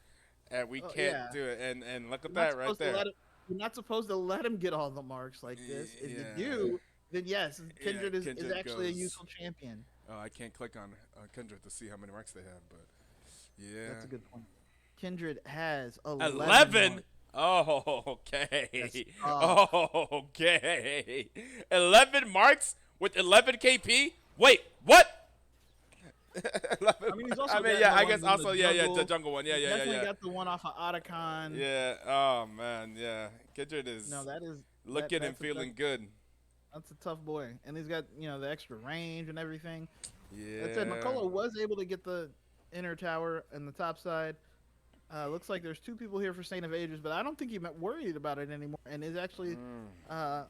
Speaker 1: And we
Speaker 5: Oh,
Speaker 1: can't
Speaker 5: yeah.
Speaker 1: do it. And look at
Speaker 5: You're not
Speaker 1: that right
Speaker 5: supposed to
Speaker 1: there.
Speaker 5: you're not supposed to let him get all the marks like this. If
Speaker 1: Yeah.
Speaker 5: you do, then yes, Kindred is
Speaker 1: Kindred
Speaker 5: actually a
Speaker 1: goes-
Speaker 5: useful champion.
Speaker 1: Oh, I can't click on Kindred to see how many marks they have, but yeah.
Speaker 5: That's a good point. Kindred has
Speaker 1: 11?
Speaker 5: marks.
Speaker 1: Oh, okay.
Speaker 5: That's
Speaker 1: Oh, okay. 11 marks with 11 KP? Wait, what? 11.
Speaker 5: I mean, he's also
Speaker 1: I mean,
Speaker 5: got
Speaker 1: yeah,
Speaker 5: the
Speaker 1: I
Speaker 5: one
Speaker 1: guess
Speaker 5: in
Speaker 1: also,
Speaker 5: the
Speaker 1: yeah,
Speaker 5: jungle.
Speaker 1: the jungle one. Yeah,
Speaker 5: He
Speaker 1: yeah,
Speaker 5: definitely
Speaker 1: yeah.
Speaker 5: got the one off of Otacon.
Speaker 1: Yeah, oh, man, yeah. Kindred is
Speaker 5: No, that is
Speaker 1: looking and
Speaker 5: that's a
Speaker 1: feeling
Speaker 5: tough,
Speaker 1: good.
Speaker 5: That's a tough boy, and he's got the extra range and everything.
Speaker 1: Yeah.
Speaker 5: That said, McCullough was able to get the inner tower and the top side. Looks like there's two people here for Saint of Ages, but I don't think he's worried about it anymore, and is actually a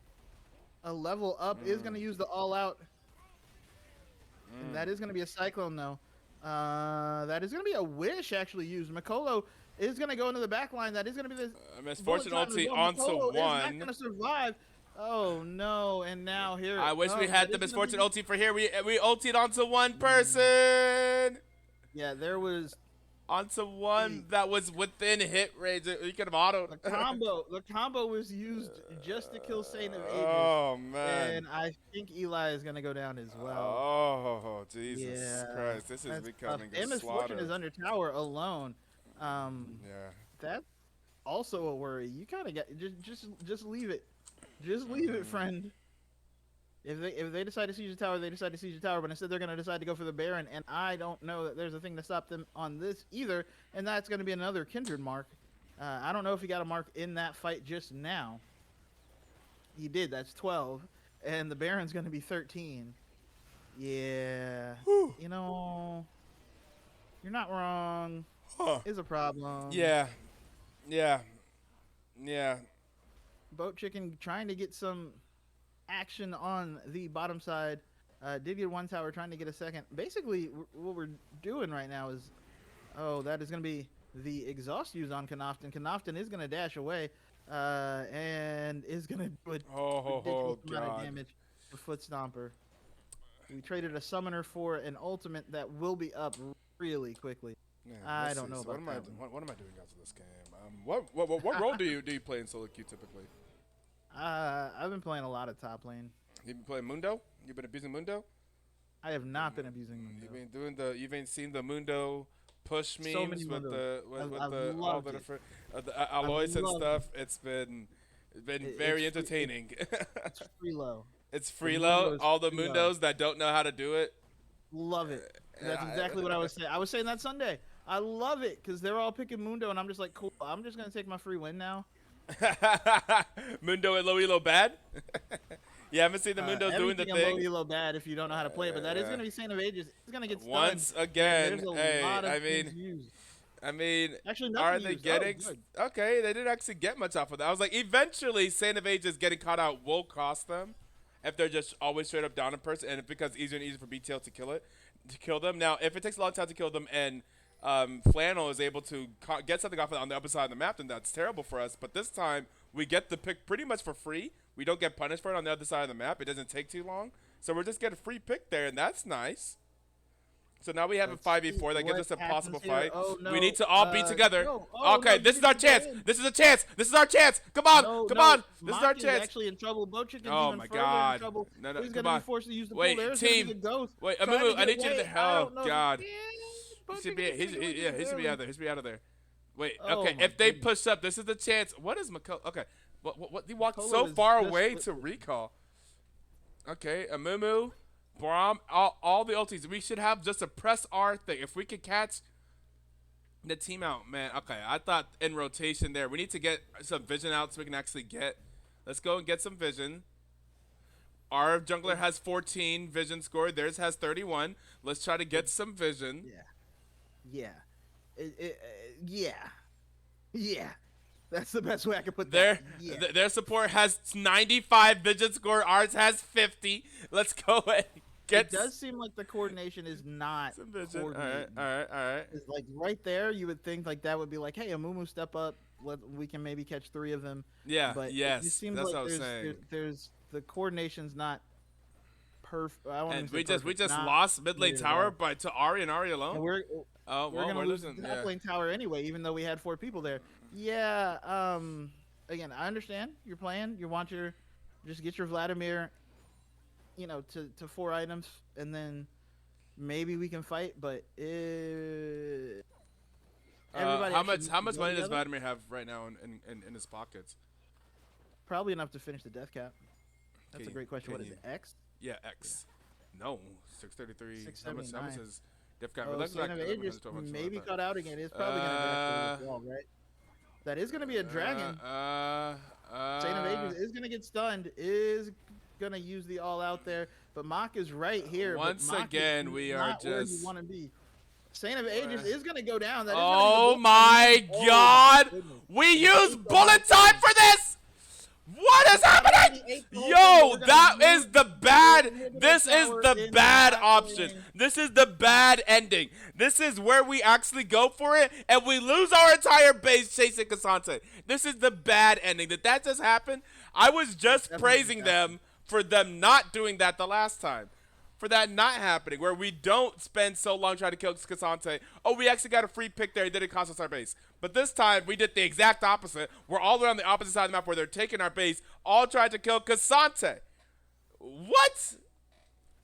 Speaker 5: level up. Is going to use the all out, and that is going to be a cyclone though. That is going to be a wish actually used. Makolo is going to go into the back line. That is going to be the
Speaker 1: Misfortune
Speaker 5: bullet time as
Speaker 1: ulti
Speaker 5: well.
Speaker 1: onto
Speaker 5: Makolo is not
Speaker 1: one.
Speaker 5: going to survive. Oh no! And now here.
Speaker 1: I wish we
Speaker 5: oh,
Speaker 1: had
Speaker 5: it
Speaker 1: the
Speaker 5: is gonna
Speaker 1: Misfortune
Speaker 5: be-
Speaker 1: ulti for here. We ultied onto one person.
Speaker 5: Yeah, there was
Speaker 1: Onto one that was within hit range. You could have autoed.
Speaker 5: the combo. The combo was used just to kill Saint of Ages.
Speaker 1: Oh, man.
Speaker 5: And I think Eli is going to go down as well.
Speaker 1: Oh, Jesus
Speaker 5: Yeah,
Speaker 1: Christ. This is
Speaker 5: that's
Speaker 1: becoming
Speaker 5: tough. And
Speaker 1: a
Speaker 5: Misfortune
Speaker 1: slaughter.
Speaker 5: is under tower alone.
Speaker 1: Yeah.
Speaker 5: That's also a worry. You kind of got just leave it. Just leave it, friend. If they decide to siege the tower, they decide to siege the tower. But instead, they're going to decide to go for the Baron, and I don't know that there's a thing to stop them on this either. And that's going to be another Kindred mark. I don't know if he got a mark in that fight just now. He did. That's 12, and the Baron's going to be 13. Yeah, you know, you're not wrong.
Speaker 1: Huh.
Speaker 5: Is a problem.
Speaker 1: Yeah. Yeah. Yeah.
Speaker 5: Boat Chicken trying to get some action on the bottom side. Did get one tower, trying to get a second. Basically, what we're doing right now is, that is going to be the exhaust use on Connaughton. Connaughton is going to dash away, and is going to do a ridiculous amount of damage to Foot Stomper. We traded a summoner for an ultimate that will be up really quickly.
Speaker 1: Man,
Speaker 5: I
Speaker 1: let's
Speaker 5: don't
Speaker 1: see.
Speaker 5: know
Speaker 1: So
Speaker 5: about that one.
Speaker 1: what am I doing after this game? What role do you play in solo queue typically?
Speaker 5: I've been playing a lot of top lane.
Speaker 1: You been playing Mundo? You been abusing Mundo?
Speaker 5: I have not been abusing
Speaker 1: You've
Speaker 5: Mundo.
Speaker 1: been doing the. You've been seen the Mundo push
Speaker 5: So many
Speaker 1: memes with
Speaker 5: Mundos.
Speaker 1: the
Speaker 5: I've
Speaker 1: the all
Speaker 5: loved
Speaker 1: the
Speaker 5: it.
Speaker 1: different the alloys and
Speaker 5: loved
Speaker 1: stuff. It's been
Speaker 5: It's
Speaker 1: very
Speaker 5: free-
Speaker 1: entertaining.
Speaker 5: It's freelo.
Speaker 1: It's
Speaker 5: The Mundo
Speaker 1: freelo.
Speaker 5: is
Speaker 1: All the
Speaker 5: freelo.
Speaker 1: Mundos that don't know how to do it.
Speaker 5: Love it. That's
Speaker 1: I-
Speaker 5: exactly what I was saying. I was saying that Sunday. I love it because they're all picking Mundo, and I'm just like, cool. I'm just gonna take my free win now.
Speaker 1: Mundo and low elo bad. You haven't seen the Mundos doing the
Speaker 5: Everything
Speaker 1: thing.
Speaker 5: in low elo bad if you don't know how to play it, but that is gonna be Saint of Ages. It's gonna get stunned.
Speaker 1: Once
Speaker 5: and
Speaker 1: again,
Speaker 5: there's a
Speaker 1: hey,
Speaker 5: lot of
Speaker 1: I
Speaker 5: things
Speaker 1: mean,
Speaker 5: used. Actually,
Speaker 1: are
Speaker 5: nothing
Speaker 1: they
Speaker 5: used.
Speaker 1: getting?
Speaker 5: Oh, good.
Speaker 1: Okay, they didn't actually get much off of that. I was like, eventually, Saint of Ages getting caught out will cost them if they're just always straight up down in person, and it becomes easier and easier for BTL to kill them. Now, if it takes a long time to kill them, and Flannel is able to get something off on the upper side of the map, then that's terrible for us. But this time, we get the pick pretty much for free. We don't get punished for it on the other side of the map. It doesn't take too long. So we're just getting a free pick there, and that's nice. So now we have a 5v4 that gives us a possible fight.
Speaker 5: Oh, no.
Speaker 1: We need to all be together.
Speaker 5: No. Oh,
Speaker 1: Okay,
Speaker 5: no,
Speaker 1: this
Speaker 5: you
Speaker 1: is our
Speaker 5: need to go
Speaker 1: chance.
Speaker 5: in.
Speaker 1: This is a chance. This is our chance. Come on.
Speaker 5: No,
Speaker 1: Come
Speaker 5: no.
Speaker 1: on. This is
Speaker 5: Mach
Speaker 1: our
Speaker 5: is
Speaker 1: chance.
Speaker 5: actually in trouble. Bochicken's
Speaker 1: Oh
Speaker 5: even
Speaker 1: my
Speaker 5: further
Speaker 1: God.
Speaker 5: in trouble.
Speaker 1: No, no,
Speaker 5: He's
Speaker 1: come
Speaker 5: gonna
Speaker 1: on.
Speaker 5: be forced to use the
Speaker 1: Wait,
Speaker 5: pull. There's
Speaker 1: team.
Speaker 5: gonna be a ghost.
Speaker 1: Wait,
Speaker 5: trying
Speaker 1: Amumu,
Speaker 5: to
Speaker 1: I
Speaker 5: get
Speaker 1: need you to.
Speaker 5: away. I
Speaker 1: Oh
Speaker 5: don't know.
Speaker 1: God.
Speaker 5: Yeah,
Speaker 1: He should be.
Speaker 5: Bochicken's
Speaker 1: He should
Speaker 5: gonna
Speaker 1: be
Speaker 5: get
Speaker 1: out
Speaker 5: down.
Speaker 1: there. He should be out of there. Wait.
Speaker 5: Oh
Speaker 1: Okay.
Speaker 5: my
Speaker 1: If they
Speaker 5: goodness.
Speaker 1: push up, this is the chance. What is McCullough? Okay. What? He walked
Speaker 5: McCullough
Speaker 1: so
Speaker 5: is
Speaker 1: far
Speaker 5: just
Speaker 1: away
Speaker 5: with
Speaker 1: to
Speaker 5: it.
Speaker 1: recall. Okay, Amumu, Braum, all the ultis. We should have just a press R thing. If we could catch the team out, man. Okay, I thought in rotation there. We need to get some vision out so we can actually get. Let's go and get some vision. Our jungler has 14 vision scored. Theirs has 31. Let's try to get some vision.
Speaker 5: Yeah. Yeah. That's the best way I could put that.
Speaker 1: Their support has 95 vision score. Ours has 50. Let's go and get
Speaker 5: It does seem like the coordination is not
Speaker 1: some vision. All right,
Speaker 5: coordinated.
Speaker 1: all right, all right.
Speaker 5: It's like right there, you would think like that would be like, hey, Amumu, step up. We can maybe catch 3 of them.
Speaker 1: Yeah,
Speaker 5: But
Speaker 1: yes,
Speaker 5: it seems
Speaker 1: that's
Speaker 5: like
Speaker 1: what I was
Speaker 5: there's,
Speaker 1: saying.
Speaker 5: there's the coordination's not perfect.
Speaker 1: And we just lost mid lane tower to Ari and Ari alone.
Speaker 5: And we're
Speaker 1: Oh,
Speaker 5: we're
Speaker 1: well,
Speaker 5: gonna
Speaker 1: we're
Speaker 5: lose
Speaker 1: losing.
Speaker 5: the
Speaker 1: Yeah.
Speaker 5: top lane tower anyway, even though we had 4 people there. Yeah. Again, I understand you're playing. You want your just get your Vladimir, to 4 items, and then maybe we can fight. But everybody.
Speaker 1: How
Speaker 5: actually
Speaker 1: much
Speaker 5: needs
Speaker 1: how
Speaker 5: to
Speaker 1: much
Speaker 5: go
Speaker 1: money does
Speaker 5: together.
Speaker 1: Vladimir have right now in his pockets?
Speaker 5: Probably enough to finish the death cap. That's
Speaker 1: Can
Speaker 5: a
Speaker 1: you-
Speaker 5: great question.
Speaker 1: can
Speaker 5: What is
Speaker 1: you-
Speaker 5: it? X?
Speaker 1: Yeah, X. No, 633. How much
Speaker 5: 679.
Speaker 1: is Def Cap?
Speaker 5: Oh,
Speaker 1: Let's
Speaker 5: Saint of
Speaker 1: not-
Speaker 5: Aegis
Speaker 1: 12 months
Speaker 5: maybe
Speaker 1: about
Speaker 5: cut out again. It's probably gonna
Speaker 1: Uh,
Speaker 5: get a wall, right? That is gonna be a dragon.
Speaker 1: Saint
Speaker 5: Saint of Ages is gonna get stunned. Is gonna use the all out there, but Mach is right here.
Speaker 1: Once
Speaker 5: but Mach
Speaker 1: again,
Speaker 5: is
Speaker 1: we are
Speaker 5: not where
Speaker 1: just-
Speaker 5: you want to be. Saint of Ages is gonna go down. That is
Speaker 1: Oh
Speaker 5: gonna
Speaker 1: my
Speaker 5: Oh
Speaker 1: God!
Speaker 5: goodness.
Speaker 1: We use bullet time for this. What is happening? Yo, that is the bad. This is the bad option. This is the bad ending. This is where we actually go for it and we lose our entire base chasing Cassante. This is the bad ending. Did that just happen? I was just
Speaker 5: Definitely
Speaker 1: praising them for them not doing that the last time. For that not happening, where we don't spend so long trying to kill Cassante. Oh, we actually got a free pick there. It didn't cost us our base. But this time, we did the exact opposite. We're all around the opposite side of the map where they're taking our base, all trying to kill Cassante. What?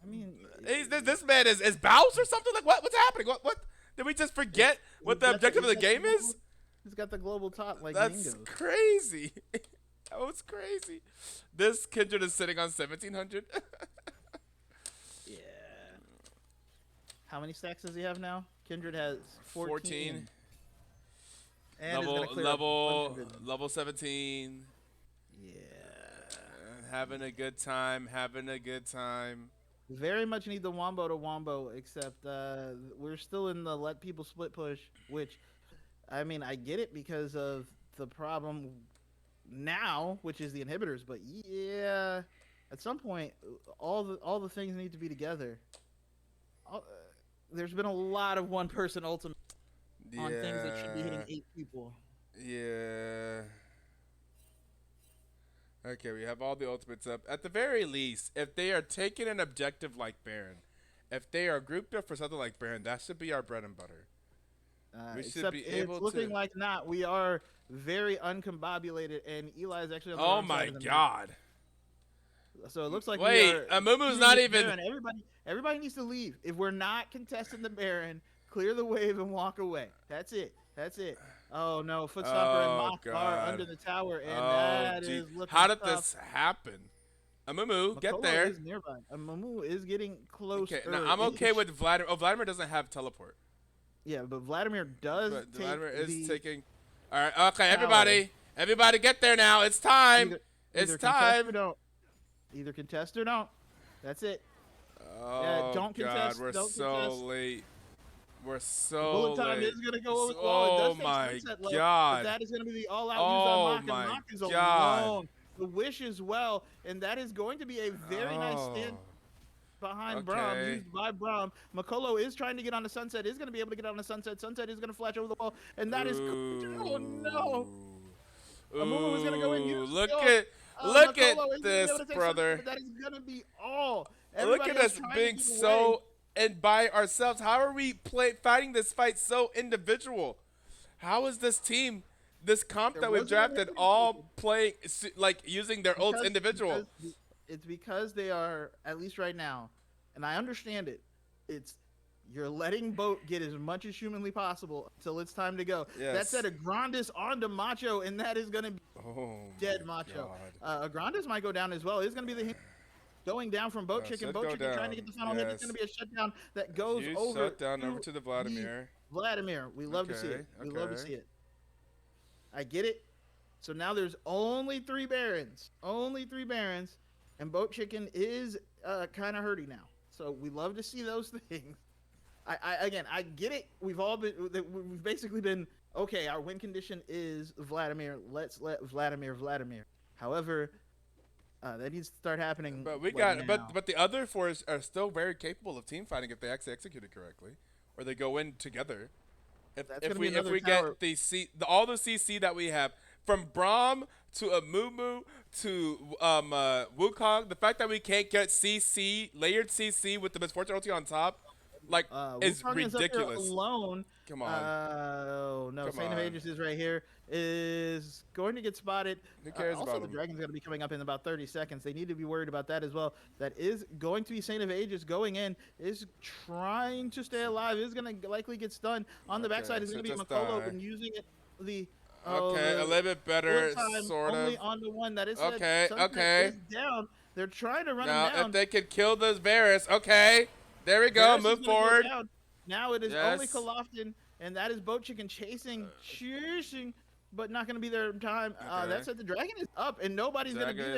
Speaker 5: I mean,
Speaker 1: This man is Bowser or something? Like, what's happening? What? Did we just forget what the objective of the game is?
Speaker 5: He's got the global top like
Speaker 1: That's
Speaker 5: Mingo's.
Speaker 1: crazy. That was crazy. This Kindred is sitting on 1,700.
Speaker 5: Yeah. How many stacks does he have now? Kindred has 14. And is gonna clear up a bunch of vision.
Speaker 1: Level 17.
Speaker 5: Yeah.
Speaker 1: Having a good time. Having a good time.
Speaker 5: Very much need the Wombo to Wombo, except we're still in the let people split push, which, I mean, I get it because of the problem now, which is the inhibitors, but yeah, at some point, all the things need to be together. There's been a lot of one-person ultimate on things that should be hitting 8 people.
Speaker 1: Yeah. Okay, we have all the ultimates up. At the very least, if they are taking an objective like Baron, if they are grouped up for something like Baron, that should be our bread and butter. We should
Speaker 5: Except
Speaker 1: be
Speaker 5: it's
Speaker 1: able
Speaker 5: looking
Speaker 1: to.
Speaker 5: like not. We are very uncombobulated, and Eli is actually on the
Speaker 1: Oh
Speaker 5: wrong
Speaker 1: my
Speaker 5: side of the map.
Speaker 1: God.
Speaker 5: So it looks like we
Speaker 1: Wait,
Speaker 5: are.
Speaker 1: Amumu's
Speaker 5: clearing
Speaker 1: not
Speaker 5: this
Speaker 1: even.
Speaker 5: Baron. Everybody needs to leave. If we're not contesting the Baron, clear the wave and walk away. That's it. That's it. Oh no, Footstomper and
Speaker 1: Oh
Speaker 5: Mock are
Speaker 1: God.
Speaker 5: under the tower, and
Speaker 1: Oh
Speaker 5: that
Speaker 1: geez.
Speaker 5: is looking
Speaker 1: How did
Speaker 5: tough.
Speaker 1: this happen? Amumu, get
Speaker 5: Makolo
Speaker 1: there.
Speaker 5: is nearby. Mamu is getting close.
Speaker 1: Okay, now I'm okay with Vladimir. Oh, Vladimir doesn't have teleport.
Speaker 5: Yeah, but Vladimir does
Speaker 1: But
Speaker 5: take
Speaker 1: Vladimir is
Speaker 5: the
Speaker 1: taking. All right. Okay, everybody, get there now. It's time.
Speaker 5: either
Speaker 1: It's
Speaker 5: contest or
Speaker 1: time.
Speaker 5: don't. Either contest or don't. That's it.
Speaker 1: Oh
Speaker 5: don't
Speaker 1: God,
Speaker 5: contest,
Speaker 1: we're
Speaker 5: don't
Speaker 1: so
Speaker 5: contest.
Speaker 1: late. We're so
Speaker 5: Bullet time
Speaker 1: late.
Speaker 5: is going to go with
Speaker 1: Oh
Speaker 5: It does take
Speaker 1: my
Speaker 5: sunset low, but
Speaker 1: God.
Speaker 5: that is going to be the all-out use
Speaker 1: Oh
Speaker 5: on Mock,
Speaker 1: my
Speaker 5: and Mock is
Speaker 1: God.
Speaker 5: alone. The Wish as well, and that is going to be a very nice stand behind Braum,
Speaker 1: Okay.
Speaker 5: used by Braum. Makolo is trying to get on the sunset, is going to be able to get on the sunset. Sunset is going to flash over the wall, and that is... Oh, no. Amumu is going to go in.
Speaker 1: Ooh,
Speaker 5: Use
Speaker 1: look
Speaker 5: skill.
Speaker 1: at look
Speaker 5: Makolo
Speaker 1: at
Speaker 5: is gonna be
Speaker 1: this,
Speaker 5: able to take
Speaker 1: brother.
Speaker 5: sunset, but that is going to be all.
Speaker 1: Look
Speaker 5: Everybody
Speaker 1: at
Speaker 5: else
Speaker 1: us
Speaker 5: trying
Speaker 1: being
Speaker 5: to get away.
Speaker 1: so and by ourselves. How are we fighting this fight so individual? How is this team, this comp
Speaker 5: There
Speaker 1: that we've
Speaker 5: wasn't an
Speaker 1: drafted,
Speaker 5: inhibitor
Speaker 1: all
Speaker 5: taken.
Speaker 1: playing like using their ults individual?
Speaker 5: It's because they are, at least right now, and I understand it. It's you're letting Boat get as much as humanly possible until it's time to go.
Speaker 1: Yes.
Speaker 5: That said, Agrandis onto Macho, and that is going to be
Speaker 1: Oh,
Speaker 5: dead
Speaker 1: my
Speaker 5: Macho.
Speaker 1: God.
Speaker 5: Agrandis might go down as well. It's going to be the going down from Boat Chicken.
Speaker 1: should
Speaker 5: Boat
Speaker 1: go
Speaker 5: Chicken trying to
Speaker 1: down.
Speaker 5: get the final hit. It's
Speaker 1: Yes.
Speaker 5: going to be a shutdown that goes
Speaker 1: Huge
Speaker 5: over
Speaker 1: shutdown over to the Vladimir.
Speaker 5: Vladimir. We love to see it. We love to
Speaker 1: Okay.
Speaker 5: see it. I get it. So now there's only 3 Barons. Only 3 Barons. And Boat Chicken is kind of hurting now. So we love to see those things. I get it. We've basically been, okay, our win condition is Vladimir. Let's let Vladimir. However, that needs to start happening.
Speaker 1: But we
Speaker 5: right
Speaker 1: got
Speaker 5: now.
Speaker 1: but the other 4 are still very capable of team fighting if they actually execute it correctly, or they go in together. If
Speaker 5: That's
Speaker 1: if
Speaker 5: gonna
Speaker 1: we
Speaker 5: be
Speaker 1: if
Speaker 5: another
Speaker 1: we
Speaker 5: tower.
Speaker 1: get all the CC that we have from Braum to Amumu to Wukong, the fact that we can't get CC layered CC with the Misfortune ulti on top, like, is
Speaker 5: Wukong is up there
Speaker 1: ridiculous.
Speaker 5: alone.
Speaker 1: Come on.
Speaker 5: Oh no,
Speaker 1: Come
Speaker 5: Saint of
Speaker 1: on.
Speaker 5: Ages is right here. Is going to get spotted.
Speaker 1: Who cares
Speaker 5: also,
Speaker 1: about
Speaker 5: the
Speaker 1: him?
Speaker 5: Dragon's going to be coming up in about 30 seconds. They need to be worried about that as well. That is going to be Saint of Ages going in. Is trying to stay alive. Is going to likely get stunned. On the
Speaker 1: Okay,
Speaker 5: backside is
Speaker 1: so
Speaker 5: going to be
Speaker 1: just
Speaker 5: Makolo
Speaker 1: die.
Speaker 5: and using it.
Speaker 1: Okay, a little bit better,
Speaker 5: bullet time
Speaker 1: sort
Speaker 5: only
Speaker 1: of.
Speaker 5: on the one that is
Speaker 1: Okay,
Speaker 5: Sunset
Speaker 1: okay.
Speaker 5: is down. They're trying to run
Speaker 1: Now,
Speaker 5: him down.
Speaker 1: if they could kill those Varus, okay. There we go.
Speaker 5: Varus is
Speaker 1: Move
Speaker 5: gonna go
Speaker 1: forward.
Speaker 5: down. Now it is only
Speaker 1: Yes.
Speaker 5: Kolofton, and that is Boat Chicken chasing, but not going to be there in time.
Speaker 1: Okay.
Speaker 5: That said, the Dragon is up, and nobody's going to be
Speaker 1: Dragon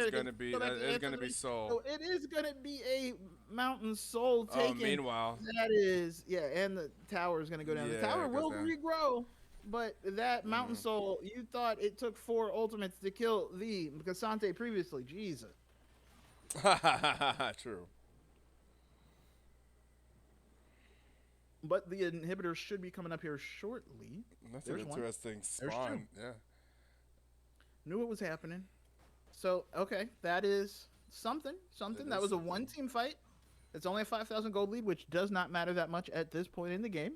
Speaker 5: there.
Speaker 1: is gonna be Soul.
Speaker 5: So it is going to be a Mountain Soul
Speaker 1: Oh,
Speaker 5: taken.
Speaker 1: meanwhile.
Speaker 5: That is, yeah, and the tower is going to go down.
Speaker 1: Yeah,
Speaker 5: The tower
Speaker 1: it goes
Speaker 5: will
Speaker 1: down.
Speaker 5: regrow, but that Mountain Soul, you thought it took 4 ultimates to kill the Cassante previously. Jesus.
Speaker 1: True.
Speaker 5: But the inhibitor should be coming up here shortly.
Speaker 1: That's
Speaker 5: There's
Speaker 1: an
Speaker 5: one.
Speaker 1: interesting
Speaker 5: There's
Speaker 1: spawn. Yeah.
Speaker 5: Knew it was happening. So, okay, that is something.
Speaker 1: It
Speaker 5: That
Speaker 1: is
Speaker 5: was a
Speaker 1: something.
Speaker 5: 1-team fight. It's only a 5,000 gold lead, which does not matter that much at this point in the game.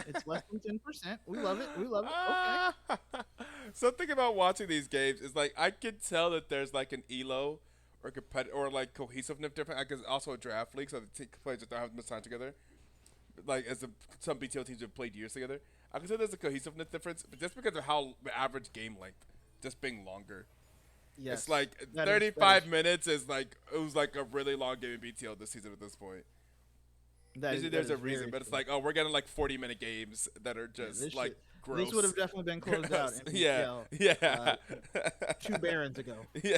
Speaker 5: It's less than 10%. We love it. Okay.
Speaker 1: Something about watching these games is like I can tell that there's like an elo or or like cohesiveness different. I guess also a draft league, so the players just don't have much time together. Like some BTO teams have played years together. I can tell there's a cohesiveness difference, but just because of how the average game length just being longer.
Speaker 5: Yes.
Speaker 1: It's like
Speaker 5: that
Speaker 1: 35
Speaker 5: is-
Speaker 1: minutes is like it was like a really long game in BTO this season at this point.
Speaker 5: that is-
Speaker 1: Usually
Speaker 5: that
Speaker 1: there's a
Speaker 5: is
Speaker 1: reason,
Speaker 5: very
Speaker 1: but it's
Speaker 5: true.
Speaker 1: like, oh, we're getting like 40-minute games that are just
Speaker 5: this
Speaker 1: like
Speaker 5: shit-
Speaker 1: gross.
Speaker 5: This would have definitely been closed out in
Speaker 1: Yeah,
Speaker 5: BTL,
Speaker 1: yeah.
Speaker 5: 2 Barons ago.
Speaker 1: Yeah.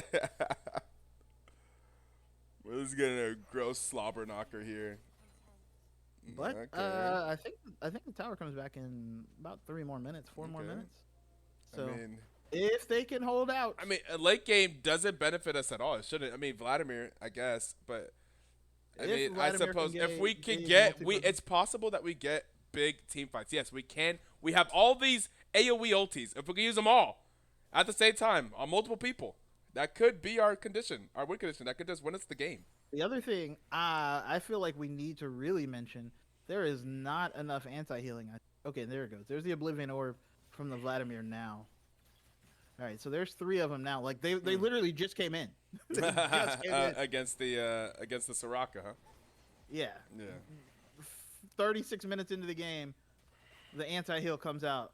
Speaker 1: We're just getting a gross slobber knocker here.
Speaker 5: But
Speaker 1: Okay.
Speaker 5: I think the tower comes back in about 3 more minutes, 4 more
Speaker 1: Okay.
Speaker 5: minutes. So
Speaker 1: I mean,
Speaker 5: if they can hold out,
Speaker 1: a late game doesn't benefit us at all. It shouldn't. I mean, Vladimir, I guess, but I
Speaker 5: If
Speaker 1: mean, I
Speaker 5: Vladimir can
Speaker 1: suppose
Speaker 5: get
Speaker 1: if we
Speaker 5: a
Speaker 1: can get,
Speaker 5: multi-person-
Speaker 1: it's possible that we get big team fights. Yes, we can. We have all these AOE ultis. If we can use them all at the same time on multiple people, that could be our condition, our win condition. That could just win us the game.
Speaker 5: The other thing I feel like we need to really mention There is not enough anti-healing. Okay, there it goes. There's the Oblivion Orb from the Vladimir now. All right, so there's 3 of them now. Like they literally just came in. They just came in.
Speaker 1: Against the Soraka, huh?
Speaker 5: Yeah.
Speaker 1: Yeah.
Speaker 5: 36 minutes into the game, the anti-heal comes out.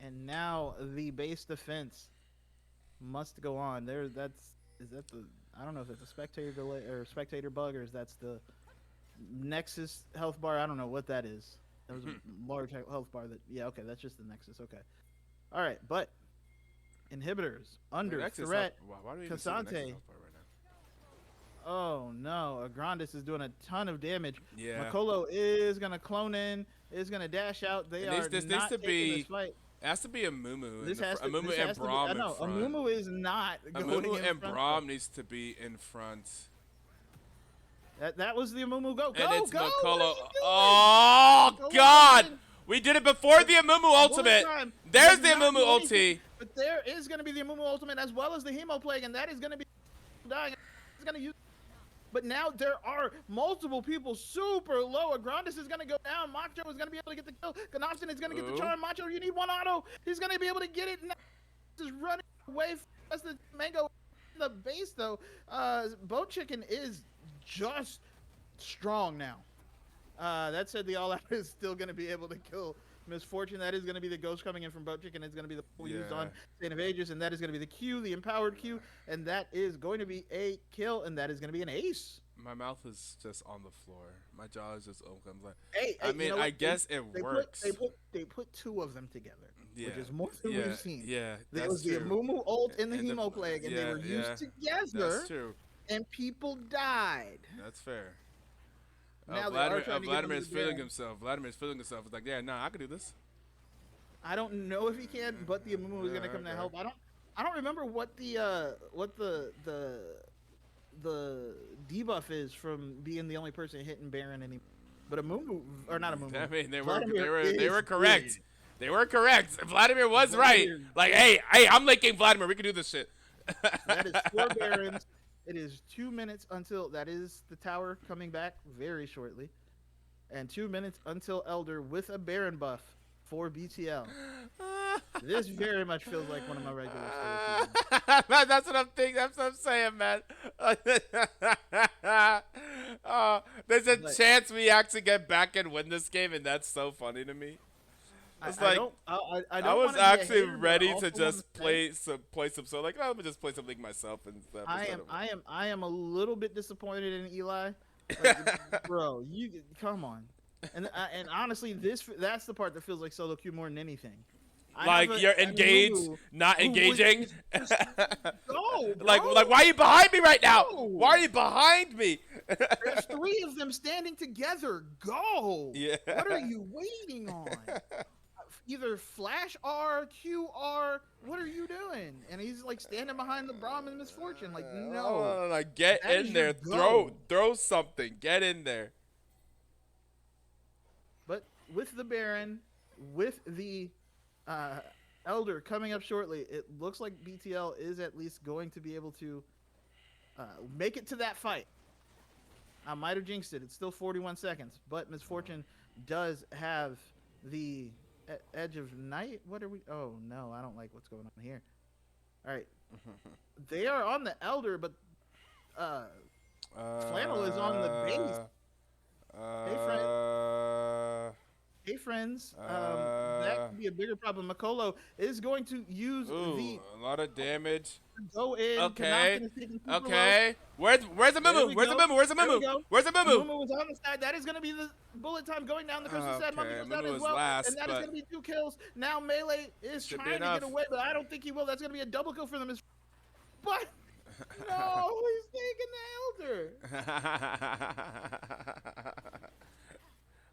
Speaker 5: And now the base defense must go on. Is that the, I don't know if it's a spectator delay or spectator bug, or is that's the Nexus health bar. I don't know what that is. That was a large health bar that, yeah, okay, that's just the Nexus. Okay. All right, but inhibitors under
Speaker 1: Nexus
Speaker 5: threat.
Speaker 1: why do we even see the Nexus
Speaker 5: Cassante.
Speaker 1: health bar right now?
Speaker 5: Oh no, Agrandis is doing a ton of damage.
Speaker 1: Yeah.
Speaker 5: Makolo is gonna clone in, is gonna dash out. They
Speaker 1: And
Speaker 5: are
Speaker 1: this
Speaker 5: not
Speaker 1: needs to
Speaker 5: taking
Speaker 1: be
Speaker 5: this fight.
Speaker 1: It has to be a Mumu.
Speaker 5: This has to,
Speaker 1: Mumu
Speaker 5: this
Speaker 1: and
Speaker 5: has to be,
Speaker 1: Braum
Speaker 5: I
Speaker 1: in
Speaker 5: know,
Speaker 1: front.
Speaker 5: Mumu is not going
Speaker 1: Mumu
Speaker 5: in
Speaker 1: and
Speaker 5: front.
Speaker 1: Braum needs to be in front.
Speaker 5: That was the Mumu go.
Speaker 1: And
Speaker 5: Go,
Speaker 1: it's
Speaker 5: go. What
Speaker 1: Makolo.
Speaker 5: are you doing?
Speaker 1: Oh,
Speaker 5: Go
Speaker 1: God!
Speaker 5: in.
Speaker 1: We did it before the Amumu ultimate.
Speaker 5: Time.
Speaker 1: There's
Speaker 5: Does
Speaker 1: the
Speaker 5: not
Speaker 1: Amumu
Speaker 5: do
Speaker 1: ulti.
Speaker 5: anything, but there is going to be the Amumu ultimate as well as the Hemo Plague, and that is going to be dying. It's going to use. But now there are multiple people super low. Agrandis is going to go down. Macho is going to be able to get the kill. Ganopson is going to get the charm. Macho, you need one auto. He's going to be able to get it. Now just running away from us. The Mango in the base, though. Boat Chicken is just strong now. That said, the All-Out is still going to be able to kill Misfortune. That is going to be the Ghost coming in from Boat Chicken. It's going to be the full used on Saint of Aegis, and that is going to be the Q, the empowered Q, and that is going to be a kill, and that is going to be an ace.
Speaker 1: My mouth is just on the floor. My jaw is just open. I'm like,
Speaker 5: Hey,
Speaker 1: I mean,
Speaker 5: you know
Speaker 1: I
Speaker 5: what?
Speaker 1: guess it works.
Speaker 5: They put 2 of them together,
Speaker 1: Yeah.
Speaker 5: which is more than
Speaker 1: Yeah,
Speaker 5: we've seen.
Speaker 1: yeah,
Speaker 5: There
Speaker 1: that's
Speaker 5: was the
Speaker 1: true.
Speaker 5: Amumu ult and the
Speaker 1: And the-
Speaker 5: Hemo Plague, and they
Speaker 1: yeah,
Speaker 5: were used
Speaker 1: yeah.
Speaker 5: together,
Speaker 1: That's true.
Speaker 5: and people died.
Speaker 1: That's fair.
Speaker 5: Now they are trying to get
Speaker 1: Vladimir
Speaker 5: them
Speaker 1: is
Speaker 5: to
Speaker 1: feeling
Speaker 5: Baron.
Speaker 1: himself. Vladimir is feeling himself. It's like, yeah, nah, I can do this.
Speaker 5: I don't know if he can, but the Amumu is gonna come to help. I don't remember what the debuff is from being the only person hitting Baron anymore. But Amumu, or not Amumu.
Speaker 1: I mean, they
Speaker 5: Vladimir
Speaker 1: were
Speaker 5: is
Speaker 1: correct.
Speaker 5: good.
Speaker 1: They were correct. Vladimir was
Speaker 5: Vladimir-
Speaker 1: right. Like, hey, I'm linking Vladimir. We can do this shit.
Speaker 5: That is 4 Barons. It is 2 minutes until that is the tower coming back very shortly, and 2 minutes until Elder with a Baron buff for BTL. This very much feels like one of my regular stories.
Speaker 1: That's what I'm thinking. That's what I'm saying, man. There's a chance we actually get back and win this game, and that's so funny to me. It's like I was
Speaker 5: wanna be a
Speaker 1: actually
Speaker 5: hater, but
Speaker 1: ready
Speaker 5: also
Speaker 1: to just
Speaker 5: wanna say
Speaker 1: play some. So like, oh, let me just play something myself and stuff.
Speaker 5: I am a little bit disappointed in Eli. Like, bro, you come on. And honestly, that's the part that feels like solo queue more than anything.
Speaker 1: Like you're engaged, not engaging.
Speaker 5: Go,
Speaker 1: like
Speaker 5: bro.
Speaker 1: why are you behind me right now?
Speaker 5: Go.
Speaker 1: Why are you behind me?
Speaker 5: There's 3 of them standing together. Go.
Speaker 1: Yeah.
Speaker 5: What are you waiting on? Either flash R, Q R. What are you doing? And he's like standing behind the Braum and Misfortune. Like no.
Speaker 1: Get
Speaker 5: That is
Speaker 1: in
Speaker 5: your
Speaker 1: there.
Speaker 5: go.
Speaker 1: Throw something. Get in there.
Speaker 5: But with the Baron, with the Elder coming up shortly, it looks like BTL is at least going to be able to make it to that fight. I might have jinxed it. It's still 41 seconds, but Misfortune does have the Edge of Night. What are we? Oh no, I don't like what's going on here. All right, they are on the Elder, but Flannel is on the base. Hey friends, that could be a bigger problem. Makolo is going to use
Speaker 1: a lot of damage.
Speaker 5: Go in.
Speaker 1: Okay.
Speaker 5: Kanafin is taking super
Speaker 1: Okay. Where's the
Speaker 5: There
Speaker 1: Mumu?
Speaker 5: we
Speaker 1: Where's the
Speaker 5: go.
Speaker 1: Mumu? Where's the
Speaker 5: There we
Speaker 1: Mumu?
Speaker 5: go.
Speaker 1: Where's the
Speaker 5: low.
Speaker 1: Mumu?
Speaker 5: Mumu is on the side. That is going to be the bullet time going down. The Crystal Sad Monkey
Speaker 1: Okay,
Speaker 5: goes down
Speaker 1: Mumu
Speaker 5: as
Speaker 1: was
Speaker 5: well.
Speaker 1: last,
Speaker 5: And that is
Speaker 1: but-
Speaker 5: going to be 2 kills. Now Melee is
Speaker 1: Should be
Speaker 5: trying to
Speaker 1: enough.
Speaker 5: get away, but I don't think he will. That's going to be a double kill for them. But no, he's taking the Elder.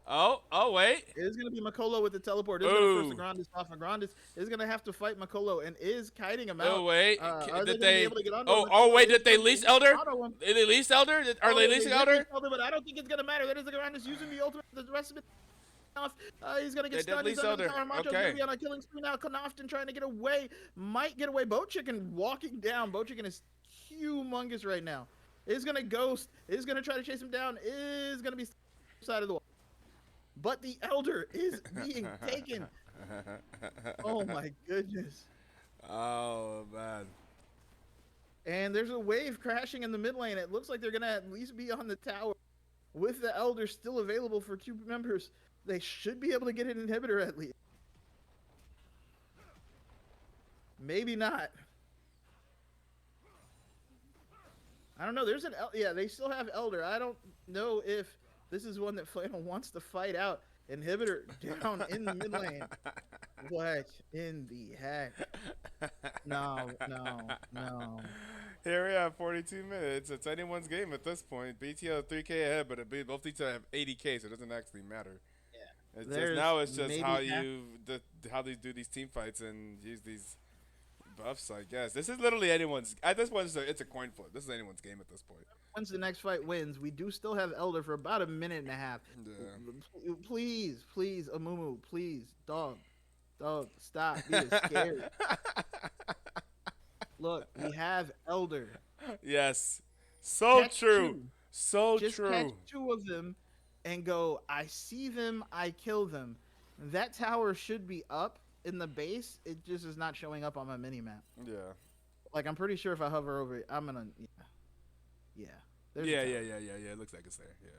Speaker 1: Oh wait.
Speaker 5: It is going to be Makolo with the teleport. It's going to force Agrandis off. Agrandis is going to have to fight Makolo and is kiting him out.
Speaker 1: Oh wait.
Speaker 5: Are
Speaker 1: Did
Speaker 5: gonna be
Speaker 1: they?
Speaker 5: able to get onto
Speaker 1: Oh
Speaker 5: him?
Speaker 1: wait. Did they lease Elder?
Speaker 5: Auto him.
Speaker 1: Did they lease Elder? Are they leasing
Speaker 5: did
Speaker 1: Elder?
Speaker 5: lease Elder, but I don't think it's gonna matter. That is Agrandis using the ultimate. The rest of it off. He's gonna get
Speaker 1: They did
Speaker 5: stunned. He's
Speaker 1: lease
Speaker 5: under the
Speaker 1: Elder.
Speaker 5: tower. Macho's
Speaker 1: Okay.
Speaker 5: gonna be on a killing spree now. Knofton trying to get away. Might get away. Boat Chicken walking down. Boat Chicken is humongous right now. Is gonna ghost. Is gonna try to chase him down. Is gonna be side of the wall. But the Elder is being taken. Oh my goodness.
Speaker 1: Oh man.
Speaker 5: And there's a wave crashing in the mid lane. It looks like they're gonna at least be on the tower. With the Elder still available for 2 members, they should be able to get an inhibitor at least. Maybe not. I don't know. There's an yeah. They still have Elder. I don't know if this is one that Flannel wants to fight out. Inhibitor down in the mid lane. What in the heck? No.
Speaker 1: Here we have 42 minutes. It's anyone's game at this point. BTO 3K ahead, but both teams have 80K, so it doesn't actually matter.
Speaker 5: Yeah.
Speaker 1: It's just now. It's just how how they do these team fights and use these buffs. I guess this is literally anyone's. At this point, it's a coin flip. This is anyone's game at this point.
Speaker 5: Once the next fight wins, we do still have Elder for about a minute and a half.
Speaker 1: Yeah.
Speaker 5: Please, Amumu, please, dog, stop being scared. Look, we have Elder.
Speaker 1: Yes, so
Speaker 5: Catch
Speaker 1: true,
Speaker 5: 2.
Speaker 1: so
Speaker 5: Just
Speaker 1: true.
Speaker 5: catch 2 of them and go, I see them, I kill them. That tower should be up in the base. It just is not showing up on my mini map.
Speaker 1: Yeah.
Speaker 5: Like, I'm pretty sure if I hover over it, I'm gonna, yeah. There's a
Speaker 1: Yeah.
Speaker 5: tower.
Speaker 1: It looks like it's there. Yeah.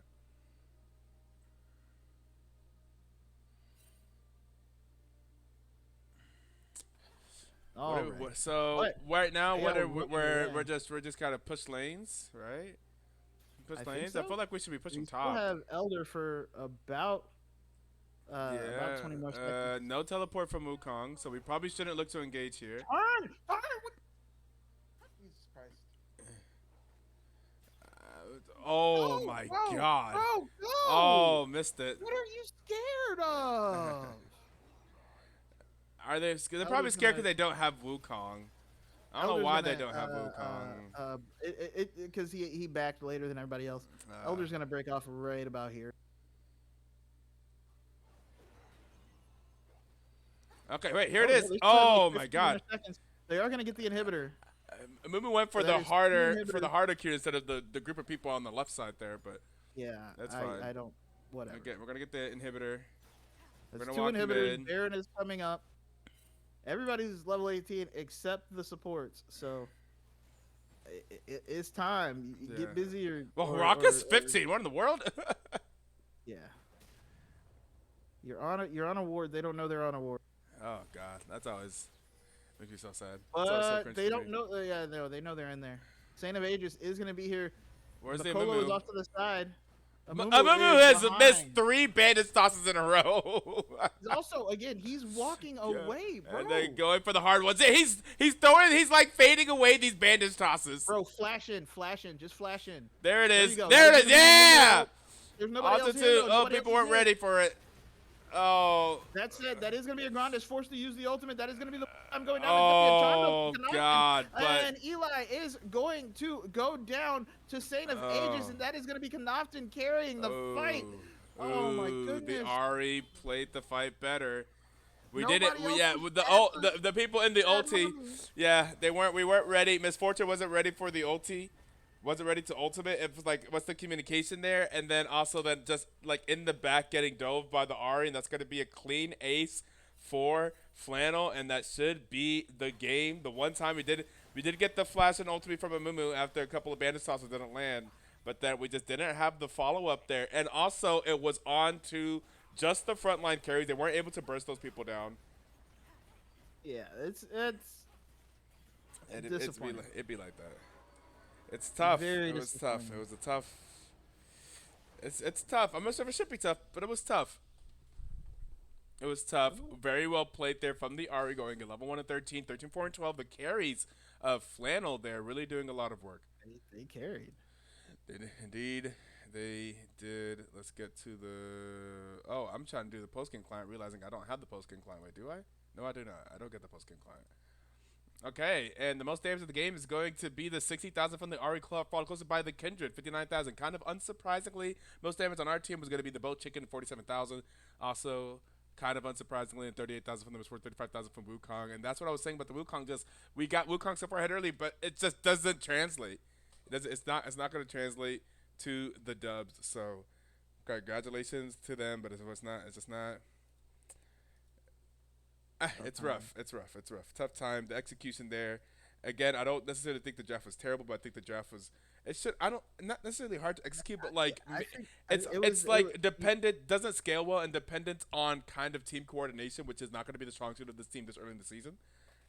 Speaker 5: All right.
Speaker 1: So right now,
Speaker 5: Yeah,
Speaker 1: we're just kind of push lanes, right? Push
Speaker 5: I think
Speaker 1: lanes.
Speaker 5: so.
Speaker 1: I feel like we should be pushing
Speaker 5: We still
Speaker 1: top.
Speaker 5: have Elder for about 20 more seconds.
Speaker 1: No teleport from Wukong, so we probably shouldn't look to engage here.
Speaker 5: Turn! Jesus Christ.
Speaker 1: Oh
Speaker 5: Go,
Speaker 1: my
Speaker 5: go,
Speaker 1: god.
Speaker 5: Go, go!
Speaker 1: Oh, missed it.
Speaker 5: What are you scared of?
Speaker 1: Are they? They're probably
Speaker 5: Elder's
Speaker 1: scared
Speaker 5: gonna-
Speaker 1: because they don't have Wukong. I don't know
Speaker 5: Elder's
Speaker 1: why they
Speaker 5: gonna,
Speaker 1: don't have Wukong.
Speaker 5: Because he backed later than everybody else. Elder's gonna break off right about here.
Speaker 1: Okay, wait, here it
Speaker 5: no,
Speaker 1: is.
Speaker 5: they still have,
Speaker 1: Oh
Speaker 5: like,
Speaker 1: my
Speaker 5: 15 more
Speaker 1: god.
Speaker 5: seconds. They are gonna get the inhibitor.
Speaker 1: Mumu went for
Speaker 5: So
Speaker 1: the
Speaker 5: that is
Speaker 1: harder
Speaker 5: two
Speaker 1: for the
Speaker 5: inhibitors.
Speaker 1: harder queue instead of the group of people on the left side there, but
Speaker 5: Yeah,
Speaker 1: That's fine.
Speaker 5: I don't. Whatever.
Speaker 1: again, we're gonna get the inhibitor.
Speaker 5: There's
Speaker 1: gonna
Speaker 5: 2
Speaker 1: walk
Speaker 5: inhibitors.
Speaker 1: mid.
Speaker 5: Baron is coming up. Everybody's level 18 except the supports. So it's time. You
Speaker 1: Yeah.
Speaker 5: Get busy or.
Speaker 1: Well,
Speaker 5: or-
Speaker 1: Rockus
Speaker 5: or-
Speaker 1: 15. What in the world?
Speaker 5: Yeah. You're on a ward. They don't know they're on a ward.
Speaker 1: Oh god, that's always makes me so sad. That's always so
Speaker 5: But
Speaker 1: cringe
Speaker 5: they
Speaker 1: for
Speaker 5: don't
Speaker 1: me.
Speaker 5: know. Yeah, no, they know they're in there. Saint of Aegis is gonna be here.
Speaker 1: Where's the
Speaker 5: Makolo is
Speaker 1: Mumu?
Speaker 5: off to the side.
Speaker 1: Mumu
Speaker 5: is
Speaker 1: has missed
Speaker 5: behind.
Speaker 1: 3 bandage tosses in a row.
Speaker 5: He's also, again, he's walking away, bro.
Speaker 1: And then going for the hard ones. He's throwing. He's like fading away these bandage tosses.
Speaker 5: Bro, flash in, just flash in.
Speaker 1: There it
Speaker 5: There
Speaker 1: is.
Speaker 5: you go.
Speaker 1: There it is.
Speaker 5: There's nobody
Speaker 1: Yeah.
Speaker 5: else. There's nobody else here.
Speaker 1: Altitude.
Speaker 5: though.
Speaker 1: Oh,
Speaker 5: Nobody
Speaker 1: people
Speaker 5: else
Speaker 1: weren't
Speaker 5: is here.
Speaker 1: ready for it. Oh.
Speaker 5: That's it. That is going to be a Grand. Is forced to use the ultimate. That is going to be the. I'm going down.
Speaker 1: Oh
Speaker 5: It's gonna be a
Speaker 1: God. But
Speaker 5: And Eli is going to go down to Saint of Aegis, and that is going to be Knofton carrying the fight. Oh my
Speaker 1: ooh,
Speaker 5: goodness.
Speaker 1: The Ari played the fight better. We
Speaker 5: Nobody
Speaker 1: did it.
Speaker 5: else
Speaker 1: Yeah,
Speaker 5: was
Speaker 1: with the
Speaker 5: bad
Speaker 1: the people in the
Speaker 5: bad
Speaker 1: ulti.
Speaker 5: moves.
Speaker 1: Yeah, they weren't. We weren't ready. Miss Fortune wasn't ready for the ulti. Wasn't ready to ultimate. It was like, what's the communication there? And then also then just like in the back getting dove by the Ari, and that's gonna be a clean ace for Flannel, and that should be the game. The one time we did get the flash and ultimate from a Mumu after a couple of bandage tosses didn't land, but then we just didn't have the follow up there. And also it was on to just the frontline carries. They weren't able to burst those people down.
Speaker 5: Yeah, it's
Speaker 1: And
Speaker 5: disappointing.
Speaker 1: it'd be like that. It's tough.
Speaker 5: Very
Speaker 1: It was tough.
Speaker 5: disappointing.
Speaker 1: It was a tough. It's tough. I'm not sure if it should be tough, but it was tough. It was tough. Very well played there from the Ari, going at level 1 and 13, 13, 4, and 12. The carries of Flannel there really doing a lot of work.
Speaker 5: They carried.
Speaker 1: Indeed, they did. Let's get to the. Oh, I'm trying to do the post-game client, realizing I don't have the post-game client. Wait, do I? No, I do not. I don't get the post-game client. Okay, and the most damage of the game is going to be the 60,000 from the Ari Club, followed closely by the Kindred, 59,000. Kind of unsurprisingly, most damage on our team was going to be the Boat Chicken, 47,000. Also, kind of unsurprisingly, and 38,000 from them was worth 35,000 from Wukong. And that's what I was saying about the Wukong. Just we got Wukong so far ahead early, but it just doesn't translate. It's not going to translate to the dubs. So congratulations to them, but it's not. It's just not. It's
Speaker 5: time.
Speaker 1: rough. It's rough. It's rough. Tough time. The execution there. Again, I don't necessarily think the draft was terrible, but I think the draft was. It should. I don't. Not necessarily hard to execute, but like
Speaker 5: I think
Speaker 1: it's like dependent. Doesn't scale well and dependent on kind of team coordination, which is not going to be the strong suit of this team this early in the season.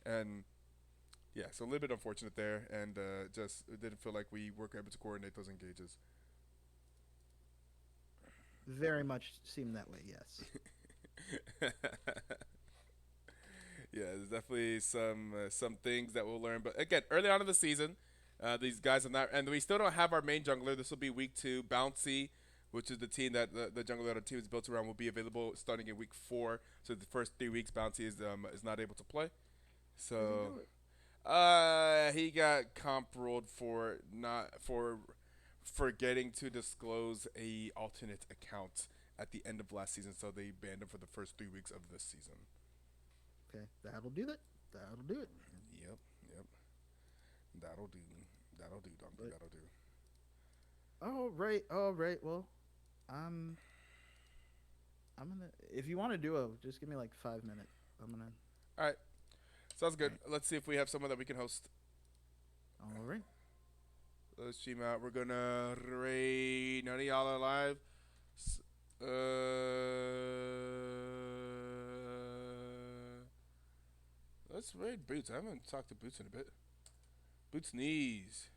Speaker 1: And yeah, so a little bit unfortunate there, and just it didn't feel like we were able to coordinate those engages.
Speaker 5: very much seemed that way. Yes.
Speaker 1: Yeah, there's definitely some things that we'll learn. But again, early on in the season, these guys are not, and we still don't have our main jungler. This will be week 2. Bouncy, which is the team that the jungler that our team is built around, will be available starting in week 4. So the first 3 weeks, Bouncy is not able to play. So he got comp rolled for not for forgetting to disclose a alternate account at the end of last season. So they banned him for the first 3 weeks of this season.
Speaker 5: Okay, that'll do it. That'll do it.
Speaker 1: Yep, yep. That'll do. That'll do, Donkey.
Speaker 5: But-
Speaker 1: That'll do.
Speaker 5: All right. All right. Well, I'm gonna. If you want to duo, just give me like 5 minutes. I'm gonna.
Speaker 1: All right. Sounds good. Let's see if we have someone that we can host.
Speaker 5: All right.
Speaker 1: Let's stream out. We're gonna raid. None of y'all are live. Let's raid Boots. I haven't talked to Boots in a bit. Boots knees.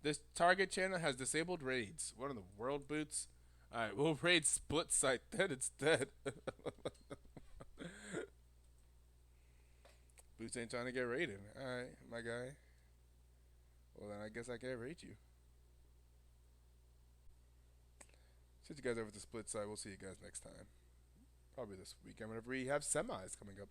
Speaker 1: This target channel has disabled raids. What in the world, Boots? Alright, we'll raid Split Site then instead. Boots ain't trying to get raided. Alright, my guy. Well, then I guess I can't raid you. Send you guys over to Split Site. We'll see you guys next time. Probably this weekend whenever we have semis coming up.